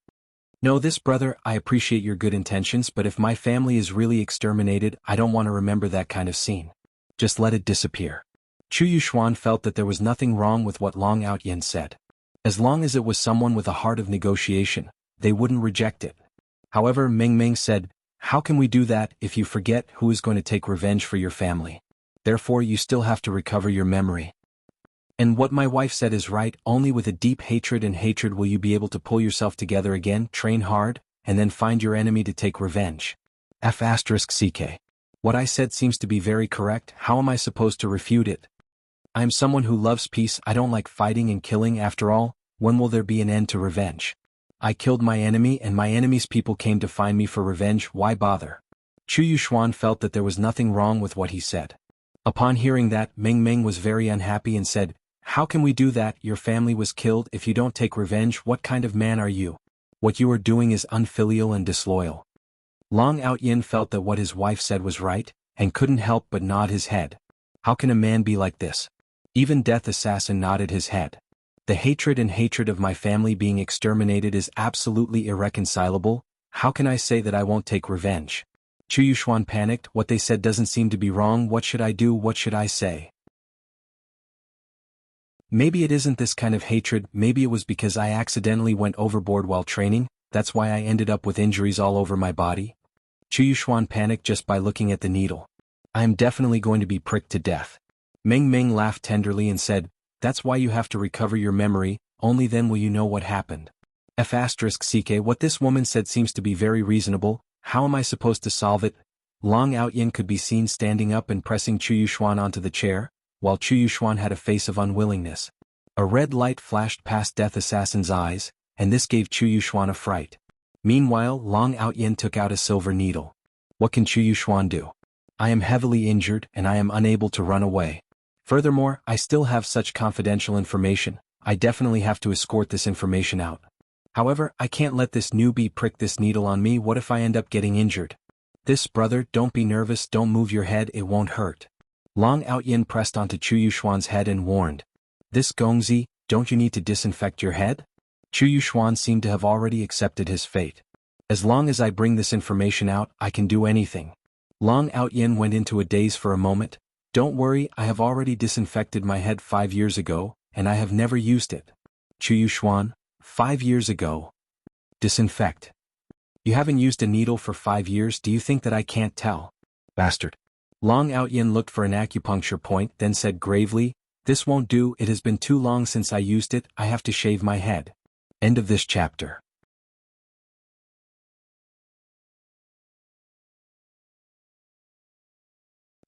No, this brother, I appreciate your good intentions, but if my family is really exterminated, I don't want to remember that kind of scene. Just let it disappear. Xuanhuan felt that there was nothing wrong with what Long Outyin said. As long as it was someone with a heart of negotiation, they wouldn't reject it. However, Meng Meng said, "How can we do that if you forget who is going to take revenge for your family? Therefore you still have to recover your memory." And what my wife said is right, only with a deep hatred and hatred will you be able to pull yourself together again, train hard, and then find your enemy to take revenge. F***ck. What I said seems to be very correct, how am I supposed to refute it? I am someone who loves peace, I don't like fighting and killing after all, when will there be an end to revenge? I killed my enemy and my enemy's people came to find me for revenge, why bother? Xuanhuan felt that there was nothing wrong with what he said. Upon hearing that, Meng Meng was very unhappy and said, "How can we do that? Your family was killed. If you don't take revenge, what kind of man are you? What you are doing is unfilial and disloyal." Long Outyin felt that what his wife said was right, and couldn't help but nod his head. How can a man be like this? Even Death Assassin nodded his head. The hatred of my family being exterminated is absolutely irreconcilable. How can I say that I won't take revenge? Xuanhuan panicked, what they said doesn't seem to be wrong, what should I do, what should I say? Maybe it isn't this kind of hatred, maybe it was because I accidentally went overboard while training, that's why I ended up with injuries all over my body. Xuanhuan panicked just by looking at the needle. I am definitely going to be pricked to death. Meng Meng laughed tenderly and said, "That's why you have to recover your memory, only then will you know what happened." F***ck. What this woman said seems to be very reasonable, how am I supposed to solve it? Long Outyin could be seen standing up and pressing Xuanhuan onto the chair, while Xuanhuan had a face of unwillingness. A red light flashed past Death Assassin's eyes, and this gave Xuanhuan a fright. Meanwhile, Long Outyin took out a silver needle. What can Xuanhuan do? I am heavily injured and I am unable to run away. Furthermore, I still have such confidential information, I definitely have to escort this information out. However, I can't let this newbie prick this needle on me, what if I end up getting injured? This, brother, don't be nervous, don't move your head, it won't hurt. Long Outyin pressed onto Xuanhuan's head and warned. This Gongzi, don't you need to disinfect your head? Xuanhuan seemed to have already accepted his fate. As long as I bring this information out, I can do anything. Long Outyin went into a daze for a moment. Don't worry, I have already disinfected my head 5 years ago, and I have never used it. Xuanhuan, 5 years ago. Disinfect. You haven't used a needle for 5 years, do you think that I can't tell? Bastard. Long Outyin looked for an acupuncture point, then said gravely, "This won't do, it has been too long since I used it, I have to shave my head." End of this chapter.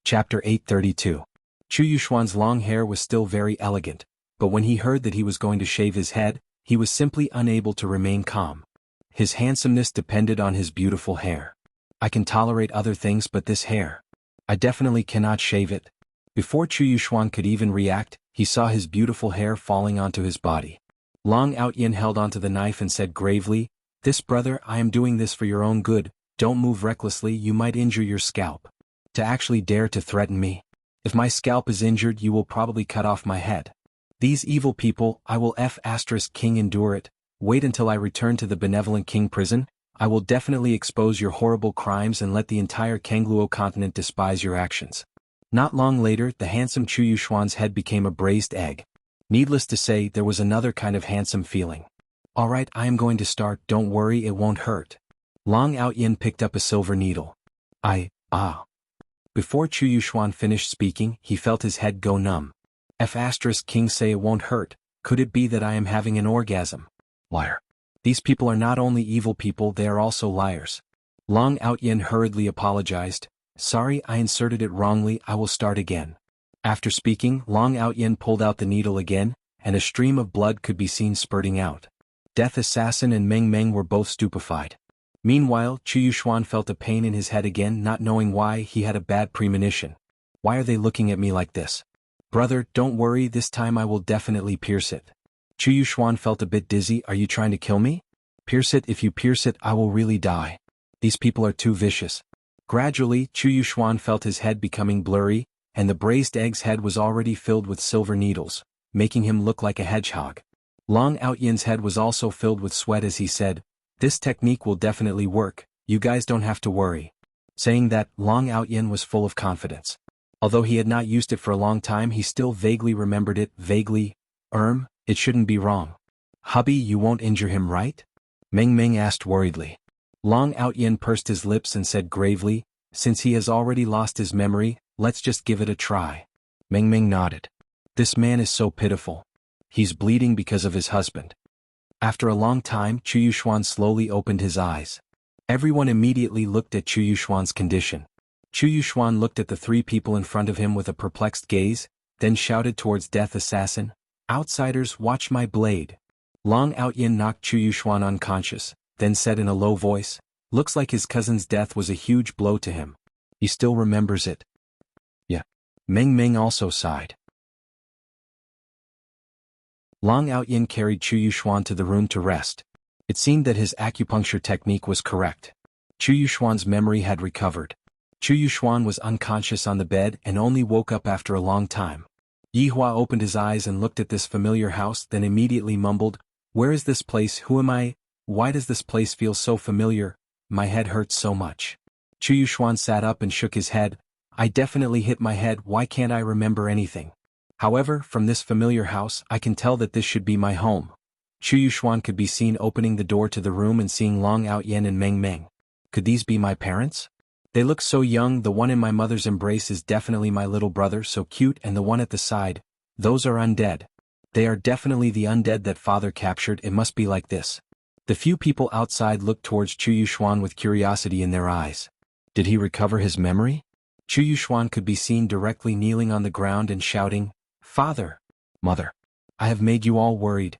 Chapter 832. Xuanhuan's long hair was still very elegant, but when he heard that he was going to shave his head, he was simply unable to remain calm. His handsomeness depended on his beautiful hair. I can tolerate other things but this hair. I definitely cannot shave it. Before Xuanhuan could even react, he saw his beautiful hair falling onto his body. Long Outyin held onto the knife and said gravely, "This, brother, I am doing this for your own good, don't move recklessly, you might injure your scalp. To actually dare to threaten me. If my scalp is injured you will probably cut off my head. These evil people, I will *king endure it, wait until I return to the benevolent king prison, I will definitely expose your horrible crimes and let the entire Kangluo continent despise your actions." Not long later, the handsome Xuanhuan's head became a braised egg. Needless to say, there was another kind of handsome feeling. Alright, I am going to start, don't worry, it won't hurt. Long Outyin picked up a silver needle. Before Xuanhuan finished speaking, he felt his head go numb. King say it won't hurt, could it be that I am having an orgasm? Liar. These people are not only evil people, they are also liars. Long Outyin hurriedly apologized. Sorry, I inserted it wrongly, I will start again. After speaking, Long Outyin pulled out the needle again, and a stream of blood could be seen spurting out. Death Assassin and Meng Meng were both stupefied. Meanwhile, Xuanhuan felt a pain in his head again, not knowing why. He had a bad premonition. Why are they looking at me like this? Brother, don't worry, this time I will definitely pierce it. Xuanhuan felt a bit dizzy. Are you trying to kill me? Pierce it, if you pierce it, I will really die. These people are too vicious. Gradually, Xuanhuan felt his head becoming blurry, and the braised egg's head was already filled with silver needles, making him look like a hedgehog. Long Outyin's head was also filled with sweat as he said, "This technique will definitely work, you guys don't have to worry." Saying that, Long Outyin was full of confidence. Although he had not used it for a long time, he still vaguely remembered it, it shouldn't be wrong. Hubby, you won't injure him, right? Meng Meng asked worriedly. Long Outyin pursed his lips and said gravely, since he has already lost his memory, let's just give it a try. Meng Meng nodded. This man is so pitiful. He's bleeding because of his husband. After a long time, Xuanhuan slowly opened his eyes. Everyone immediately looked at Xuanhuan's condition. Xuanhuan looked at the three people in front of him with a perplexed gaze, then shouted towards Death Assassin, "Outsiders, watch my blade." Long Outyin knocked Xuanhuan unconscious, then said in a low voice, "Looks like his cousin's death was a huge blow to him. He still remembers it." Yeah. Meng Meng also sighed. Long Outyin carried Xuanhuan to the room to rest. It seemed that his acupuncture technique was correct. Xuanhuan's memory had recovered. Xuanhuan was unconscious on the bed and only woke up after a long time. Yihua opened his eyes and looked at this familiar house, then immediately mumbled, "Where is this place? Who am I? Why does this place feel so familiar? My head hurts so much." Xuanhuan sat up and shook his head. "I definitely hit my head. Why can't I remember anything? However, from this familiar house, I can tell that this should be my home." Xuanhuan could be seen opening the door to the room and seeing Long Outyin and Meng Meng. Could these be my parents? They look so young. The one in my mother's embrace is definitely my little brother, so cute, and the one at the side, those are undead. They are definitely the undead that father captured. It must be like this. The few people outside looked towards Xuanhuan with curiosity in their eyes. Did he recover his memory? Xuanhuan could be seen directly kneeling on the ground and shouting, "Father! Mother! I have made you all worried."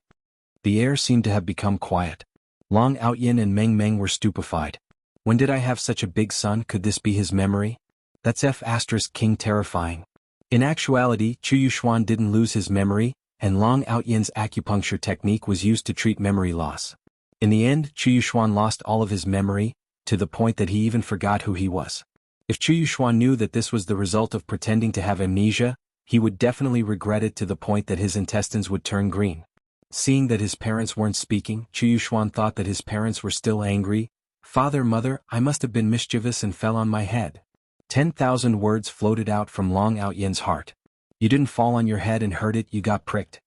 The air seemed to have become quiet. Long Outyin and Meng Meng were stupefied. When did I have such a big son? Could this be his memory? That's King terrifying. In actuality, Xuanhuan didn't lose his memory, and Long Outyin's acupuncture technique was used to treat memory loss. In the end, Xuanhuan lost all of his memory, to the point that he even forgot who he was. If Xuanhuan knew that this was the result of pretending to have amnesia, he would definitely regret it to the point that his intestines would turn green. Seeing that his parents weren't speaking, Xuanhuan thought that his parents were still angry. "Father, mother, I must have been mischievous and fell on my head." 10,000 words floated out from Long Outyin's heart. "You didn't fall on your head and hurt it, you got pricked."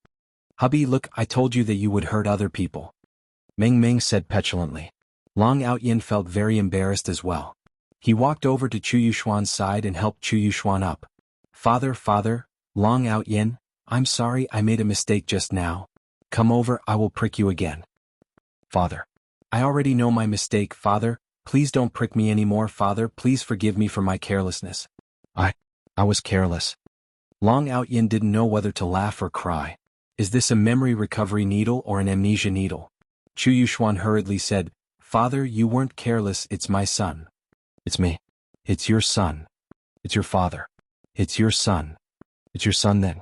"Hubby, look, I told you that you would hurt other people," Meng Meng said petulantly. Long Outyin felt very embarrassed as well. He walked over to Xuanhuan's side and helped Xuanhuan up. Father, Long Outyin, I'm sorry, I made a mistake just now. Come over, I will prick you again." "Father. I already know my mistake, father. Please don't prick me anymore, father. Please forgive me for my carelessness." I was careless." Long Outyin didn't know whether to laugh or cry. Is this a memory recovery needle or an amnesia needle? Xuanhuan hurriedly said, "Father, you weren't careless, it's my son." "It's me. It's your son. It's your father. It's your son. It's your son then."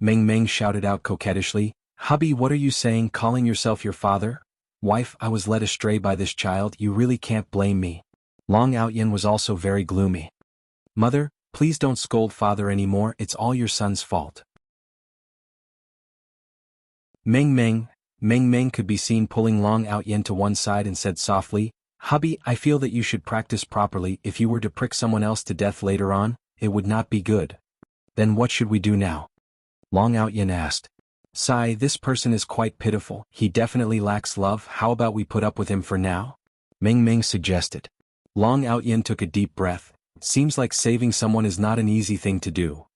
Meng Meng shouted out coquettishly, "Hubby, what are you saying, calling yourself your father? Wife, I was led astray by this child, you really can't blame me." Long Outyin was also very gloomy. "Mother, please don't scold father anymore, it's all your son's fault." Meng Meng could be seen pulling Long Outyin to one side and said softly, "Hubby, I feel that you should practice properly. If you were to prick someone else to death later on, it would not be good." "Then what should we do now?" Long Outyin asked. "Sigh, this person is quite pitiful, he definitely lacks love, how about we put up with him for now?" Meng Meng suggested. Long Outyin took a deep breath. Seems like saving someone is not an easy thing to do.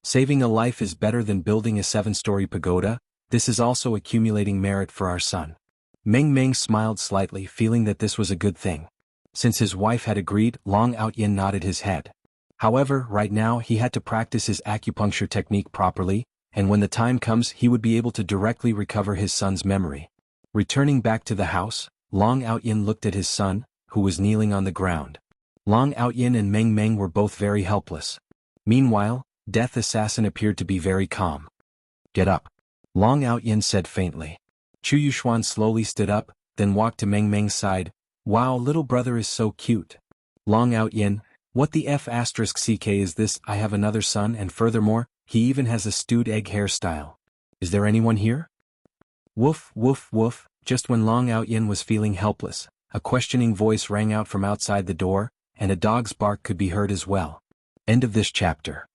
Saving a life is better than building a 7-story pagoda. This is also accumulating merit for our son. Meng Meng smiled slightly, feeling that this was a good thing. Since his wife had agreed, Long Outyin nodded his head. However, right now he had to practice his acupuncture technique properly, and when the time comes he would be able to directly recover his son's memory. Returning back to the house, Long Outyin looked at his son, who was kneeling on the ground. Long Outyin and Meng Meng were both very helpless. Meanwhile, Death Assassin appeared to be very calm. "Get up," Long Outyin said faintly. Xuanhuan slowly stood up, then walked to Meng Meng's side. "Wow, little brother is so cute." Long Outyin, "What the *ck is this? I have another son, and furthermore, he even has a stewed egg hairstyle. Is there anyone here?" Woof, woof, woof. Just when Long Outyin was feeling helpless, a questioning voice rang out from outside the door, and a dog's bark could be heard as well. End of this chapter.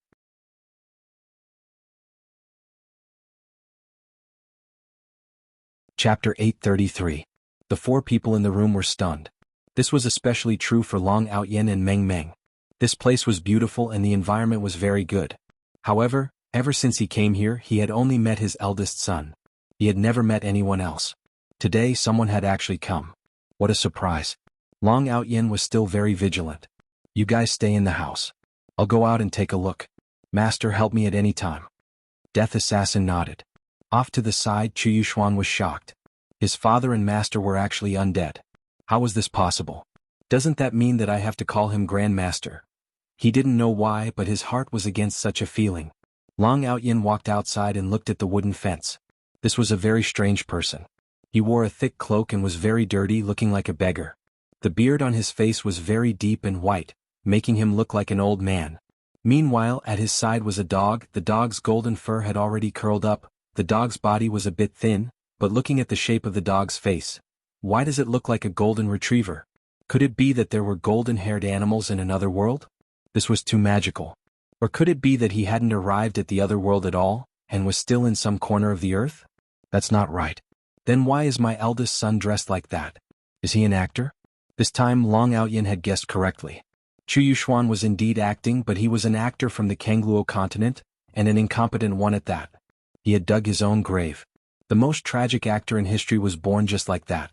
Chapter 833. The four people in the room were stunned. This was especially true for Long Outyin and Meng Meng. This place was beautiful and the environment was very good. However, ever since he came here, he had only met his eldest son. He had never met anyone else. Today, someone had actually come. What a surprise. Long Outyin was still very vigilant. You guys stay in the house. I'll go out and take a look. Master, help me at any time. Death Assassin nodded. Off to the side, Xuanhuan was shocked. His father and master were actually undead. How was this possible? Doesn't that mean that I have to call him Grandmaster? He didn't know why, but his heart was against such a feeling. Long Outyin walked outside and looked at the wooden fence. This was a very strange person. He wore a thick cloak and was very dirty, looking like a beggar. The beard on his face was very deep and white, making him look like an old man. Meanwhile, at his side was a dog. The dog's golden fur had already curled up. The dog's body was a bit thin, but looking at the shape of the dog's face, why does it look like a golden retriever? Could it be that there were golden-haired animals in another world? This was too magical. Or could it be that he hadn't arrived at the other world at all, and was still in some corner of the earth? That's not right. Then why is my eldest son dressed like that? Is he an actor? This time Long Outyin had guessed correctly. Xuanhuan was indeed acting, but he was an actor from the Kangluo continent, and an incompetent one at that. He had dug his own grave. The most tragic actor in history was born just like that.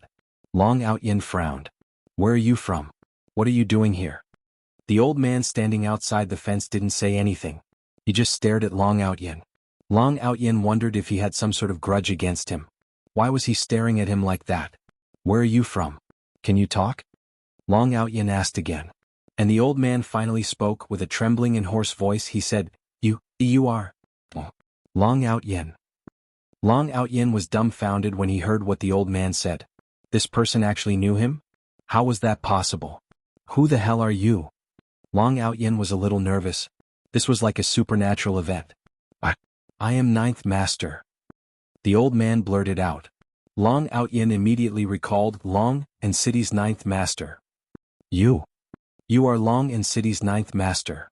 Long Outyin frowned. Where are you from? What are you doing here? The old man standing outside the fence didn't say anything. He just stared at Long Outyin. Long Outyin wondered if he had some sort of grudge against him. Why was he staring at him like that? Where are you from? Can you talk? Long Outyin asked again. And the old man finally spoke with a trembling and hoarse voice. He said, You are... Long Outyin. Long Outyin was dumbfounded when he heard what the old man said. This person actually knew him? How was that possible? Who the hell are you? Long Outyin was a little nervous. This was like a supernatural event. I am Ninth Master. The old man blurted out. Long Outyin immediately recalled Long and City's Ninth Master. You are Long and City's Ninth Master.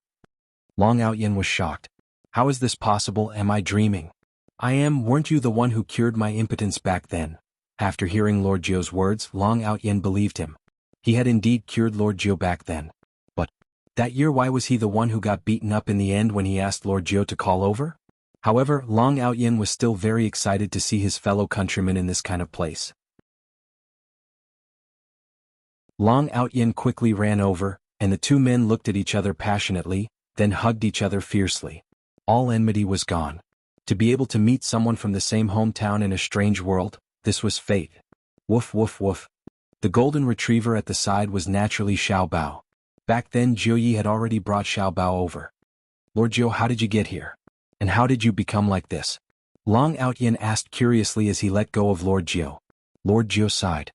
Long Outyin was shocked. How is this possible? Am I dreaming? Weren't you the one who cured my impotence back then? After hearing Lord Jiu's words, Long Outyin believed him. He had indeed cured Lord Jiu back then. But that year, why was he the one who got beaten up in the end when he asked Lord Jiu to call over? However, Long Outyin was still very excited to see his fellow countrymen in this kind of place. Long Outyin quickly ran over, and the two men looked at each other passionately, then hugged each other fiercely. All enmity was gone. To be able to meet someone from the same hometown in a strange world, this was fate. Woof woof woof. The golden retriever at the side was naturally Xiao Bao. Back then Jiu Yi had already brought Xiao Bao over. Lord Jiu, how did you get here? And how did you become like this? Long Outyin asked curiously as he let go of Lord Jiu. Lord Jiu sighed.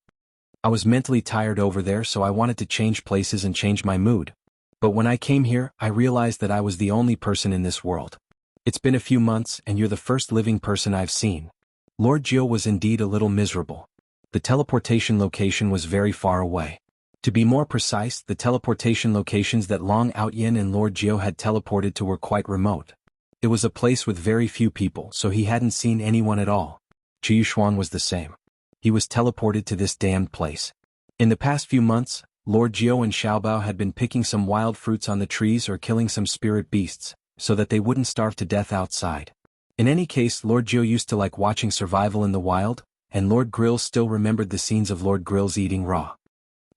I was mentally tired over there, so I wanted to change places and change my mood. But when I came here, I realized that I was the only person in this world. It's been a few months and you're the first living person I've seen. Lord Jiu was indeed a little miserable. The teleportation location was very far away. To be more precise, the teleportation locations that Long Outyin and Lord Jiu had teleported to were quite remote. It was a place with very few people, so he hadn't seen anyone at all. Xuanhuan was the same. He was teleported to this damned place. In the past few months, Lord Jiu and Xiaobao had been picking some wild fruits on the trees or killing some spirit beasts, so that they wouldn't starve to death outside. In any case, Lord Jiu used to like watching survival in the wild, and Lord Grills still remembered the scenes of Lord Grills eating raw.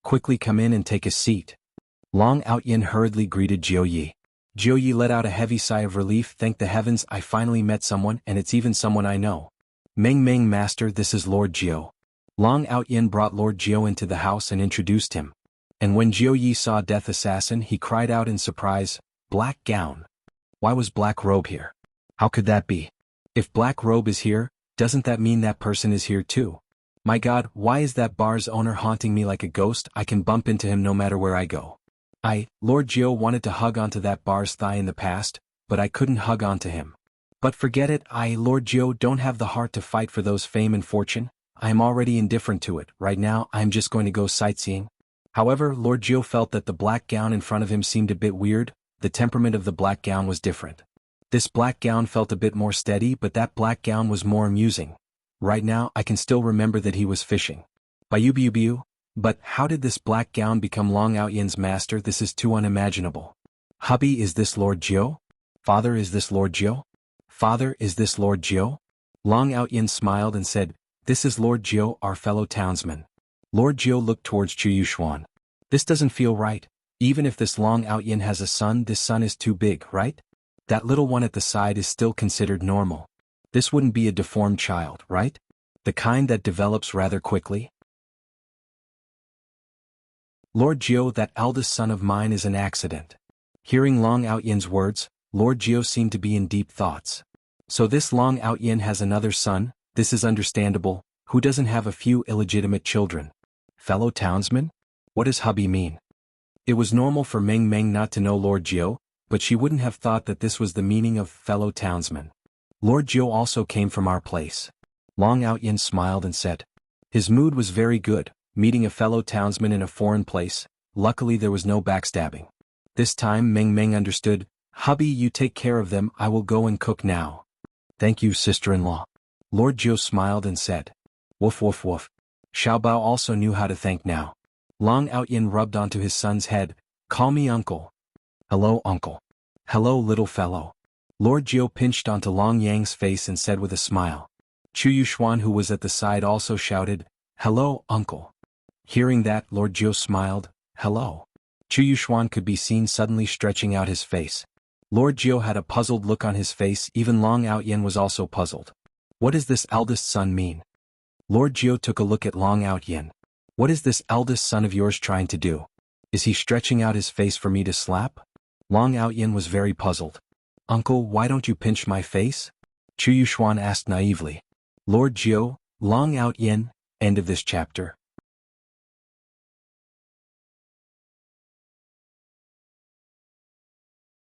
Quickly come in and take a seat. Long Outyin hurriedly greeted Jiu Yi. Jiu Yi let out a heavy sigh of relief. Thank the heavens, I finally met someone, and it's even someone I know. Meng Meng Master, this is Lord Jiu. Long Outyin brought Lord Jiu into the house and introduced him. And when Jiu Yi saw Death Assassin, he cried out in surprise, Black Gown. Why was Black Robe here? How could that be? If Black Robe is here, doesn't that mean that person is here too? My God, why is that bar's owner haunting me like a ghost? I can bump into him no matter where I go. Lord Jiu wanted to hug onto that bar's thigh in the past, but I couldn't hug onto him. But forget it, Lord Jiu, don't have the heart to fight for those fame and fortune. I am already indifferent to it. Right now, I'm just going to go sightseeing. However, Lord Jiu felt that the black gown in front of him seemed a bit weird. The temperament of the black gown was different. This black gown felt a bit more steady, but that black gown was more amusing. Right now I can still remember that he was fishing. Biu. But how did this black gown become Long Out Yin's master? This is too unimaginable. Hubby, is this Lord Jiu? Father, is this Lord Jiu? Father, is this Lord Jiu? Long Out Yin smiled and said, "This is Lord Jiu, our fellow townsman." Lord Jiu looked towards Xuanhuan. "This doesn't feel right. Even if this Long Out Yin has a son, this son is too big, right? That little one at the side is still considered normal. This wouldn't be a deformed child, right? The kind that develops rather quickly?" "Lord Jiu, that eldest son of mine is an accident." Hearing Long Out Yin's words, Lord Jiu seemed to be in deep thoughts. So this Long Out Yin has another son? This is understandable. Who doesn't have a few illegitimate children? Fellow townsman? What does hubby mean? It was normal for Meng Meng not to know Lord Jiu, but she wouldn't have thought that this was the meaning of fellow townsman. Lord Jiu also came from our place. Long Out Yin smiled and said. His mood was very good, meeting a fellow townsman in a foreign place. Luckily there was no backstabbing. This time Meng Meng understood. "Hubby, you take care of them, I will go and cook now." "Thank you, sister-in-law." Lord Jiu smiled and said. Woof. Xiaobao also knew how to thank now. Long Out Yin rubbed onto his son's head. "Call me uncle." "Hello, uncle." "Hello, little fellow." Lord Jiu pinched onto Long Yang's face and said with a smile. Xuanhuan, who was at the side, also shouted, "Hello, uncle." Hearing that, Lord Jiu smiled. "Hello." Xuanhuan could be seen suddenly stretching out his face. Lord Jiu had a puzzled look on his face. Even Long Out Yin was also puzzled. What does this eldest son mean? Lord Jiu took a look at Long Out Yin. "What is this eldest son of yours trying to do? Is he stretching out his face for me to slap?" Long Out Yin was very puzzled. "Uncle, why don't you pinch my face?" Xuanhuan asked naively. Lord Jiu, Long Out Yin, end of this chapter.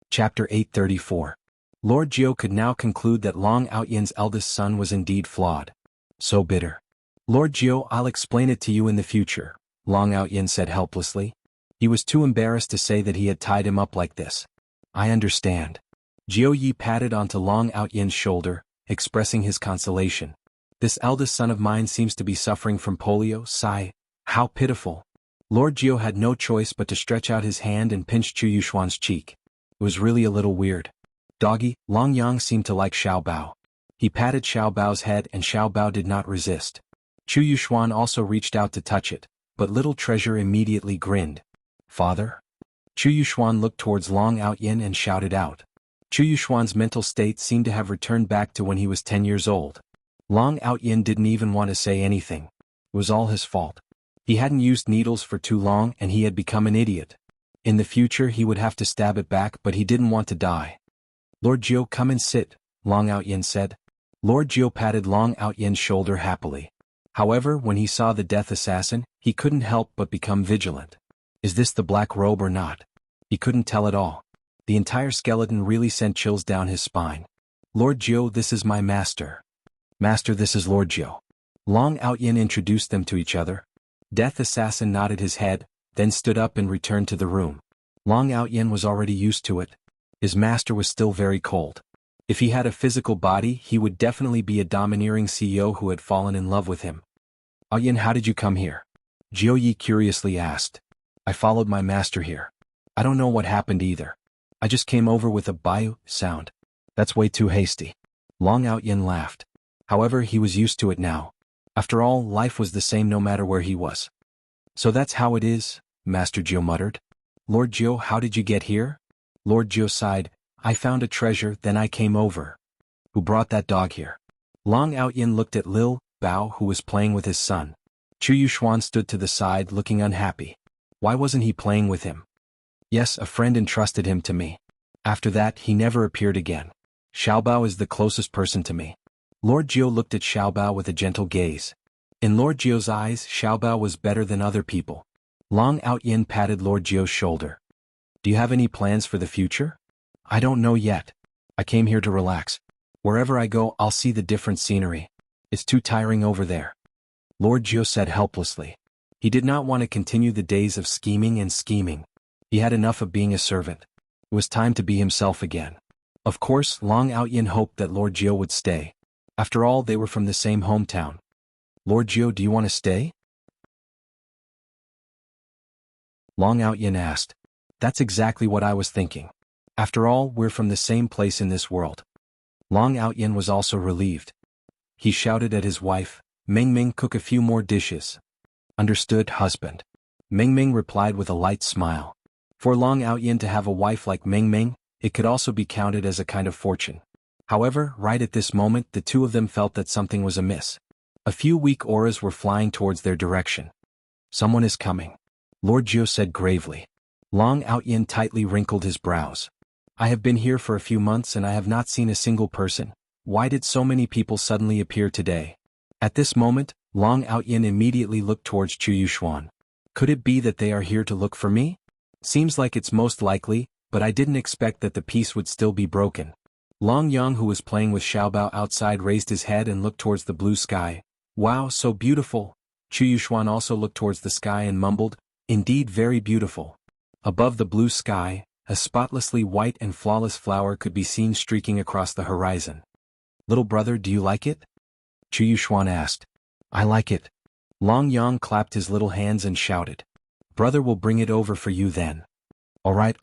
Chapter 834. Lord Jiu could now conclude that Long Out Yin's eldest son was indeed flawed. So bitter. "Lord Jiu, I'll explain it to you in the future," Long Out Yin said helplessly. He was too embarrassed to say that he had tied him up like this. "I understand." Jiu Yi patted onto Long Out Yin's shoulder, expressing his consolation. "This eldest son of mine seems to be suffering from polio. Sigh. How pitiful." Lord Jiu had no choice but to stretch out his hand and pinch Xuanhuan's cheek. It was really a little weird. "Doggy," Long Yang seemed to like Xiaobao. He patted Xiaobao's head and Xiaobao did not resist. Xuanhuan also reached out to touch it, but little treasure immediately grinned. "Father?" Xuanhuan looked towards Long Out Yin and shouted out. Xuanhuan's mental state seemed to have returned back to when he was 10 years old. Long Out Yin didn't even want to say anything. It was all his fault. He hadn't used needles for too long and he had become an idiot. In the future he would have to stab it back, but he didn't want to die. "Lord Jiu, come and sit," Long Out Yin said. Lord Jiu patted Long Out Yin's shoulder happily. However, when he saw the death assassin, he couldn't help but become vigilant. Is this the black robe or not? He couldn't tell at all. The entire skeleton really sent chills down his spine. "Lord Jiu, this is my master." "Master, this is Lord Jiu." Long Out Yin introduced them to each other. Death assassin nodded his head, then stood up and returned to the room. Long Out Yin was already used to it. His master was still very cold. If he had a physical body, he would definitely be a domineering CEO who had fallen in love with him. "Out Yin, how did you come here?" Jiu Yi curiously asked. "I followed my master here. I don't know what happened either. I just came over with a biu sound." "That's way too hasty." Long Out Yin laughed. However, he was used to it now. After all, life was the same no matter where he was. "So that's how it is," Master Jiu muttered. "Lord Jiu, how did you get here?" Lord Jiu sighed. "I found a treasure, then I came over." "Who brought that dog here?" Long Out Yin looked at Lil Bao, who was playing with his son. Xuanhuan stood to the side looking unhappy. Why wasn't he playing with him? "Yes, a friend entrusted him to me. After that, he never appeared again. Xiaobao is the closest person to me." Lord Jiu looked at Xiaobao with a gentle gaze. In Lord Jiu's eyes, Xiaobao was better than other people. Long Out Yin patted Lord Jiu's shoulder. "Do you have any plans for the future?" "I don't know yet. I came here to relax. Wherever I go, I'll see the different scenery. It's too tiring over there." Lord Jiu said helplessly. He did not want to continue the days of scheming and scheming. He had enough of being a servant. It was time to be himself again. Of course, Long Out Yin hoped that Lord Jiu would stay. After all, they were from the same hometown. Lord Jiu, do you want to stay? Long Outyin asked. That's exactly what I was thinking. After all, we're from the same place in this world. Long Outyin was also relieved. He shouted at his wife, Ming Ming, cook a few more dishes. Understood, husband. Ming Ming replied with a light smile. For Long Outyin to have a wife like Ming Ming, it could also be counted as a kind of fortune. However, right at this moment the two of them felt that something was amiss. A few weak auras were flying towards their direction. Someone is coming, Lord Jiu said gravely. Long Outyin tightly wrinkled his brows. I have been here for a few months and I have not seen a single person. Why did so many people suddenly appear today? At this moment, Long Outyin immediately looked towards xuanhuan. Could it be that they are here to look for me? Seems like it's most likely, but I didn't expect that the peace would still be broken. Long Yang, who was playing with Xiaobao outside, raised his head and looked towards the blue sky. Wow, so beautiful. Xuanhuan also looked towards the sky and mumbled, indeed very beautiful. Above the blue sky, a spotlessly white and flawless flower could be seen streaking across the horizon. Little brother, do you like it? Xuanhuan asked. I like it. Long Yang clapped his little hands and shouted. Brother will bring it over for you then. All right.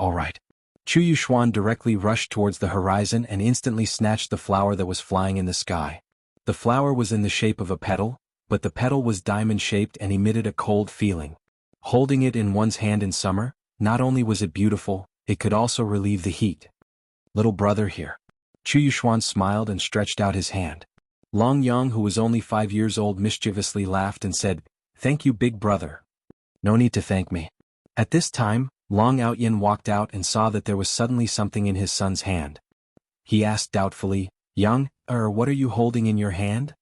Xuanhuan directly rushed towards the horizon and instantly snatched the flower that was flying in the sky. The flower was in the shape of a petal, but the petal was diamond-shaped and emitted a cold feeling. Holding it in one's hand in summer, not only was it beautiful, it could also relieve the heat. Little brother here. Xuanhuan smiled and stretched out his hand. Long Yang, who was only 5 years old, mischievously laughed and said, Thank you, big brother. No need to thank me. At this time, Long Outyin walked out and saw that there was suddenly something in his son's hand. He asked doubtfully, Yang, what are you holding in your hand?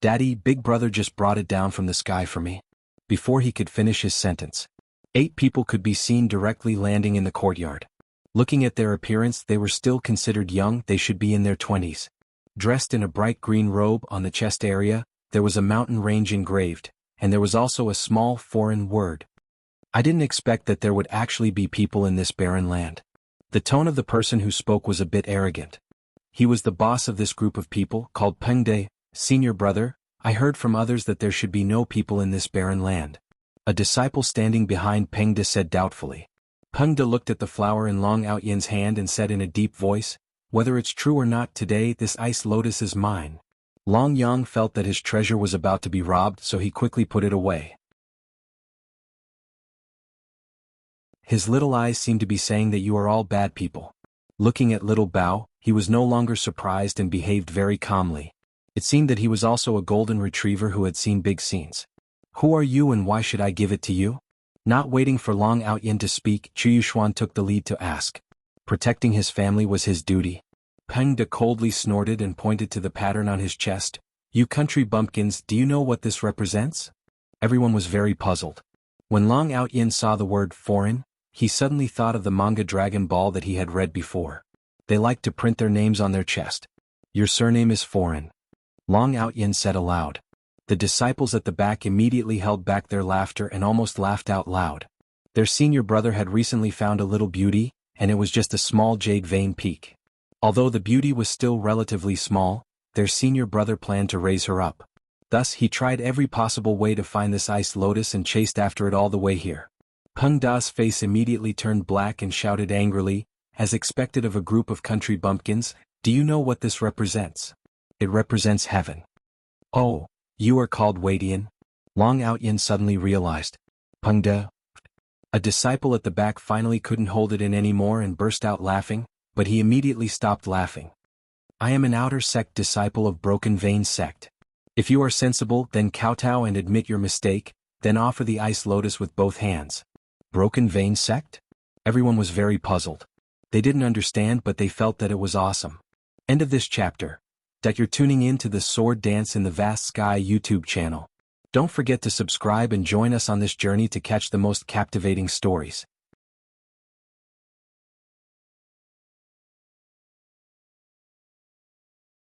Daddy, big brother just brought it down from the sky for me. Before he could finish his sentence, 8 people could be seen directly landing in the courtyard. Looking at their appearance, they were still considered young, they should be in their 20s. Dressed in a bright green robe, on the chest area, there was a mountain range engraved, and there was also a small foreign word. I didn't expect that there would actually be people in this barren land. The tone of the person who spoke was a bit arrogant. He was the boss of this group of people, called Peng De. Senior brother, I heard from others that there should be no people in this barren land. A disciple standing behind Peng De said doubtfully. Peng De looked at the flower in Long Outyin's hand and said in a deep voice, Whether it's true or not, today this ice lotus is mine. Long Yang felt that his treasure was about to be robbed, so he quickly put it away. His little eyes seemed to be saying that you are all bad people. Looking at little Bao, he was no longer surprised and behaved very calmly. It seemed that he was also a golden retriever who had seen big scenes. Who are you and why should I give it to you? Not waiting for Long Outyin to speak, Xuanhuan took the lead to ask. Protecting his family was his duty. Peng De coldly snorted and pointed to the pattern on his chest. You country bumpkins, do you know what this represents? Everyone was very puzzled. When Long Outyin saw the word foreign, he suddenly thought of the manga Dragon Ball that he had read before. They liked to print their names on their chest. Your surname is foreign. Long Outyin said aloud. The disciples at the back immediately held back their laughter and almost laughed out loud. Their senior brother had recently found a little beauty, and it was just a small jade vein peak. Although the beauty was still relatively small, their senior brother planned to raise her up. Thus he tried every possible way to find this ice lotus and chased after it all the way here. Peng Da's face immediately turned black and shouted angrily, as expected of a group of country bumpkins, do you know what this represents? It represents heaven. Oh, you are called Wadian? Long Outyin suddenly realized. Peng Da. A disciple at the back finally couldn't hold it in anymore and burst out laughing, but he immediately stopped laughing. I am an outer sect disciple of Broken Vein sect. If you are sensible, then kowtow and admit your mistake, then offer the ice lotus with both hands. Broken Vein sect? Everyone was very puzzled. They didn't understand, but they felt that it was awesome. End of this chapter. That you're tuning in to the Sword Dance in the Vast Sky YouTube channel. Don't forget to subscribe and join us on this journey to catch the most captivating stories.